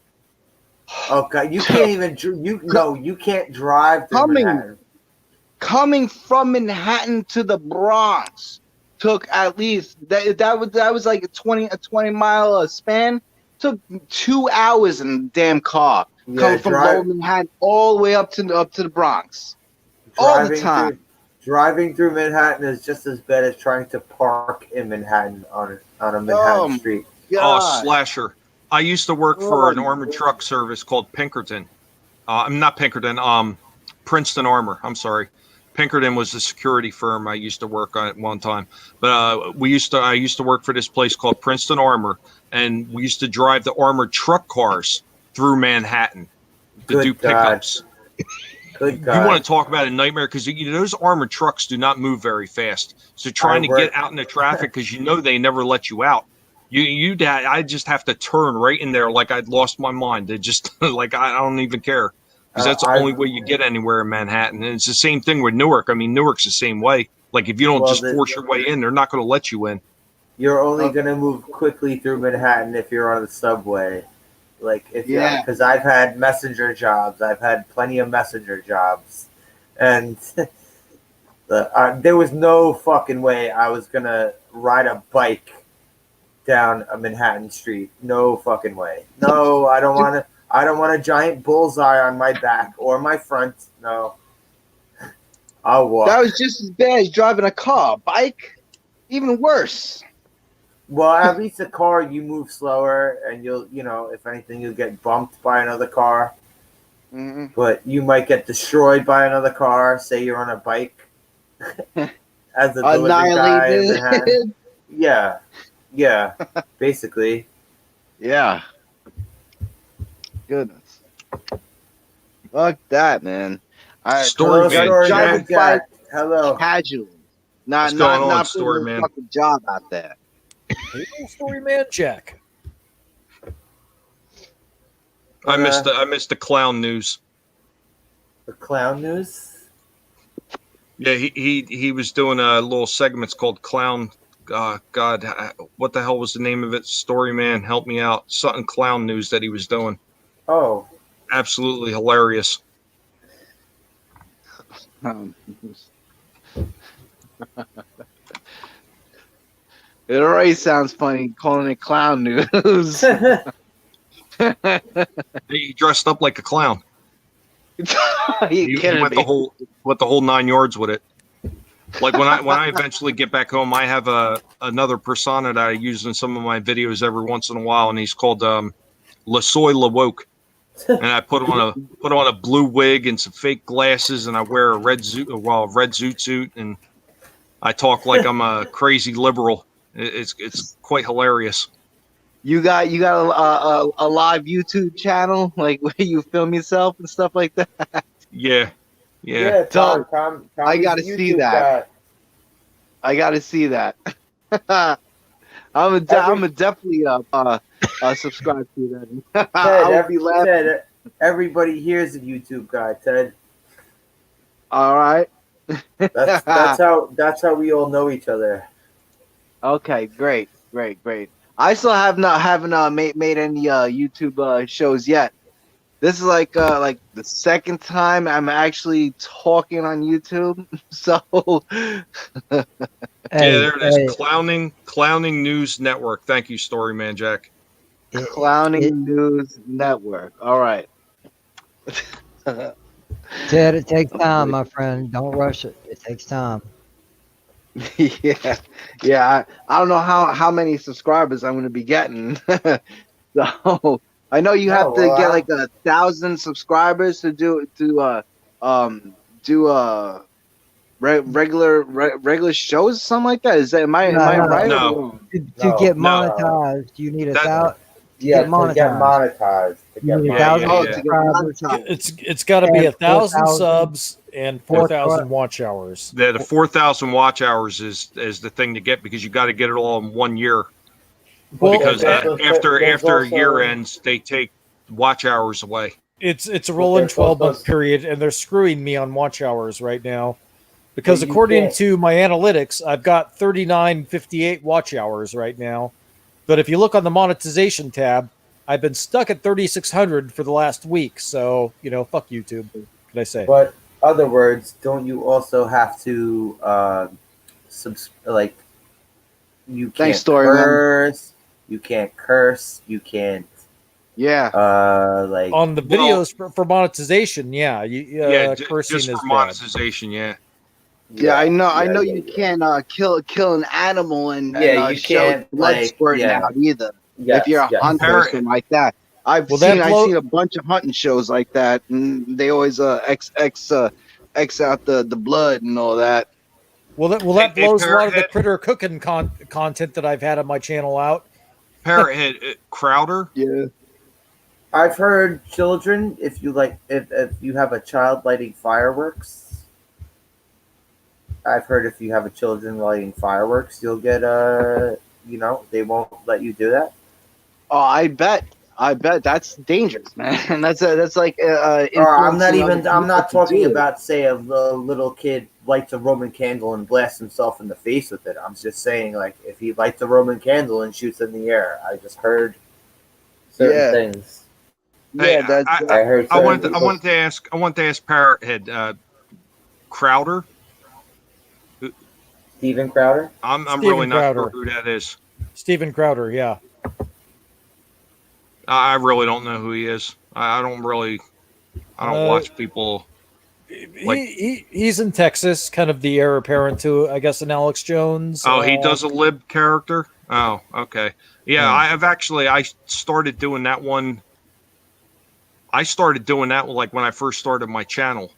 Okay, you can't even you can't drive through Manhattan. Coming from Manhattan to the Bronx took at least that was like a 20 mile span. Took 2 hours in the damn car. Yeah, coming from Lower Manhattan all the way up to the Bronx. All the time. Driving through Manhattan is just as bad as trying to park in Manhattan on a Manhattan street. God. Oh, slasher. I used to work for an armored truck service called Pinkerton. I'm not Pinkerton, Princeton Armor. I'm sorry. Pinkerton was the security firm I used to work on at one time. But I used to work for this place called Princeton Armor, and we used to drive the armored truck cars through Manhattan to do pickups. Good God. You want to talk about a nightmare, because those armored trucks do not move very fast. So trying to get out in the traffic, because they never let you out. I just have to turn right in there like I'd lost my mind. They just like I don't even care, because that's the only way you get anywhere in Manhattan. And it's the same thing with Newark. I mean, Newark's the same way. Like if you don't force your way in, they're not going to let you in. You're only going to move quickly through Manhattan if you're on the subway. Like because I've had messenger jobs. I've had plenty of messenger jobs, and there was no fucking way I was gonna ride a bike down a Manhattan street. No fucking way. No, I don't want to. I don't want a giant bullseye on my back or my front. No, I'll walk. That was just as bad as driving a car. Bike, even worse. Well, at least a car, you move slower, and if anything, you'll get bumped by another car. Mm-hmm. But you might get destroyed by another car. Say you're on a bike, as a delivery guy in Manhattan. Yeah, basically. Yeah. Goodness. Fuck that, man. Story Jack. Hello. Casually. Not story man. Fucking job out there. Hey, Story Man Jack. I missed the clown news. The clown news? Yeah, he was doing a little segments called Clown. God, what the hell was the name of it? Story Man, help me out. Something clown news that he was doing. Oh, absolutely hilarious. It already sounds funny calling it clown news. He dressed up like a clown. He went the whole 9 yards with it. Like when I eventually get back home, I have another persona that I use in some of my videos every once in a while, and he's called LaSoy LaWoke. And I put on a blue wig and some fake glasses, and I wear a red zoot suit, and I talk like I'm a crazy liberal. It's quite hilarious. You got a live YouTube channel, like where you film yourself and stuff like that. Yeah. Tom, I gotta see that. I gotta see that. I'm definitely subscribe to that. Ted, everybody here's a YouTube guy, Ted. All right. That's how we all know each other. Okay, great. I still haven't made any YouTube shows yet. This is like the second time I'm actually talking on YouTube. So there it is. Clowning News Network. Thank you, Story Man Jack. Clowning News Network. All right. Ted, it takes time, my friend. Don't rush it. It takes time. Yeah, yeah. I don't know how many subscribers I'm going to be getting. So I know you have to get like 1,000 subscribers to regular shows, something like that. Is that am I right? No. To No, get no. monetized, you need a That- thousand. Yeah, Get to get monetized. To You get need a Yeah, thousand yeah, Oh, yeah. to get subscribers. monetized. It's got to be And 1,000 4,000 subs and 4,000 watch hours. The 4,000 watch hours is the thing to get because you got to get it all in 1 year. Well, Because there's after also- year ends, they take watch hours away. it's a rolling there's 12-month also- period, and they're screwing me on watch hours right now. Because But you according can't- to my analytics, I've got 3958 watch hours right now. But if you look on the monetization tab, I've been stuck at 3,600 for the last week. So, fuck YouTube. What can I say? But other words, don't you also have to you can't Thanks, Story Man. curse, you can't curse, you can't Yeah. On the videos for monetization, yeah, cursing just is for bad. monetization. Yeah, Yeah, I know yeah, you can't kill an animal and you show can't, blood squirting out either. Yes, If you're a yes. hunter or something like that. I've Well, that seen a bunch of hunting shows like that, and they always X out the blood and all that. Well, that Hey, blows a lot of the Parrothead. critter cooking content that I've had on my channel out. Parrothead Crowder. Yeah. I've heard children, if you have a child lighting fireworks, I've heard if you have a children lighting fireworks, you'll get they won't let you do that. Oh, I bet that's dangerous, man. That's like Or I'm not influencing other not people to talking do it. about, say, a little kid lights a Roman candle and blasts himself in the face with it. I'm just saying, like, if he lights a Roman candle and shoots in the air. I just heard certain things. Hey, Yeah, that's I heard. I wanted certain to ask Parrothead Crowder. Steven Crowder. I'm Steven really not Crowder. sure who that is. Steven Crowder, yeah. I really don't know who he is. I don't watch people. He's in Texas, kind of the heir apparent to, I guess, an Alex Jones. Oh, he does a lib character. Oh, okay. Yeah, I started doing that one. I started doing that like when I first started my channel.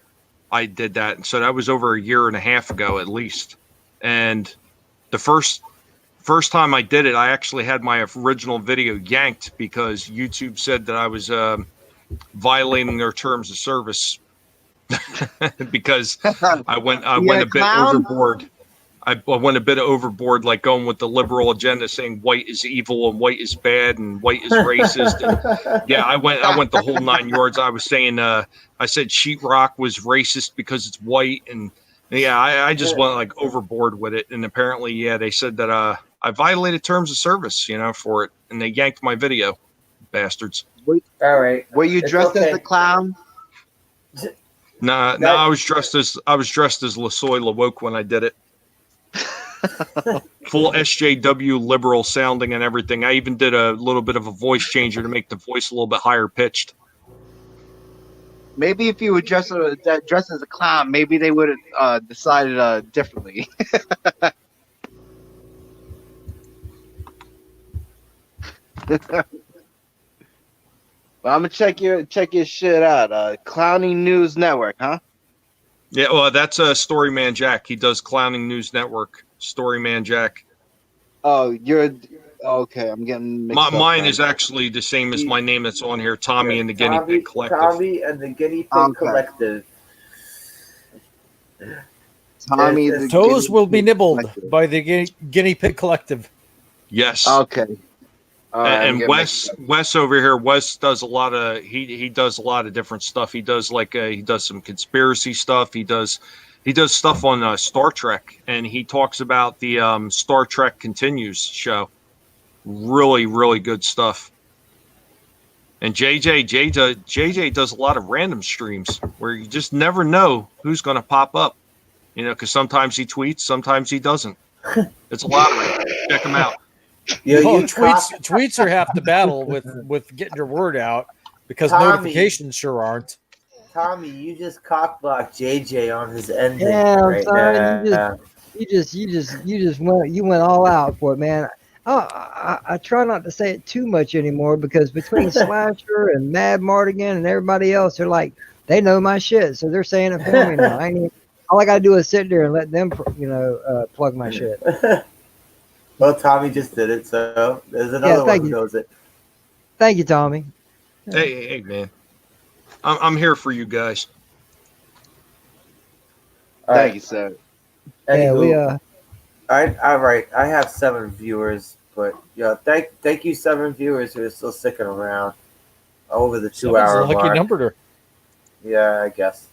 I did that, so that was over a year and a half ago at least. And the first time I did it, I actually had my original video yanked because YouTube said that I was violating their terms of service because I went a bit clown? overboard. I went a bit overboard, like going with the liberal agenda, saying white is evil and white is bad and white is racist. And yeah, I went the whole 9 yards. I was saying, I said sheetrock was racist because it's white, and yeah, I just went like overboard with it. And apparently, yeah, they said that I violated terms of service, for it, and they yanked my video, bastards. All right. Were you It's dressed okay. as a clown? Nah, I was dressed as LaSoy LaWoke when I did it. Full SJW liberal sounding and everything. I even did a little bit of a voice changer to make the voice a little bit higher pitched. Maybe if you were dressed as a clown, maybe they would have decided differently. Well, I'm gonna check your shit out. Clowning News Network, huh? Yeah, well, that's Storyman Jack. He does Clowning News Network. Storyman Jack. Oh, you're okay. I'm getting mixed up Mine then. is actually the same as my name that's on here, Tommy and the Guinea Tommy, Pig Collective. Tommy and the Guinea Pig Okay. Collective. Tommy. Yes, the Toes Guinea will be Pig nibbled Collective. by the Guinea Pig Collective. Yes. Okay. All right, I'm And getting mixed Wes over here, Wes does a lot of he does a lot of different stuff. He does he does some conspiracy stuff. He does stuff on Star Trek, and he talks about the Star Trek Continues show. Really, really good stuff. And JJ does a lot of random streams where you just never know who's going to pop up. Because sometimes he tweets, sometimes he doesn't. It's a lottery. Check him out. Yeah, Well, you tweets are half the battle with getting your word out because Tommy. notifications sure aren't. Tommy, you just cockblocked JJ on his ending Yeah, I'm right sorry. now. You just went all out for it, man. I try not to say it too much anymore because between Slasher and Mad Mardigan and everybody else, they're like they know my shit, so they're saying it for me now. I ain't even, all I gotta do is sit there and let them, plug my shit. Well, Tommy just did it, so there's another one who knows it. Thank you, Tommy. Hey, man. I'm here for you guys. Thank you, sir. Anywho, Yeah, all right. I have 7 viewers, but thank you 7 viewers who are still sticking around over the 2-hour Seven's a lucky mark. number to. Yeah, I guess.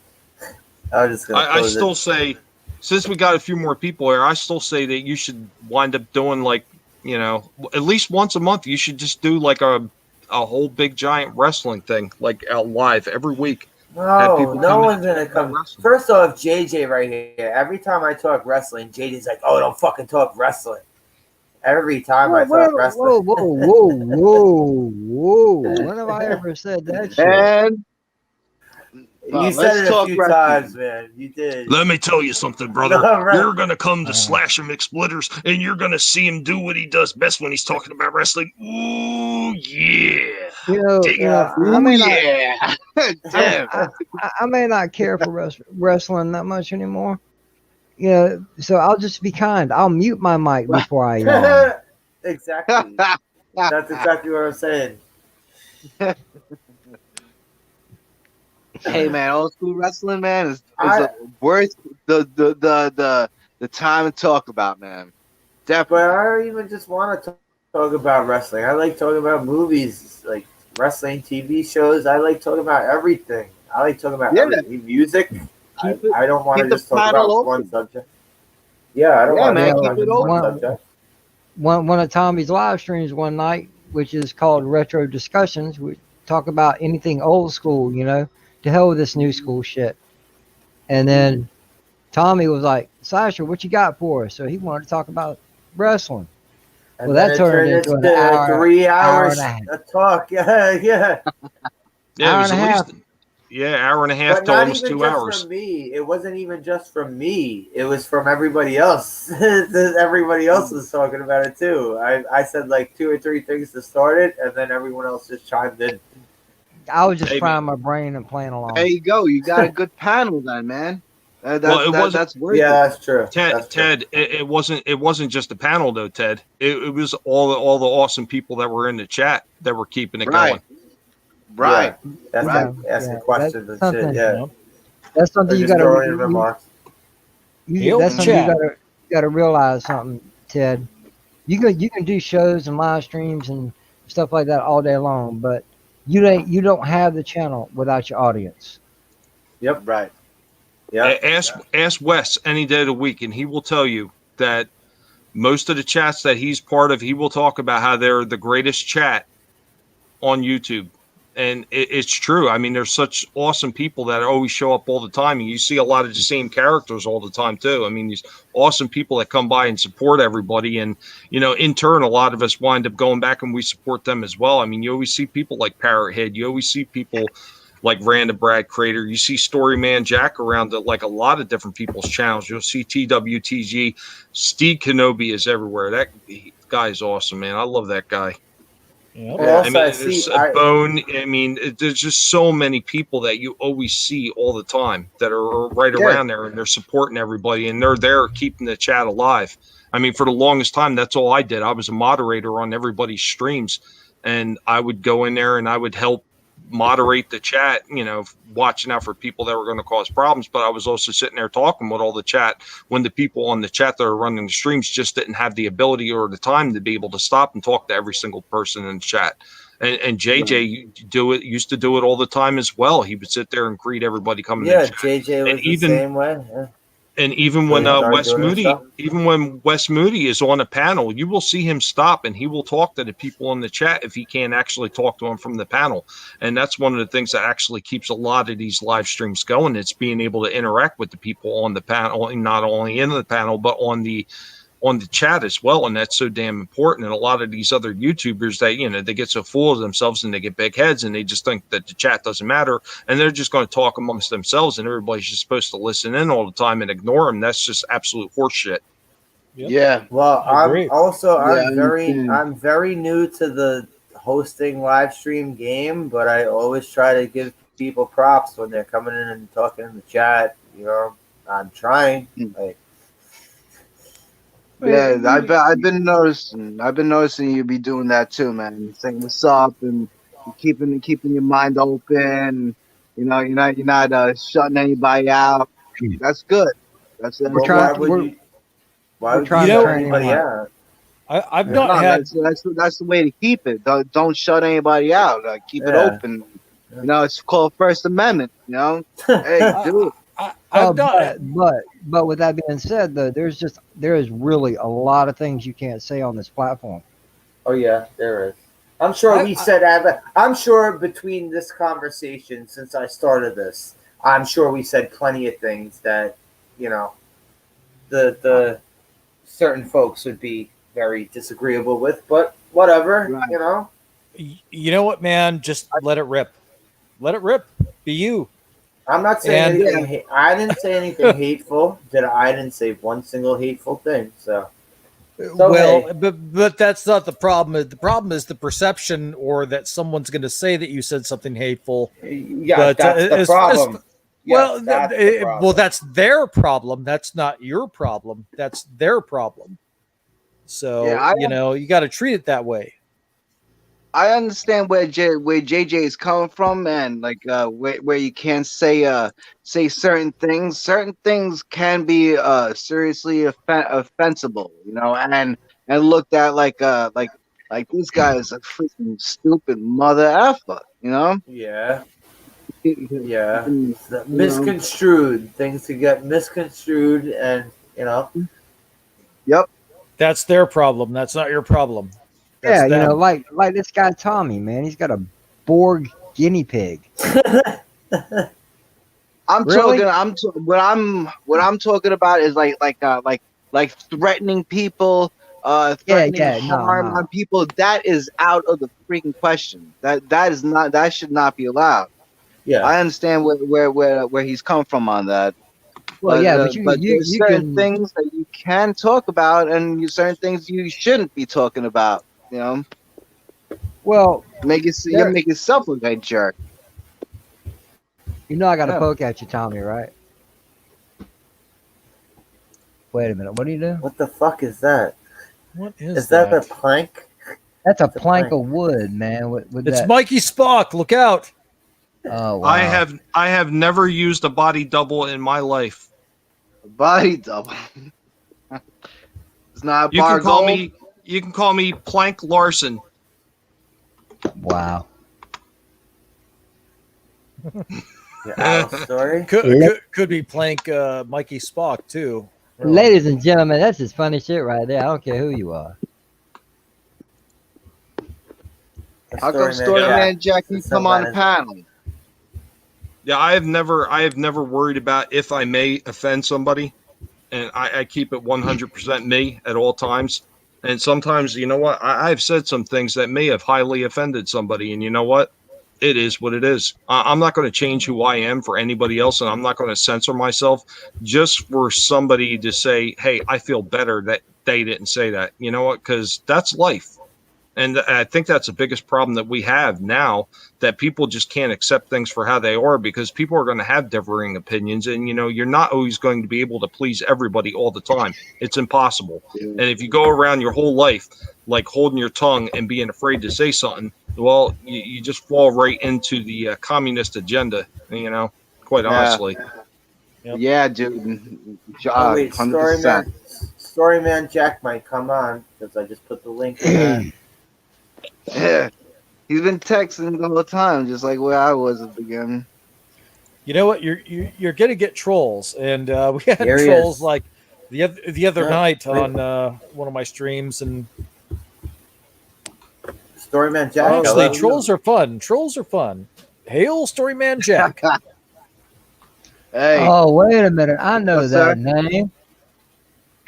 I was just gonna. I still say, since we got a few more people here, I still say that you should wind up doing like, at least once a month. You should just do like a whole big giant wrestling thing, like out live every week. No one's gonna come. First off, JJ right here. Every time I talk wrestling, JJ's like, "Oh, don't fucking talk wrestling." Every time I talk wrestling. Whoa! When have I ever said that shit? And you said it a few times, man. You did. Let me tell you something, brother. No, right. You're going to come to Slasher McSplitters, and you're going to see him do what he does best when he's talking about wrestling. Ooh, yeah. I may not. damn. I may not care for wrestling that much anymore. So I'll just be kind. I'll mute my mic before I yawn. Exactly. That's exactly what I'm saying. Hey man, old school wrestling, man, is worth the time to talk about, man. Definitely. But I don't even just want to talk about wrestling. I like talking about movies, like wrestling TV shows. I like talking about everything. I like talking about everything. Music. I don't want to just talk about one subject. Yeah, I don't want to talk about one subject. One of Tommy's live streams one night, which is called Retro Discussions, we talk about anything old school, to hell with this new school shit. And then Tommy was like, Sasha, what you got for us? So he wanted to talk about wrestling. And well, that turned into an hour, 3 hours of talk. Yeah. Hour and a half. Hour and a half to almost 2 hours. From me. It wasn't even just from me. It was from everybody else. Everybody else was talking about it too. I said like 2 or 3 things to start it, and then everyone else just chimed in. I was just frying my brain and playing along. There you go. You got a good panel then, man. That's worth it. Yeah, that's true. Ted, it wasn't just a panel though, Ted. It was all the awesome people that were in the chat that were keeping it going. Right. Yeah. Asking questions and shit. Yeah. That's something you got to. That's something you got to realize something, Ted. You can do shows and live streams and stuff like that all day long, but you don't have the channel without your audience. Yep. Right. Yeah. Ask Wes any day of the week, and he will tell you that most of the chats that he's part of, he will talk about how they're the greatest chat on YouTube. And it's true. I mean, there's such awesome people that always show up all the time. And you see a lot of the same characters all the time, too. I mean, these awesome people that come by and support everybody. And, in turn, a lot of us wind up going back and we support them as well. I mean, you always see people like Parrot Head. You always see people like Random Brad Crater. You see Storyman Jack around like a lot of different people's channels. You'll see TWTG. Steve Kenobi is everywhere. That guy is awesome, man. I love that guy. Yeah. I mean, there's Bone. I mean, there's just so many people that you always see all the time that are right around there, and they're supporting everybody, and they're there keeping the chat alive. I mean, for the longest time, that's all I did. I was a moderator on everybody's streams, and I would go in there and I would help moderate the chat, watching out for people that were going to cause problems. But I was also sitting there talking with all the chat when the people on the chat that are running the streams just didn't have the ability or the time to be able to stop and talk to every single person in the chat. And JJ used to do it all the time as well. He would sit there and greet everybody coming in. Yeah, JJ was the same way. Yeah. And even when Wes Moody is on a panel, you will see him stop and he will talk to the people in the chat if he can't actually talk to them from the panel. And that's one of the things that actually keeps a lot of these live streams going. It's being able to interact with the people on the panel, not only in the panel, but on the on the chat as well, and that's so damn important. And a lot of these other YouTubers that they get so full of themselves and they get big heads and they just think that the chat doesn't matter, and they're just going to talk amongst themselves, and everybody's just supposed to listen in all the time and ignore them. That's just absolute horseshit. Yep. Yeah. Well, I agree. I'm very new to the hosting live stream game, but I always try to give people props when they're coming in and talking in the chat. I'm trying. Like, Yeah, I've been noticing you be doing that too, man. Saying what's up and keeping your mind open. You're not shutting anybody out. That's good. That's We're well, trying. why would trying you to shut turn anybody him out? I've Yeah. not No, had. that's the way to keep it. Don't shut anybody out. Keep it Yeah. open. It's called First Amendment. Hey, do it. I've not. But with that being said, though, there is really a lot of things you can't say on this platform. Oh yeah, there is. I'm sure I'm sure between this conversation since I started this, I'm sure we said plenty of things that the certain folks would be very disagreeable with, but whatever, Right. You know what, man? Just let it rip. Let it rip. Be you. I'm not saying And- anything. I didn't say anything hateful. I didn't say one single hateful thing. So Well, hey. but that's not the problem. The problem is the perception, or that someone's going to say that you said something hateful. Yeah, But, that's the problem. Well, That's the problem. that's their problem. That's not your problem. That's their problem. So Yeah, you got to treat it that way. I understand where JJ is coming from, and where you can't say certain things. Certain things can be seriously offensible, and looked at like this guy is a freaking stupid mother effer, Yeah. Yeah. Misconstrued. Things to get misconstrued, and Yep. That's their problem. That's not your problem. That's Yeah, them. like this guy Tommy, man, he's got a Borg guinea pig. I'm Really? talking. What I'm talking about is like threatening people, threatening harm no. on people. That is out of the freaking question. That should not be allowed. Yeah. I understand where he's come from on that. Well, yeah, but you there's certain can. things that you can talk about, and certain things you shouldn't be talking about. Well, you make yourself look like a jerk. I got to Yeah. poke at you, Tommy, right? Wait a minute. What do you do? What the fuck is that? What is Is that a plank? That's a It's a plank plank. of wood, man. With It's that. Mikey Spock. Look out. Oh, wow. I have never used a body double in my life. Body double. It's not a You bar can call gold. me Plank Larson. Wow. Your Al story? Could be plank Mikey Spock too. Ladies and gentlemen, that's just funny shit right there. I don't care who you are. How come Storyman Jack can come on the panel? Yeah, I have never worried about if I may offend somebody, and I keep it 100% me at all times. And sometimes, you know what, I've said some things that may have highly offended somebody, and you know what, it is what it is. I'm not going to change who I am for anybody else, and I'm not going to censor myself just for somebody to say, hey, I feel better that they didn't say that. You know what, because that's life. And I think that's the biggest problem that we have now, that people just can't accept things for how they are, because people are going to have differing opinions. And, you're not always going to be able to please everybody all the time. It's impossible. And if you go around your whole life, like holding your tongue and being afraid to say something, well, you just fall right into the communist agenda, quite honestly. Yep. Yeah, dude. Oh, wait, 100%. Storyman Jack might come on because I just put the link in there. Yeah. He's been texting the whole time, just like where I was at the beginning. You know what? You're gonna get trolls, and we had Here he trolls is. like the other Yeah. night on one of my streams, and Storyman Jack. honestly, hello. trolls are fun. Trolls are fun. Hail, Storyman Jack. Hey, Oh, wait a minute. I know What's that that?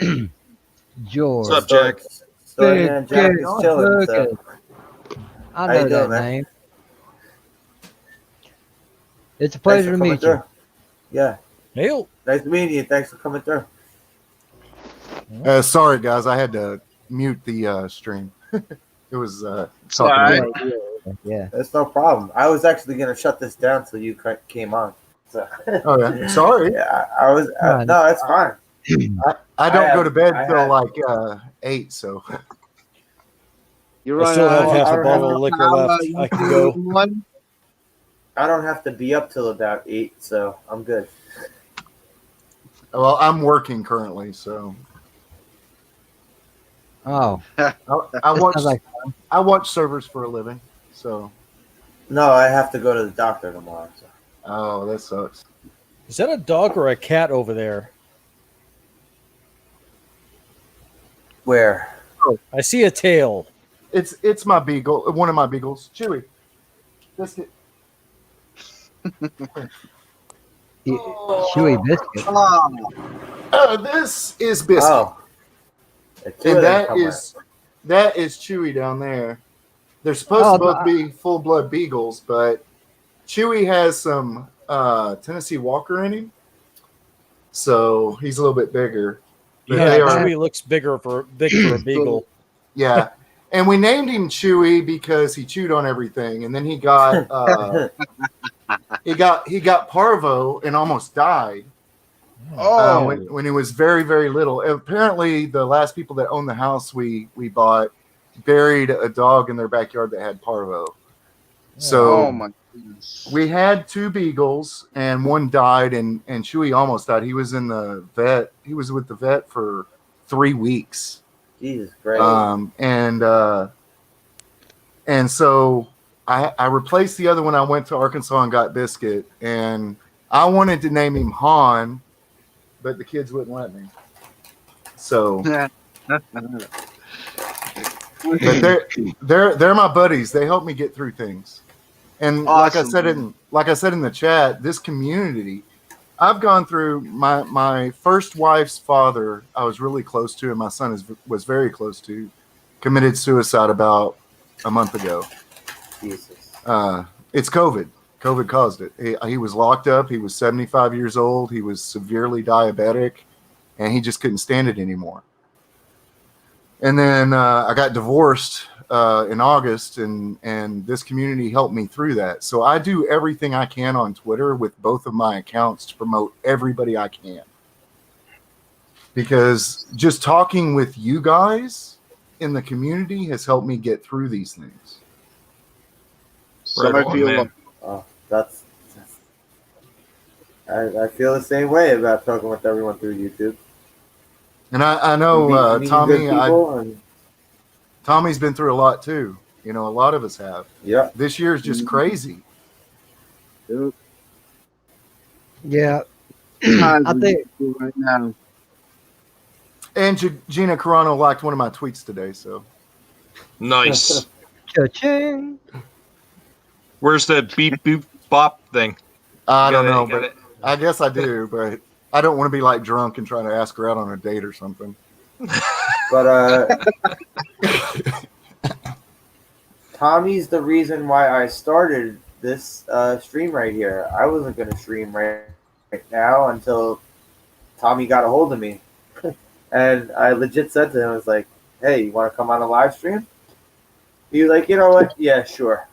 name. George. What's up, Jack? Story man Jack is chilling. So. Lucas. I How know you doing, that man? name. It's a Thanks pleasure for to coming meet you. through. Yeah, Hail. nice meeting you. Thanks for coming through. Sorry, guys, I had to mute the stream. It was talking. Alright. Yeah. That's no problem. I was actually gonna shut this down till you came on. So. Oh yeah, sorry. Yeah, I was. Fine. No, it's fine. I don't I go to bed I till have- like 8. So You're I still have running half I a don't bottle have of liquor left. I can go. One. I don't have to be up till about 8, so I'm good. well, I'm working currently, so Oh, I that watch sounds like I watch servers for a living. So No, I have to go to the doctor tomorrow. So. oh, that sucks. Is that a dog or a cat over there? Where? I see a tail. It's my beagle, one of my beagles, Chewy. Biscuit. chewy biscuit. This is Biscuit. Oh. The two And of them come that is Chewy down there. They're supposed Oh, to both be full blood beagles, but Chewy has some Tennessee Walker in him, so he's a little bit bigger. But Yeah, they are, Chewy looks big for a beagle. yeah. And we named him Chewy because he chewed on everything, and then he got he got parvo and almost died. Oh, When he was very, very little. Apparently, the last people that owned the house we bought buried a dog in their backyard that had parvo. So oh my goodness. we had 2 beagles, and one died, and Chewy almost died. He was in the vet. He was with the vet for 3 weeks. Jesus Christ. And so I replaced the other one. I went to Arkansas and got Biscuit, and I wanted to name him Han, but the kids wouldn't let me. So, but they're my buddies. They help me get through things. And Awesome. like I said in the chat, this community, I've gone through my first wife's father. I was really close to, and my son was very close to, committed suicide about a month ago. Jesus. It's COVID. COVID caused it. He was locked up. He was 75 years old. He was severely diabetic, and he just couldn't stand it anymore. And then I got divorced in August, and this community helped me through that. So I do everything I can on Twitter with both of my accounts to promote everybody I can. Because just talking with you guys in the community has helped me get through these things. So Right I on, feel man. That's I feel the same way about talking with everyone through YouTube. And I know Meeting good Tommy, people and- Tommy's been through a lot too. You know, a lot of us have. yeah. This year is just crazy. Yeah, times I think right now. And Gina Carano liked one of my tweets today. So Nice. cha-ching. Where's the beep boop bop thing? I don't Got it, know, got but it. I guess I do. But I don't want to be like drunk and trying to ask her out on a date or something. But Tommy's the reason why I started this stream right here. I wasn't going to stream right now until Tommy got a hold of me. And I legit said to him, I was like, hey, you want to come on a live stream? He was like, you know what? Yeah, sure.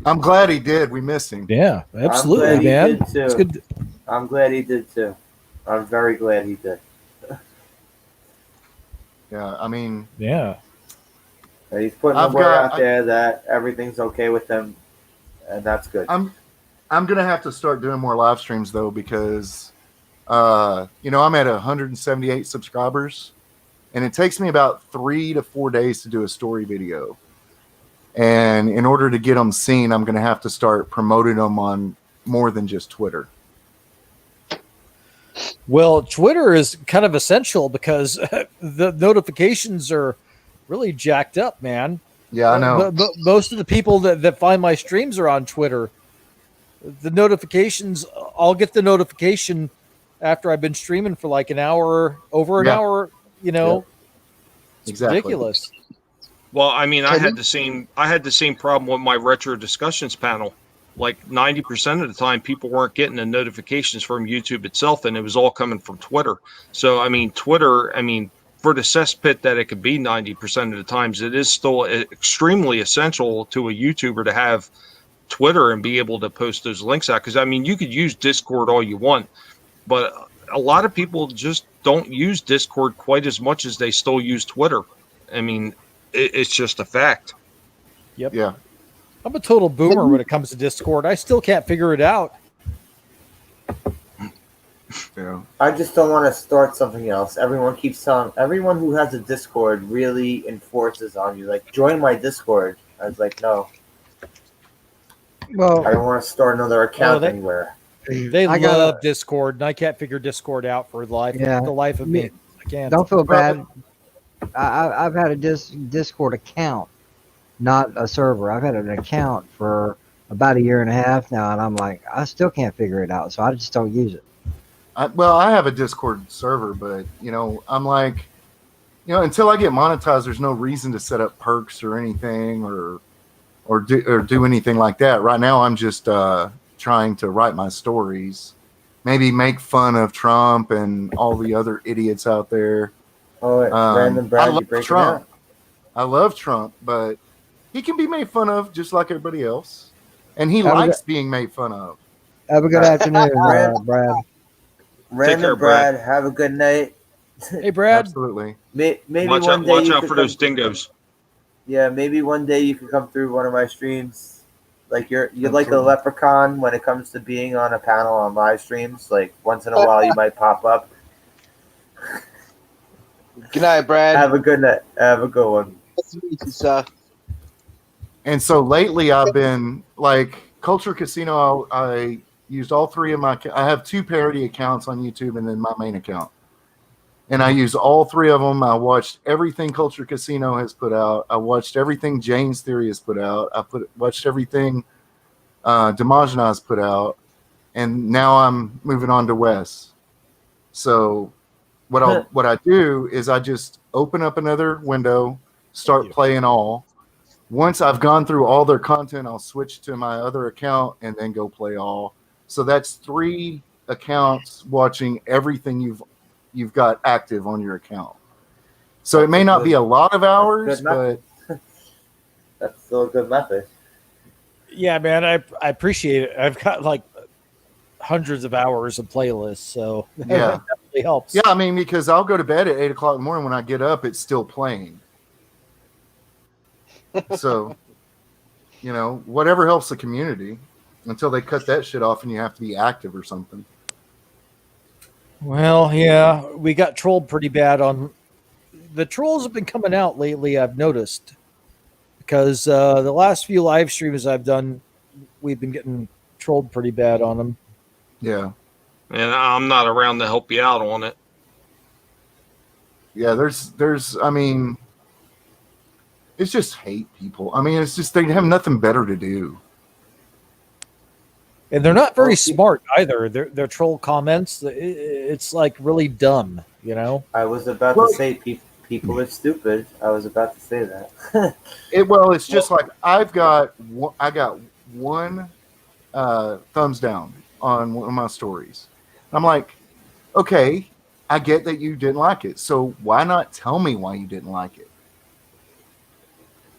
I'm glad he did. We missed him. Yeah, I'm absolutely, glad he man. did too. It's good. I'm glad he did too. I'm very glad he did. Yeah, I mean, Yeah. And he's putting I've the word got- out there that everything's okay with him, and that's good. I'm gonna have to start doing more live streams though, because I'm at 178 subscribers, and it takes me about 3 to 4 days to do a story video. And in order to get them seen, I'm gonna have to start promoting them on more than just Twitter. Well, Twitter is kind of essential because the notifications are really jacked up, man. Yeah, I know. Most of the people that find my streams are on Twitter. The notifications, I'll get the notification after I've been streaming for like an hour, over an Yeah. hour, you know, it's Exactly. ridiculous. Well, I mean, I Can had you- the same problem with my retro discussions panel. Like 90% of the time, people weren't getting the notifications from YouTube itself, and it was all coming from Twitter. So, I mean, Twitter, I mean, for the cesspit that it could be 90% of the times, it is still extremely essential to a YouTuber to have Twitter and be able to post those links out. Because, I mean, you could use Discord all you want, but a lot of people just don't use Discord quite as much as they still use Twitter. I mean, it's just a fact. Yeah. I'm a total boomer when it comes to Discord. I still can't figure it out. Yeah. I just don't want to start something else. Everyone keeps telling everyone who has a Discord really enforces on you, like, join my Discord. I was like, no, Well, I don't want to start another account they- anywhere. They I got- love Discord, and I can't figure Discord out for Yeah. the life of me. I can't. don't feel bad. I've had a Discord account, not a server. I've had an account for about a year and a half now, and I'm like, I still can't figure it out, so I just don't use it. I have a Discord server, but I'm like, until I get monetized, there's no reason to set up perks or anything or do anything like that. Right now, I'm just trying to write my stories, maybe make fun of Trump and all the other idiots out there. Oh, random I Brad, you love break it Trump. out. I love Trump, but he can be made fun of just like everybody else, and he Have a likes being made fun of. Have a good afternoon, Brad. Random care, Brad, Brad. have a good night. Hey, Brad. Absolutely. Maybe Watch one out, day watch you out could for come- those dingoes. Yeah, maybe one day you could come through one of my streams. Like you're like a Absolutely. leprechaun when it comes to being on a panel on live streams. Like once in a while you might pop up. Good night, Brad. Have a good night. Have a good one. Nice to meet you, sir. And so lately, I've been like Culture Casino. I used all three of my. I have two parody accounts on YouTube, and then my main account. And I use all three of them. I watched everything Culture Casino has put out. I watched everything Jane's Theory has put out. Watched everything Dimajana has put out, and now I'm moving on to Wes. So what I do is I just open up another window, start playing all. Once I've gone through all their content, I'll switch to my other account and then go play all. So that's 3 accounts watching everything you've got active on your account. So it may not be a lot of hours, good but method. That's still a good method. Yeah, man, I appreciate it. I've got like hundreds of hours of playlists, so that Yeah. definitely helps. yeah, I mean, because I'll go to bed at 8 o'clock in the morning. When I get up, it's still playing. So, whatever helps the community until they cut that shit off and you have to be active or something. Well, yeah, we got trolled pretty bad on. The trolls have been coming out lately, I've noticed, because the last few live streams I've done, we've been getting trolled pretty bad on them. Yeah. And I'm not around to help you out on it. Yeah, I mean, it's just hate people. I mean, it's just they have nothing better to do. And they're not very Well, smart either. Their troll comments, it's like really dumb, I was about Well- to say people are stupid. I was about to say that. It's just like I got one thumbs down on one of my stories. I'm like, okay, I get that you didn't like it, so why not tell me why you didn't like it?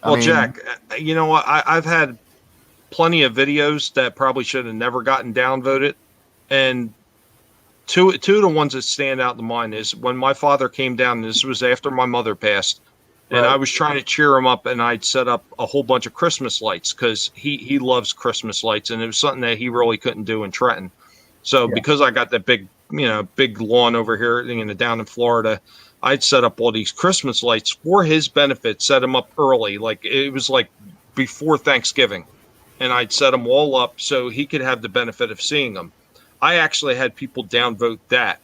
Well, Jack, you know what? I've had plenty of videos that probably should have never gotten downvoted, and two of the ones that stand out in mind is when my father came down. And this was after my mother passed, and Right. I was trying to cheer him up, and I'd set up a whole bunch of Christmas lights because he loves Christmas lights, and it was something that he really couldn't do in Trenton. So because I got that big lawn over here, down in Florida, I'd set up all these Christmas lights for his benefit, set them up early. Like it was like before Thanksgiving, and I'd set them all up so he could have the benefit of seeing them. I actually had people downvote that,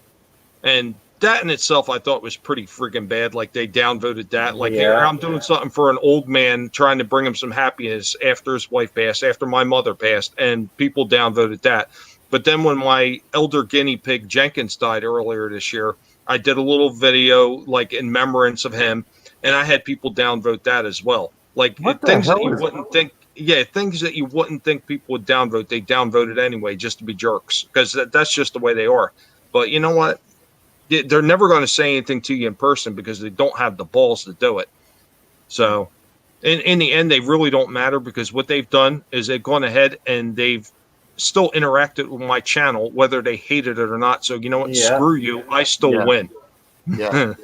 and that in itself I thought was pretty freaking bad. Like they downvoted that. Like here, I'm doing something for an old man, trying to bring him some happiness after his wife passed, after my mother passed, and people downvoted that. But then when my elder guinea pig Jenkins died earlier this year, I did a little video like in remembrance of him, and I had people downvote that as well. Like What the things that hell you is wouldn't think. Yeah, things that you wouldn't think people would downvote, they downvoted anyway just to be jerks because that's just the way they are. But you know what? They're never going to say anything to you in person because they don't have the balls to do it. So in the end, they really don't matter because what they've done is they've gone ahead and they've still interacted with my channel, whether they hated it or not. So you know what? Yeah. Screw you. I still Yeah. win. Yeah.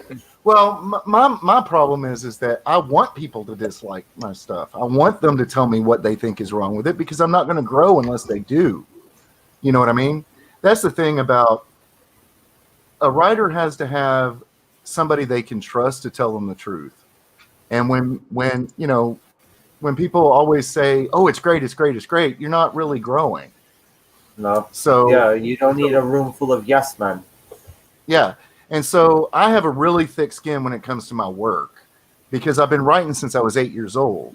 Well, my problem is that I want people to dislike my stuff. I want them to tell me what they think is wrong with it because I'm not going to grow unless they do. You know what I mean? That's the thing about a writer has to have somebody they can trust to tell them the truth. And when you know, when people always say, "Oh, it's great, it's great, it's great," you're not really growing. No. So Yeah, you don't need a room full of yes men. yeah. And so I have a really thick skin when it comes to my work because I've been writing since I was 8 years old.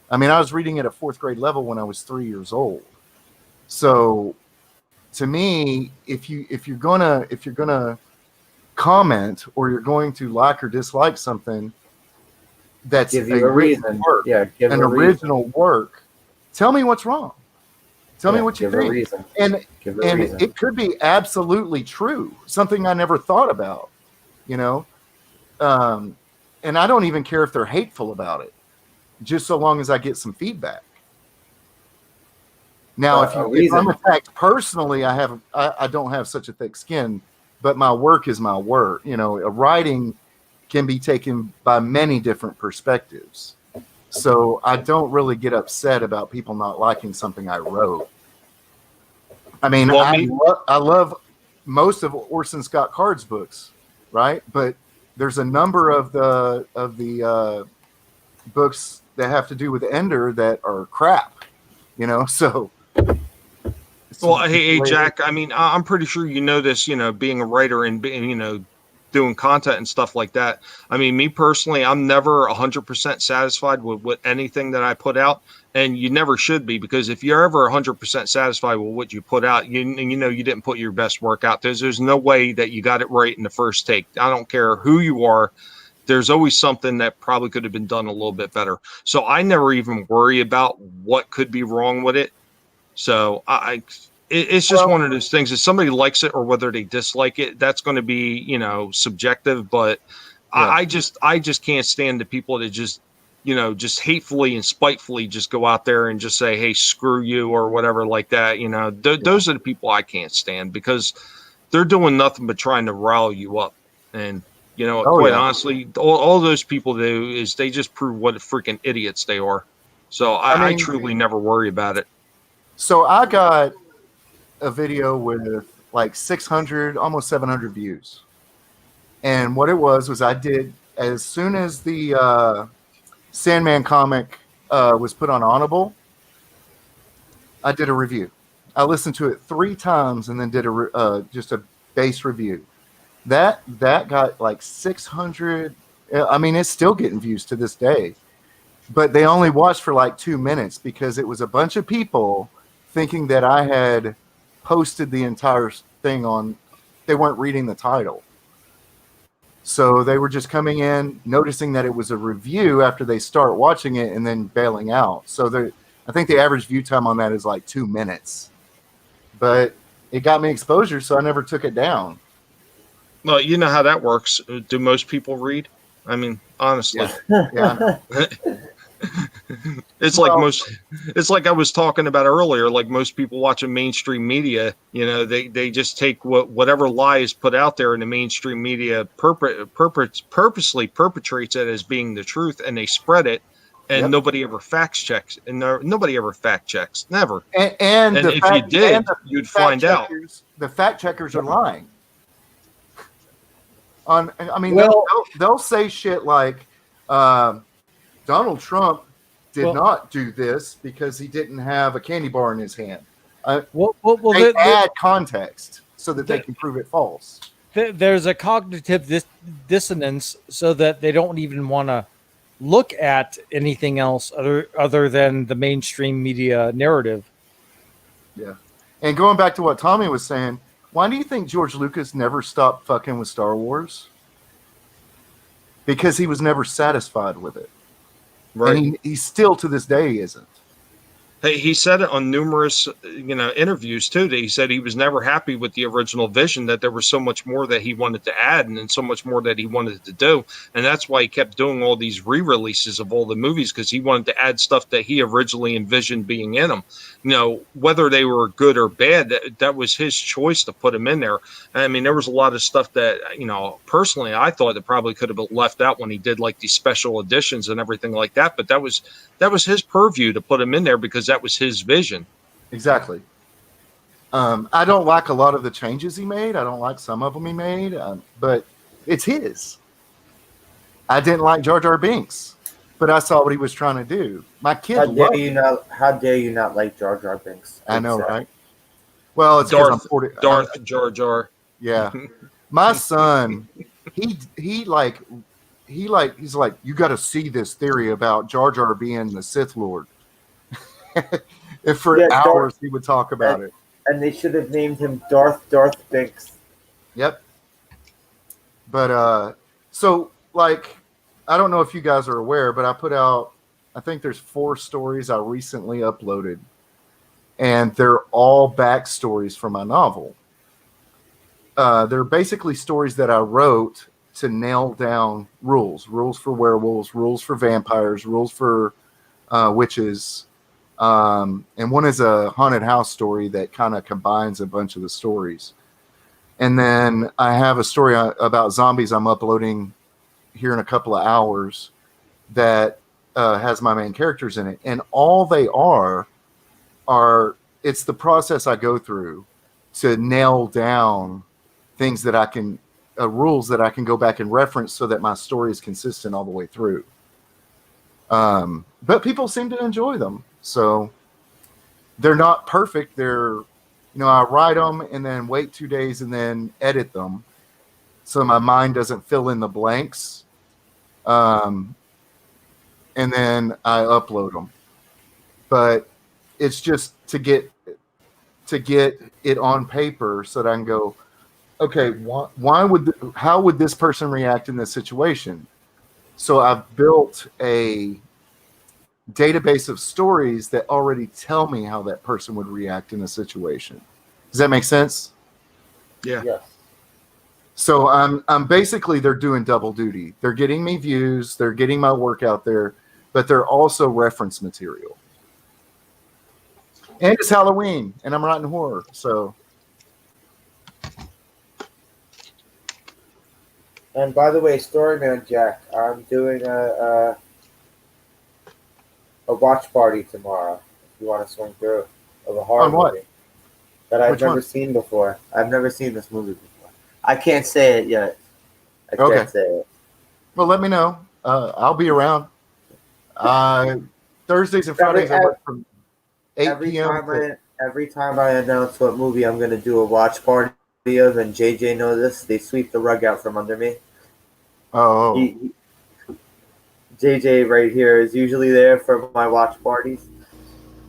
I mean, I was reading at a 4th grade level when I was 3 years old. So to me, if you're gonna comment or you're going to like or dislike something that's Give you a written reason. work, Yeah, give an a reason. original work, tell me what's wrong. Tell me Yeah, what you give a think. reason. And Give a reason. it could be absolutely true, something I never thought about, you know. And I don't even care if they're hateful about it, just so long as I get some feedback. Now, if I'm attacked personally, I don't have such a thick skin, but my work is my work. You know, a writing can be taken by many different perspectives. So I don't really get upset about people not liking something I wrote. I mean, Well, I love most of Orson Scott Card's books, right? But there's a number of the books that have to do with Ender that are crap, you know. So, well, hey, Jack. I mean, I'm pretty sure you know this. You know, being a writer and being, you know, doing content and stuff like that. I mean, me personally, I'm never 100% satisfied with anything that I put out, and you never should be, because if you're ever 100% satisfied with what you put out, you know you didn't put your best work out. There's no way that you got it right in the first take. I don't care who you are. There's always something that probably could have been done a little bit better. So I never even worry about what could be wrong with it. So it's just one of those things. If somebody likes it or whether they dislike it, that's going to be, you know, subjective. But yeah. I just can't stand the people that just, you know, just hatefully and spitefully just go out there and just say, "Hey, screw you," or whatever like that. You know, those are the people I can't stand, because they're doing nothing but trying to rile you up. And, you know, quite honestly, all those people do is they just prove what freaking idiots they are. So I truly never worry about it. So I got a video with like 600, almost 700 views. And what it was I did, as soon as the Sandman comic was put on Audible, I did a review. I listened to it 3 times and then did just a base review. That got like 600. I mean, it's still getting views to this day, but they only watched for like 2 minutes because it was a bunch of people thinking that I had posted the entire thing on. They weren't reading the title. So they were just coming in, noticing that it was a review after they start watching it, and then bailing out. So I think the average view time on that is like 2 minutes. But it got me exposure, so I never took it down. Well, you know how that works. Do most people read? I mean, honestly. Yeah. It's like I was talking about earlier, like most people watching mainstream media, you know, they just take whatever lie is put out there in the mainstream media, purposely perpetrates it as being the truth, and they spread it, and nobody ever fact checks, and nobody ever fact checks, never. And if you did, you'd find out. The fact checkers are lying. They'll say shit like, Donald Trump did not do this because he didn't have a candy bar in his hand. They add context so that they can prove it false. There's a cognitive dissonance, so that they don't even want to look at anything else other than the mainstream media narrative. Yeah. And going back to what Tommy was saying, Why do you think George Lucas never stopped fucking with Star Wars? Because he was never satisfied with it. Right. And he still to this day isn't. Hey, he said it on numerous, interviews too. That he said he was never happy with the original vision. That there was so much more that he wanted to add, and then so much more that he wanted to do, and that's why he kept doing all these re-releases of all the movies, because he wanted to add stuff that he originally envisioned being in them. Whether they were good or bad, that was his choice to put them in there. I mean, there was a lot of stuff that personally I thought that probably could have been left out when he did like these special editions and everything like that. But that was his purview to put them in there because that was his vision. Exactly. I don't like a lot of the changes he made. I don't like some of them he made, but it's his. I didn't like Jar Jar Binks, but I saw what he was trying to do. My kid How loved dare it. you not? How dare you not like Jar Jar Binks? I know, right? Well, it's because I'm 40. Darth Jar Jar. Yeah, my son, he's like, you got to see this theory about Jar Jar being the Sith Lord. And for hours he would talk about it. And they should have named him Darth Binks. Yep. But so like, I don't know if you guys are aware, but I put out, I think there's 4 stories I recently uploaded, and they're all backstories for my novel. They're basically stories that I wrote to nail down rules for werewolves, rules for vampires, rules for witches. And one is a haunted house story that kind of combines a bunch of the stories. And then I have a story about zombies I'm uploading here in a couple of hours that has my main characters in it. And all they are it's the process I go through to nail down things that I can, rules that I can go back and reference so that my story is consistent all the way through. But people seem to enjoy them. So they're not perfect. They're, I write them and then wait 2 days and then edit them so my mind doesn't fill in the blanks. And then I upload them. But it's just to get it on paper so that I can go, okay, how would this person react in this situation? So I've built a database of stories that already tell me how that person would react in a situation. Does that make sense? Yeah. Yes. So I'm basically, they're doing double duty. They're getting me views, they're getting my work out there, but they're also reference material. And it's Halloween, and I'm writing horror, so. And by the way, Storyman Jack, I'm doing a watch party tomorrow. If you want to swing through of a horror On what? movie that I've Which never one? seen before. I've never seen this movie before. I can't say it yet. I Okay. can't say it. Well, let me know. I'll be around. Thursdays and Fridays I work from 8 p.m. Every time I announce what movie I'm going to do a watch party of, and JJ knows this, they sweep the rug out from under me. Oh. JJ right here is usually there for my watch parties.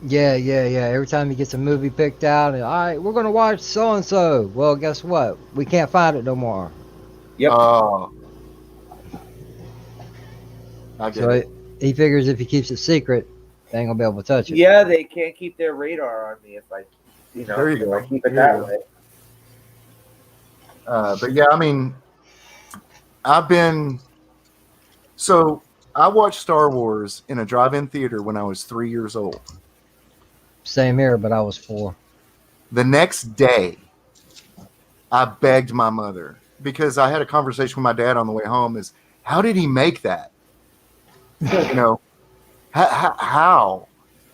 Yeah. Every time he gets a movie picked out, and, all right, we're gonna watch so and so. Well, guess what? We can't find it no more. Yep. Oh. I get So it. he figures if he keeps it secret, they ain't gonna be able to touch it. Yeah, they can't keep their radar on me if I, There you go. if I keep it There you that go. way. But yeah, I mean, so I watched Star Wars in a drive-in theater when I was 3 years old. Same here, but I was 4. The next day, I begged my mother, because I had a conversation with my dad on the way home, is how did he make that? How?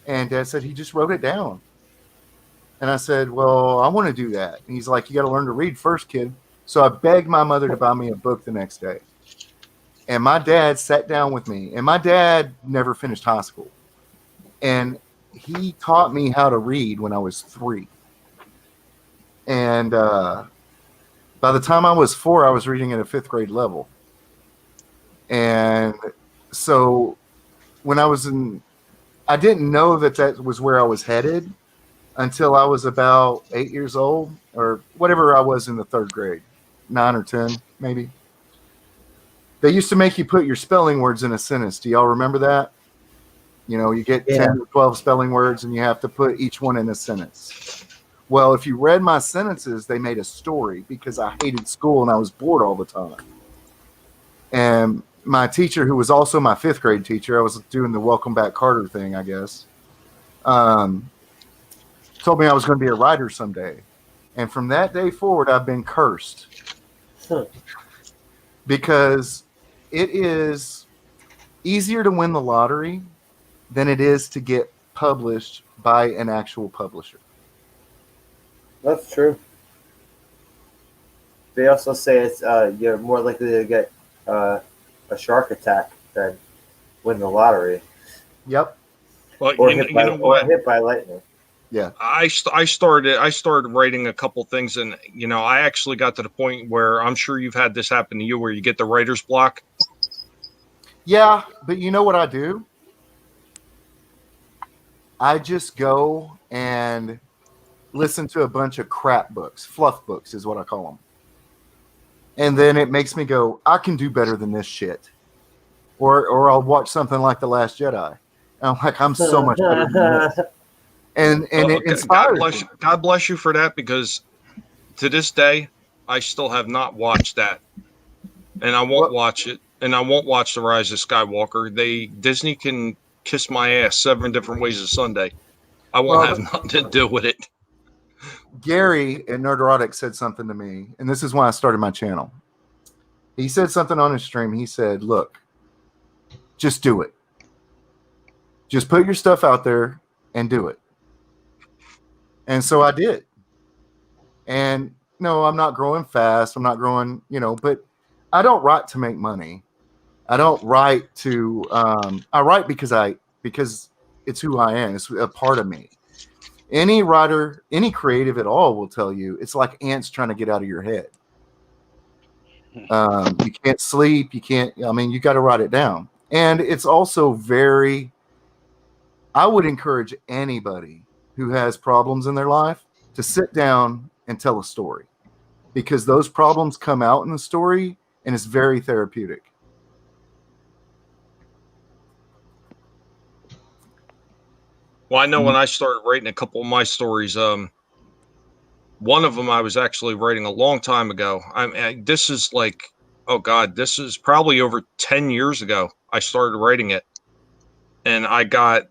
And Dad said he just wrote it down. And I said, well, I want to do that. And he's like, you got to learn to read first, kid. So I begged my mother to buy me a book the next day. And my dad sat down with me. And my dad never finished high school. And he taught me how to read when I was 3. And by the time I was 4, I was reading at a 5th grade level. And so when I didn't know that was where I was headed, until I was about 8 years old, or whatever I was in the third grade, 9 or 10, maybe. They used to make you put your spelling words in a sentence. Do y'all remember that? You know, you get 10 or 12 spelling words and you have to put each one in a sentence. Well, if you read my sentences, they made a story because I hated school and I was bored all the time. And my teacher, who was also my 5th grade teacher, I was doing the Welcome Back Carter thing, I guess, told me I was going to be a writer someday. And from that day forward, I've been cursed. Because it is easier to win the lottery than it is to get published by an actual publisher. That's true. They also say it's you're more likely to get a shark attack than win the lottery. Yep. Well, Or you hit by, know or what? hit by lightning. Yeah. I started writing a couple things, and you know, I actually got to the point where I'm sure you've had this happen to you, where you get the writer's block. Yeah, but you know what I do? I just go and listen to a bunch of crap books. Fluff books is what I call them. And then it makes me go, I can do better than this shit. Or I'll watch something like The Last Jedi. And I'm like, I'm so much better than this. And Well, it inspires me. God bless you for that, because to this day, I still have not watched that, and I won't watch it, and I won't watch The Rise of Skywalker. Disney can kiss my ass 7 different ways of Sunday. I won't have nothing to do with it. Gary at Nerderotic said something to me, and this is why I started my channel. He said something on his stream. He said, look, just do it. Just put your stuff out there and do it. And so I did. And no, I'm not growing fast. I'm not growing, but I don't write to make money. I don't write to, I write because it's who I am. It's a part of me. Any writer, any creative at all will tell you it's like ants trying to get out of your head. You can't sleep. You got to write it down. And it's also I would encourage anybody who has problems in their life to sit down and tell a story, because those problems come out in the story and it's very therapeutic. Well, I know when I started writing a couple of my stories, one of them I was actually writing a long time ago. This is probably over 10 years ago I started writing it. And I got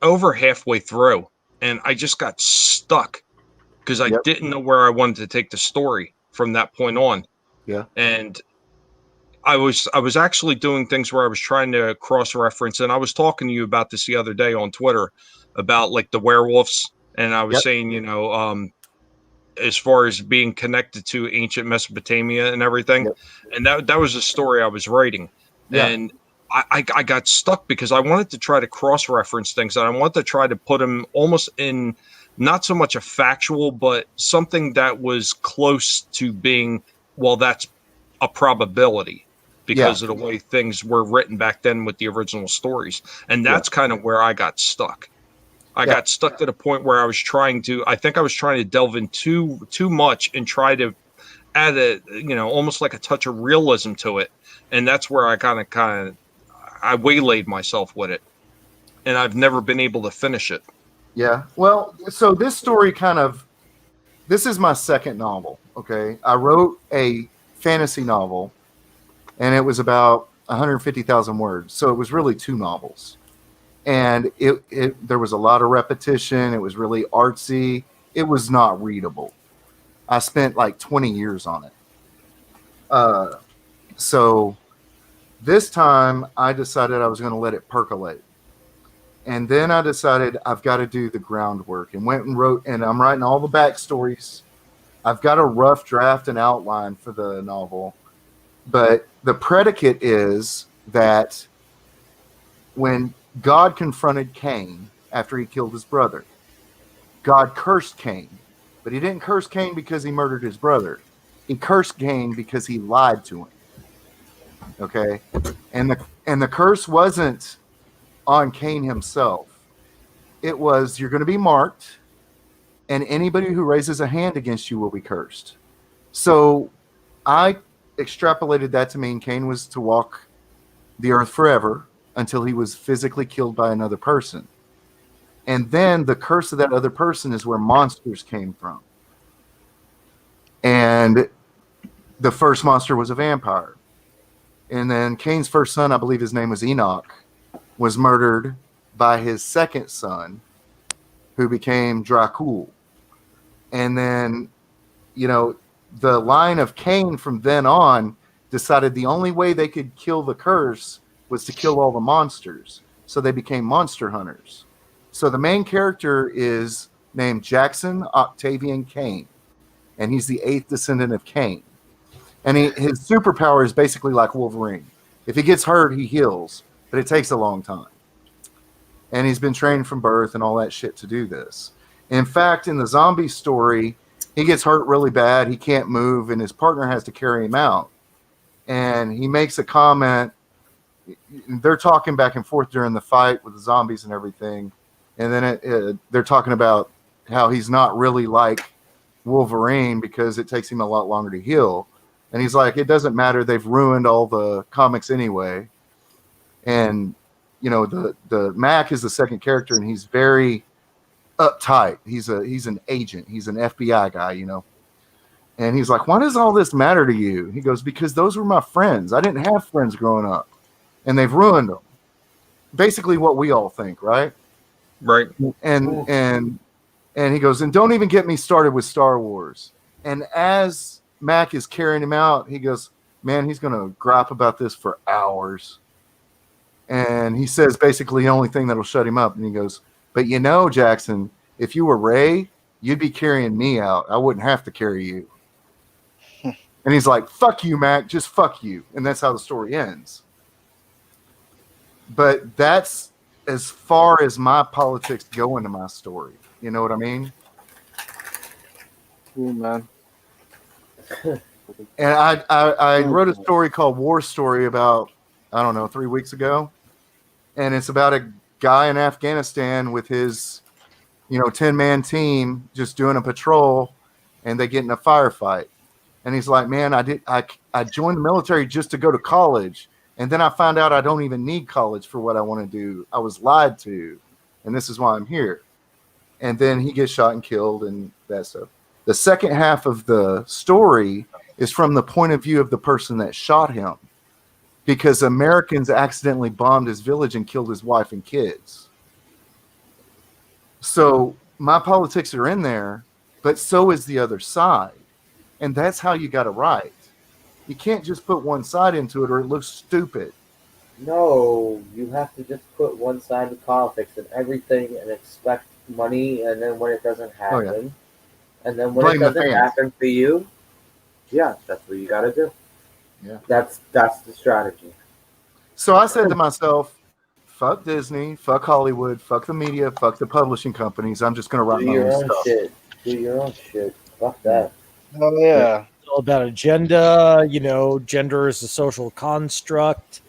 over halfway through, and I just got stuck because I didn't know where I wanted to take the story from that point on. Yeah. And I was actually doing things where I was trying to cross-reference, and I was talking to you about this the other day on Twitter about like the werewolves, and I was saying, as far as being connected to ancient Mesopotamia and everything, and that was a story I was writing, and I got stuck because I wanted to try to cross-reference things, and I wanted to try to put them almost in not so much a factual, but something that was close to being, well, that's a probability because of the way things were written back then with the original stories. And that's kind of where I got stuck. I got stuck to the point where I was trying to delve in too much and try to add almost like a touch of realism to it. And that's where I kind of I waylaid myself with it, and I've never been able to finish it. Yeah. Well, so this story this is my second novel. Okay. I wrote a fantasy novel, and it was about 150,000 words. So it was really 2 novels, and there was a lot of repetition. It was really artsy. It was not readable. I spent like 20 years on it. So this time I decided I was going to let it percolate. And then I decided I've got to do the groundwork, and went and wrote, and I'm writing all the backstories. I've got a rough draft and outline for the novel, but the predicate is that when God confronted Cain after he killed his brother, God cursed Cain, but he didn't curse Cain because he murdered his brother. He cursed Cain because he lied to him. Okay. And the curse wasn't on Cain himself. it was you're going to be marked, and anybody who raises a hand against you will be cursed. So I extrapolated that to mean Cain was to walk the earth forever until he was physically killed by another person. And then the curse of that other person is where monsters came from. And the first monster was a vampire. And then Cain's first son, I believe his name was Enoch, was murdered by his second son, who became Dracul. And then, you know, the line of Cain from then on decided the only way they could kill the curse was to kill all the monsters. So they became monster hunters. So the main character is named Jackson Octavian Cain, and he's the 8th descendant of Cain. And his superpower is basically like Wolverine. If he gets hurt, he heals, but it takes a long time. And he's been trained from birth and all that shit to do this. In fact, in the zombie story, he gets hurt really bad. He can't move, and his partner has to carry him out. And he makes a comment. They're talking back and forth during the fight with the zombies and everything. And then they're talking about how he's not really like Wolverine because it takes him a lot longer to heal. And he's like, it doesn't matter. They've ruined all the comics anyway. And, you know, the Mac is the second character, and he's very uptight. He's an agent. He's an FBI guy, you know. And he's like, why does all this matter to you? He goes, because those were my friends. I didn't have friends growing up, and they've ruined them. Basically what we all think, right? Right. And he goes, and don't even get me started with Star Wars. And as Mac is carrying him out, he goes, man, he's going to gripe about this for hours. And he says basically the only thing that'll shut him up. And he goes, but you know, Jackson, if you were Ray, you'd be carrying me out. I wouldn't have to carry you. And he's like, fuck you, Mac, just fuck you. And that's how the story ends. But that's as far as my politics go into my story. You know what I mean? Cool, man. And I wrote a story called War Story about, I don't know, 3 weeks ago. And it's about a guy in Afghanistan with his, 10-man team just doing a patrol, and they get in a firefight. And he's like, man, I joined the military just to go to college. And then I found out I don't even need college for what I want to do. I was lied to. And this is why I'm here. And then he gets shot and killed and that stuff. The second half of the story is from the point of view of the person that shot him, because Americans accidentally bombed his village and killed his wife and kids. So my politics are in there, but so is the other side. And that's how you got to write. You can't just put one side into it or it looks stupid. No, you have to just put one side of politics and everything and expect money, and then when it doesn't happen, and then when Blame it the doesn't fans. happen for you, yeah, that's what you got to do. Yeah. That's the strategy. So I said to myself, fuck Disney, fuck Hollywood, fuck the media, fuck the publishing companies. I'm just going to write Do my your own own stuff. shit. Do your own shit. Fuck that. Oh yeah. It's all about agenda. Gender is a social construct.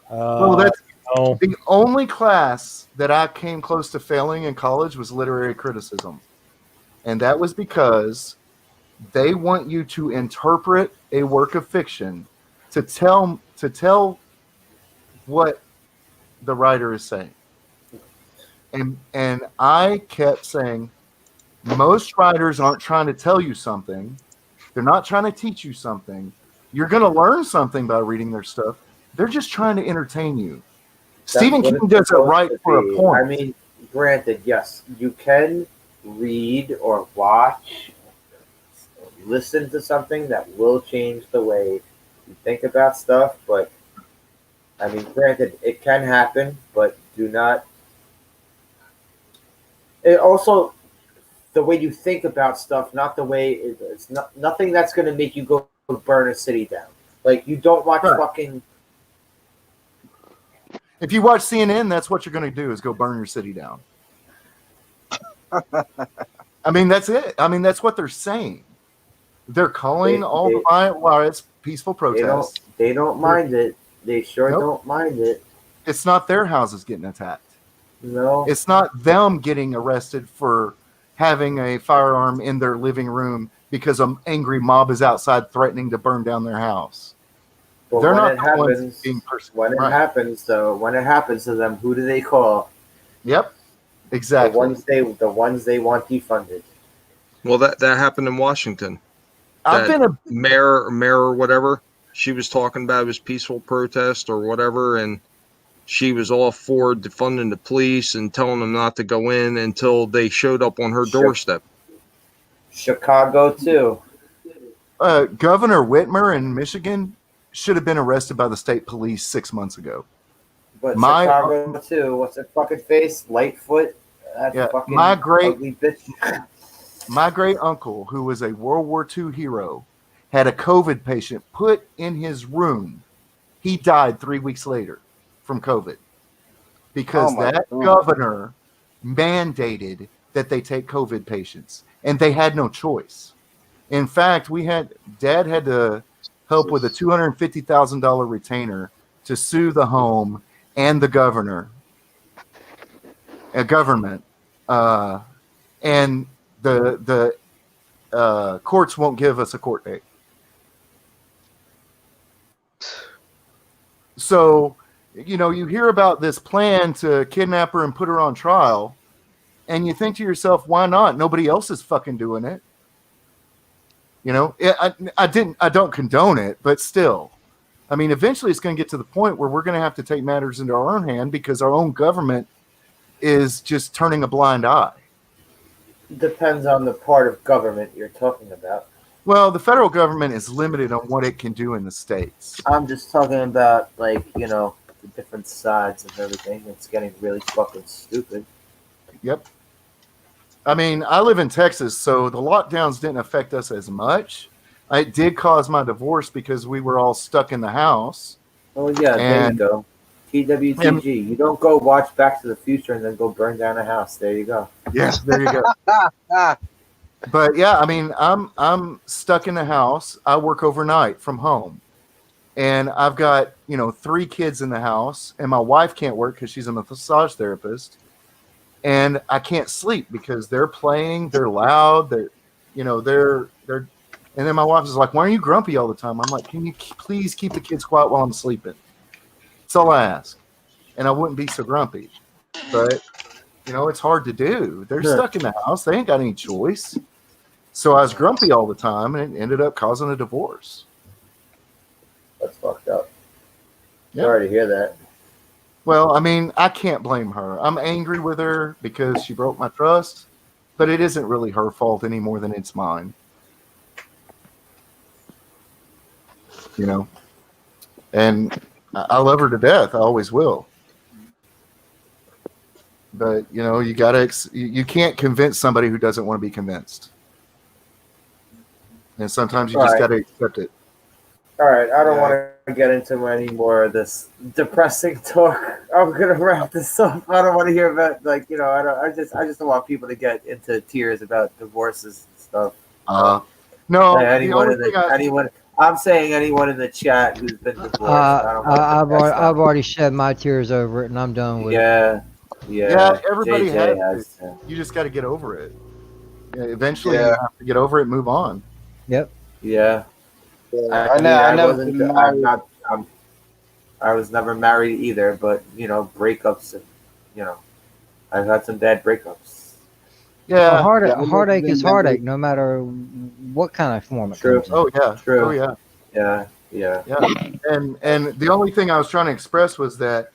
Well, that's Oh, the only class that I came close to failing in college was literary criticism. And that was because they want you to interpret a work of fiction to tell what the writer is saying. And I kept saying, most writers aren't trying to tell you something. They're not trying to teach you something. You're going to learn something by reading their stuff. They're just trying to entertain you. Stephen That's King what does it's it right supposed to for a be. point. I mean, granted, yes, you can read or watch, listen to something that will change the way you think about stuff, but I mean, granted, it can happen, but do not. It also, the way you think about stuff, not the way it's not, nothing that's going to make you go burn a city down. Like, you don't watch Right. fucking. If you watch CNN, that's what you're going to do is go burn your city down. I mean, that's it. I mean, that's what they're saying. They're calling all the violent riots peaceful protests. They don't mind it. They sure Nope. don't mind it. It's not their houses getting attacked. No. It's not them getting arrested for having a firearm in their living room because an angry mob is outside threatening to burn down their house. But They're when not it the ones happens, being persecuted. when it Right. happens, though, when it happens to them, who do they call? Yep. Exactly. The ones they want defunded. Well, that happened in Washington. I've that been a mayor or whatever. She was talking about it was peaceful protest or whatever, and she was all for defunding the police and telling them not to go in until they showed up on her doorstep. Chicago too. Governor Whitmer in Michigan should have been arrested by the state police 6 months ago. But My- Chicago too. What's her fucking face? Lightfoot. That Yeah, fucking my great- ugly bitch. My great uncle, who was a World War II hero, had a COVID patient put in his room. He died 3 weeks later from COVID because Oh my that God. governor mandated that they take COVID patients, and they had no choice. In fact, Dad had to help with a $250,000 retainer to sue the home and the government, and the courts won't give us a court date. So, you hear about this plan to kidnap her and put her on trial, and you think to yourself, why not? Nobody else is fucking doing it. I don't condone it, but still. I mean, eventually it's going to get to the point where we're going to have to take matters into our own hand because our own government is just turning a blind eye. Depends on the part of government you're talking about. Well, the federal government is limited on what it can do in the states. I'm just talking about the different sides of everything. It's getting really fucking stupid. Yep. I mean, I live in Texas, so the lockdowns didn't affect us as much. It did cause my divorce because we were all stuck in the house. Oh yeah, there you And- go. TWTG. You don't go watch Back to the Future and then go burn down a house. There you go. Yeah, there you go. But yeah, I mean, I'm stuck in the house. I work overnight from home, and I've got 3 kids in the house, and my wife can't work because she's a massage therapist, and I can't sleep because they're playing, they're loud, they're, and then my wife is like, "Why are you grumpy all the time?" I'm like, "Can you please keep the kids quiet while I'm sleeping?" That's all I ask, and I wouldn't be so grumpy, but it's hard to do. They're Sure. stuck in the house. They ain't got any choice. So I was grumpy all the time, and it ended up causing a divorce. That's fucked up. Yeah. Sorry to hear that. Well, I mean, I can't blame her. I'm angry with her because she broke my trust, but it isn't really her fault any more than it's mine. And I love her to death. I always will. But, you gotta, you can't convince somebody who doesn't want to be convinced. And sometimes you just Right. got to accept it. All right, I don't Yeah. want to get into any more of this depressing talk. I'm gonna wrap this up. I don't want to hear about I just don't want people to get into tears about divorces and stuff. No, Like, the only thing I'm saying anyone in the chat who's been divorced. I don't want I've already shed my tears over it, and I'm done with it. Yeah, everybody JJ has to. you just got to get over it. Yeah, eventually, Yeah. you have to get over it and move on. Yep. Yeah. I never wasn't- been I'm married. not. I was never married either, but breakups. I've had some bad breakups. Yeah. Heartache is heartache, no matter what kind of form it True. comes in. Oh yeah. True. Oh yeah. Yeah. Yeah. Yeah. And the only thing I was trying to express was that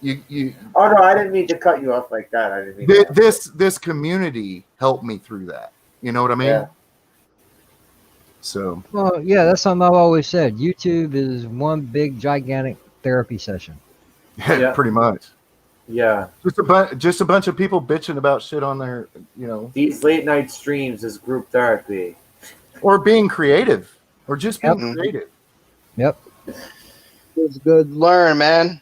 you Oh no, I didn't mean to cut you off like that. I didn't mean. this community helped me through that. You know what I mean? Yeah. So Well, yeah, that's something I've always said. YouTube is one big, gigantic therapy session. Yeah. pretty much. Yeah. Just a bunch of people bitching about shit on their, These late night streams is group therapy. or being creative, or just being Yep. creative. Yep. It's good. Learn, man.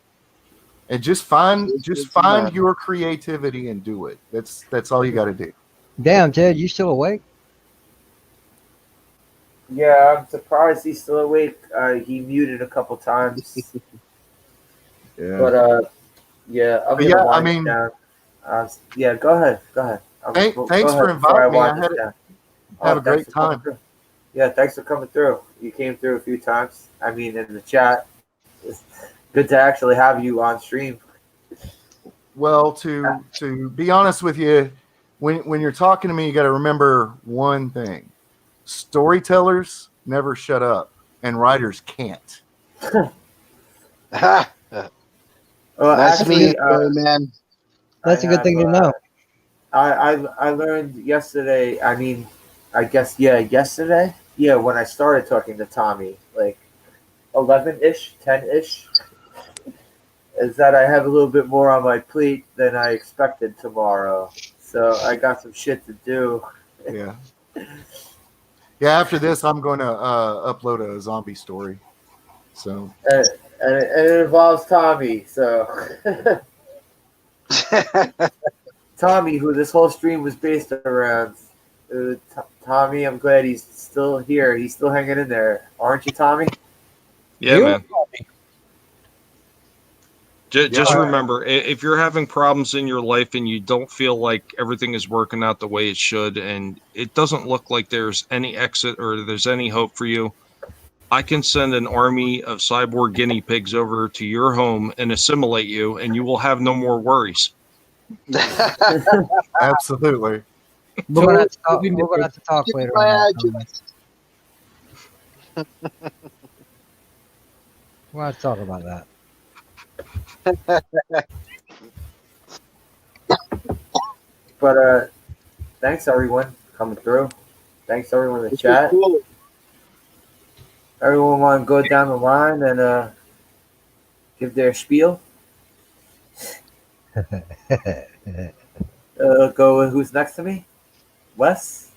And just find Yeah. your creativity and do it. That's all you got to do. Damn, Ted, you still awake? Yeah, I'm surprised he's still awake. He muted a couple times, Yeah. but Yeah, I'm But gonna yeah, I wind it mean, down. Yeah, go ahead. Go ahead. Go thanks for ahead before inviting me. I wind this had down. have Oh, a thanks great for coming time. through. Yeah, thanks for coming through. You came through a few times. I mean, in the chat. It's good to actually have you on stream. Well, to be honest with you, when you're talking to me, you got to remember one thing: storytellers never shut up, and writers can't. Nice Well, to meet actually, you, Billy, man. That's I a good have. thing to know. I learned yesterday. I mean, I guess yesterday. Yeah, when I started talking to Tommy, like 11-ish, 10-ish, is that I have a little bit more on my plate than I expected tomorrow. So I got some shit to do. Yeah. Yeah. After this, I'm going to upload a zombie story. So And it involves Tommy. So Tommy, who this whole stream was based around. Tommy, I'm glad he's still here. He's still hanging in there, aren't you, Tommy? Yeah, You? man. Just remember, if you're having problems in your life and you don't feel like everything is working out the way it should, and it doesn't look like there's any exit or there's any hope for you, I can send an army of cyborg guinea pigs over to your home and assimilate you, and you will have no more worries. absolutely. We're gonna have to talk later on that. We'll have to talk about that. But thanks everyone coming through. Thanks everyone in the chat. Everyone want to go down the line and give their spiel. Go with who's next to me? Wes?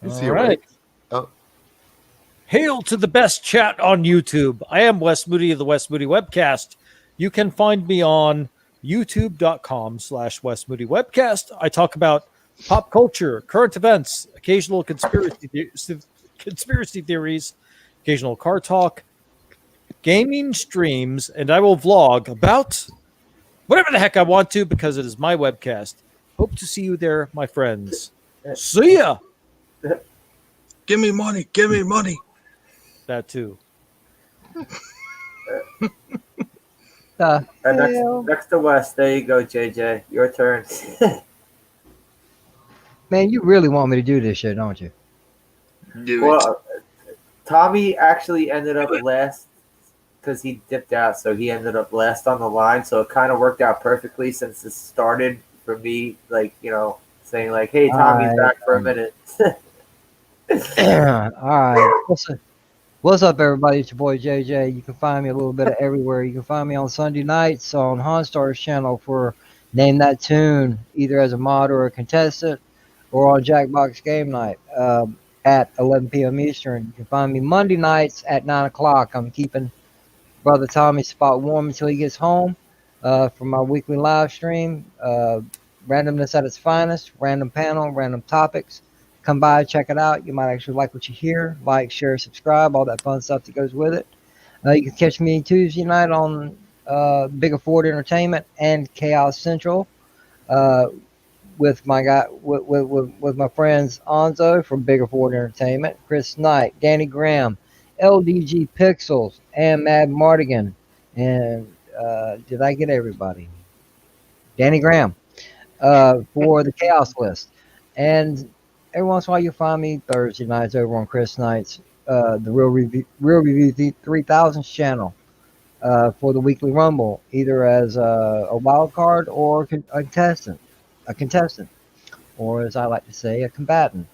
Is All he right. awake? Oh, Hail to the best chat on YouTube. I am Wes Moody of the Wes Moody Webcast. You can find me on youtube.com/Wes Moody Webcast. I talk about pop culture, current events, occasional conspiracy theories, occasional car talk, gaming streams, and I will vlog about whatever the heck I want to because it is my webcast. Hope to see you there, my friends. See ya. Give me money. Give me money. That too. Next to Wes. There you go, JJ. Your turn. Man, you really want me to do this shit, don't you? Do Well, Tommy actually ended up last because he dipped out, so he ended up last on the line. So it kind of worked out perfectly since this started for me, like, saying like, "Hey, Tommy's back for a minute." All right. What's up, everybody? It's your boy JJ. You can find me a little bit of everywhere. You can find me on Sunday nights on Honstar's channel for Name That Tune, either as a mod or a contestant, or on Jackbox Game Night at 11 p.m. Eastern. You can find me Monday nights at 9 o'clock. I'm keeping Brother Tommy's spot warm until he gets home for my weekly live stream. Randomness at its finest, random panel, random topics. Come by, check it out. You might actually like what you hear. Like, share, subscribe, all that fun stuff that goes with it. You can catch me Tuesday night on Bigger Ford Entertainment and Chaos Central with my guy with my friends Onzo from Bigger Ford Entertainment, Chris Knight, Danny Graham, LDG Pixels, and Mad Mardigan. And did I get everybody? Danny Graham for the Chaos List. And every once in a while, you'll find me Thursday nights over on Chris Knight's the Real Review 3000 channel for the Weekly Rumble, either as a wild card or a contestant, or as I like to say, a combatant.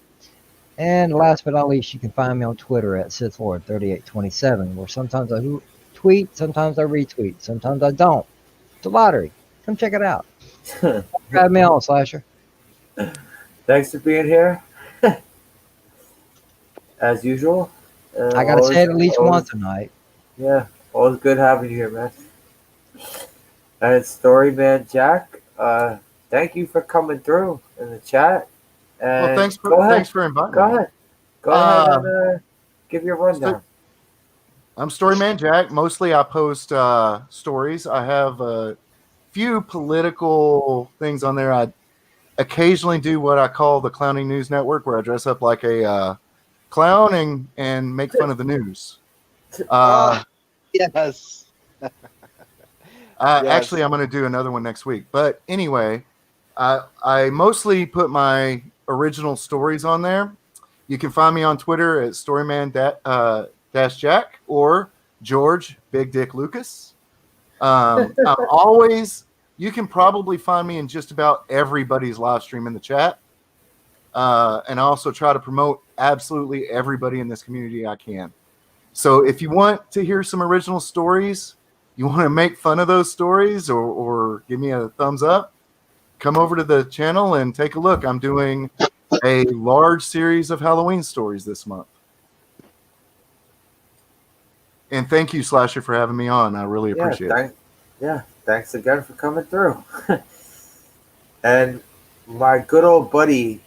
And last but not least, you can find me on Twitter at SithLord3827, where sometimes I tweet, sometimes I retweet, sometimes I don't. It's a lottery. Come check it out. Grab me on, Slasher. Thanks for being here. As usual. I gotta say it at least once tonight. Yeah, always good having you here, man. And Storyman Jack, thank you for coming through in the chat. And well, thanks for inviting me. Go ahead and give your rundown. I'm Storyman Jack. Mostly I post stories. I have few political things on there. I occasionally do what I call the Clowning News Network, where I dress up like a clown and make fun of the news. Yes. Actually, I'm going to do another one next week. But anyway, I mostly put my original stories on there. You can find me on Twitter at Storyman-Jack or George Big Dick Lucas. I'm always, you can probably find me in just about everybody's live stream in the chat. And I also try to promote absolutely everybody in this community I can. So if you want to hear some original stories, you want to make fun of those stories or give me a thumbs up, come over to the channel and take a look. I'm doing a large series of Halloween stories this month. And thank you, Slasher, for having me on. I really appreciate it. Thanks again for coming through. And my good old buddy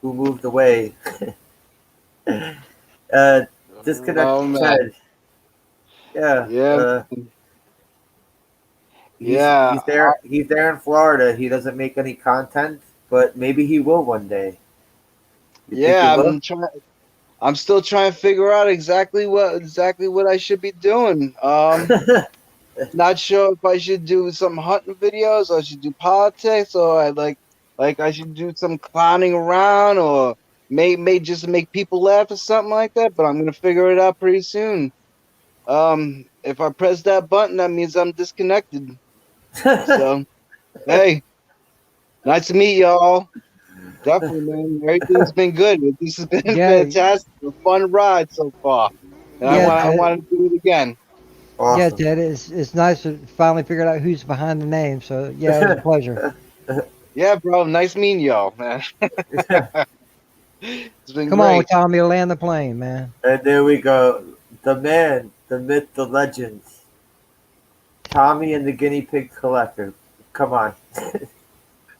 who moved away, Disconnected Ted. He's there in Florida. He doesn't make any content, but maybe he will one day. I'm still trying to figure out exactly what I should be doing. Not sure if I should do some hunting videos, or I should do politics, or I should do some clowning around, or may just make people laugh or something like that. But I'm gonna figure it out pretty soon. If I press that button, that means I'm disconnected. So, hey, nice to meet y'all. Definitely, man. Everything's been good. This has been fantastic. A fun ride so far. And I want to do it again. Awesome. Yeah, Ted, it's nice to finally figure out who's behind the name. So, yeah, it was a pleasure. Yeah, bro. Nice meeting y'all, man. It's been Come great. on, Tommy, land the plane, man. And there we go. The man, the myth, the legend. Tommy and the Guinea Pig Collector. Come on.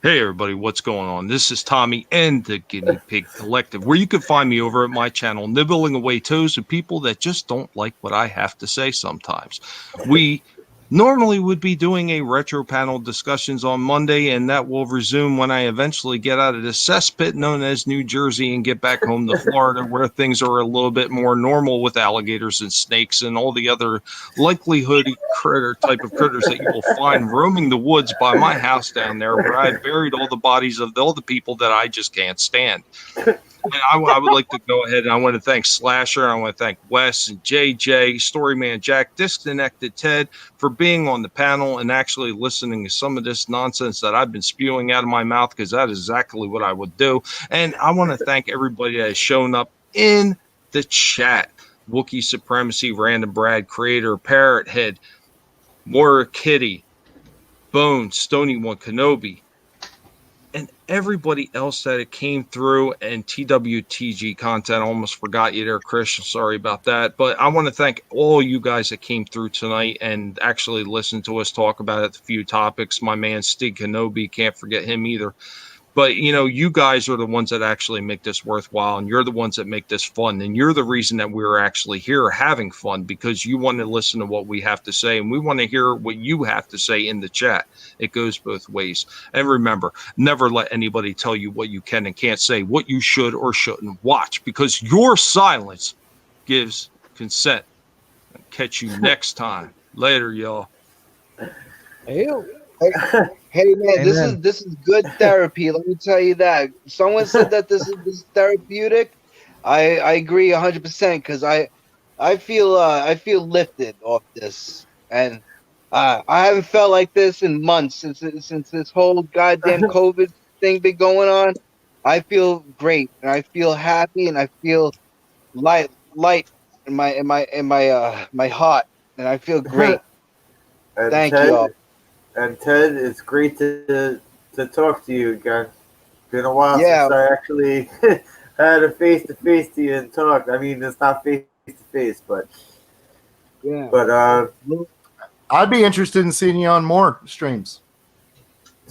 Hey everybody, what's going on? This is Tommy and the Guinea Pig Collective, where you can find me over at my channel, nibbling away toes of people that just don't like what I have to say sometimes. We normally would be doing a retro panel discussions on Monday, and that will resume when I eventually get out of the cesspit known as New Jersey and get back home to Florida, where things are a little bit more normal with alligators and snakes and all the other likelihood critter type of critters that you will find roaming the woods by my house down there, where I buried all the bodies of all the people that I just can't stand. And I would like to go ahead and I want to thank Slasher. I want to thank Wes and JJ, Storyman Jack, Disconnected Ted for being on the panel and actually listening to some of this nonsense that I've been spewing out of my mouth, because that is exactly what I would do. And I want to thank everybody that has shown up in the chat. Wookiee Supremacy, Random Brad, Creator, Parrot Head, Warrior Kitty, Bone, Stony One, Kenobi, and everybody else that it came through, and TWTG content. I almost forgot you there, Chris. Sorry about that. But I want to thank all you guys that came through tonight and actually listened to us talk about it, a few topics. My man Stig Kenobi, can't forget him either. But, you know, you guys are the ones that actually make this worthwhile, and you're the ones that make this fun, and you're the reason that we're actually here having fun, because you want to listen to what we have to say, and we want to hear what you have to say in the chat. It goes both ways. And remember, never let anybody tell you what you can and can't say, what you should or shouldn't watch, because your silence gives consent. I'll catch you next time. Later, y'all. Hey man, this is good therapy. Let me tell you that. Someone said that this is therapeutic. I agree 100% because I feel lifted off this, and I haven't felt like this in months since this whole goddamn COVID thing been going on. I feel great, and I feel happy, and I feel light in my heart, and I feel great. Thank you all. And Ted, it's great to talk to you again. Been a while since I actually had a face-to-face to you and talked. I mean, it's not face-to-face, but yeah. But I'd be interested in seeing you on more streams.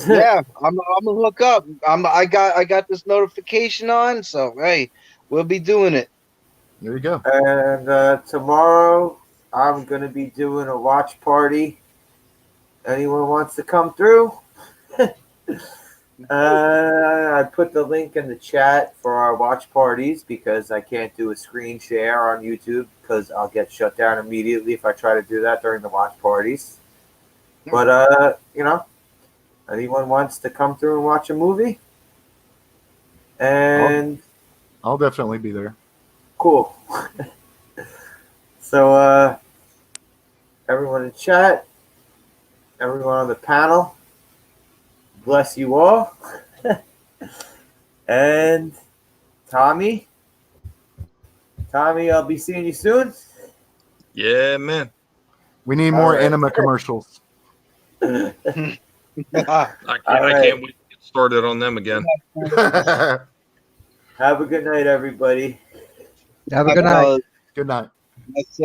Yeah, I'm gonna hook up. I got this notification on, so hey, we'll be doing it. There you go. And tomorrow I'm gonna be doing a watch party. anyone wants to come through, I put the link in the chat for our watch parties because I can't do a screen share on YouTube because I'll get shut down immediately if I try to do that during the watch parties. But anyone wants to come through and watch a movie? And I'll definitely be there. cool. So everyone in chat, everyone on the panel, bless you all. And Tommy, I'll be seeing you soon. Yeah, man. We need more right. enema commercials. I All can't right. wait to get started on them again. Have a good night, everybody. Have a good night. Good night. That's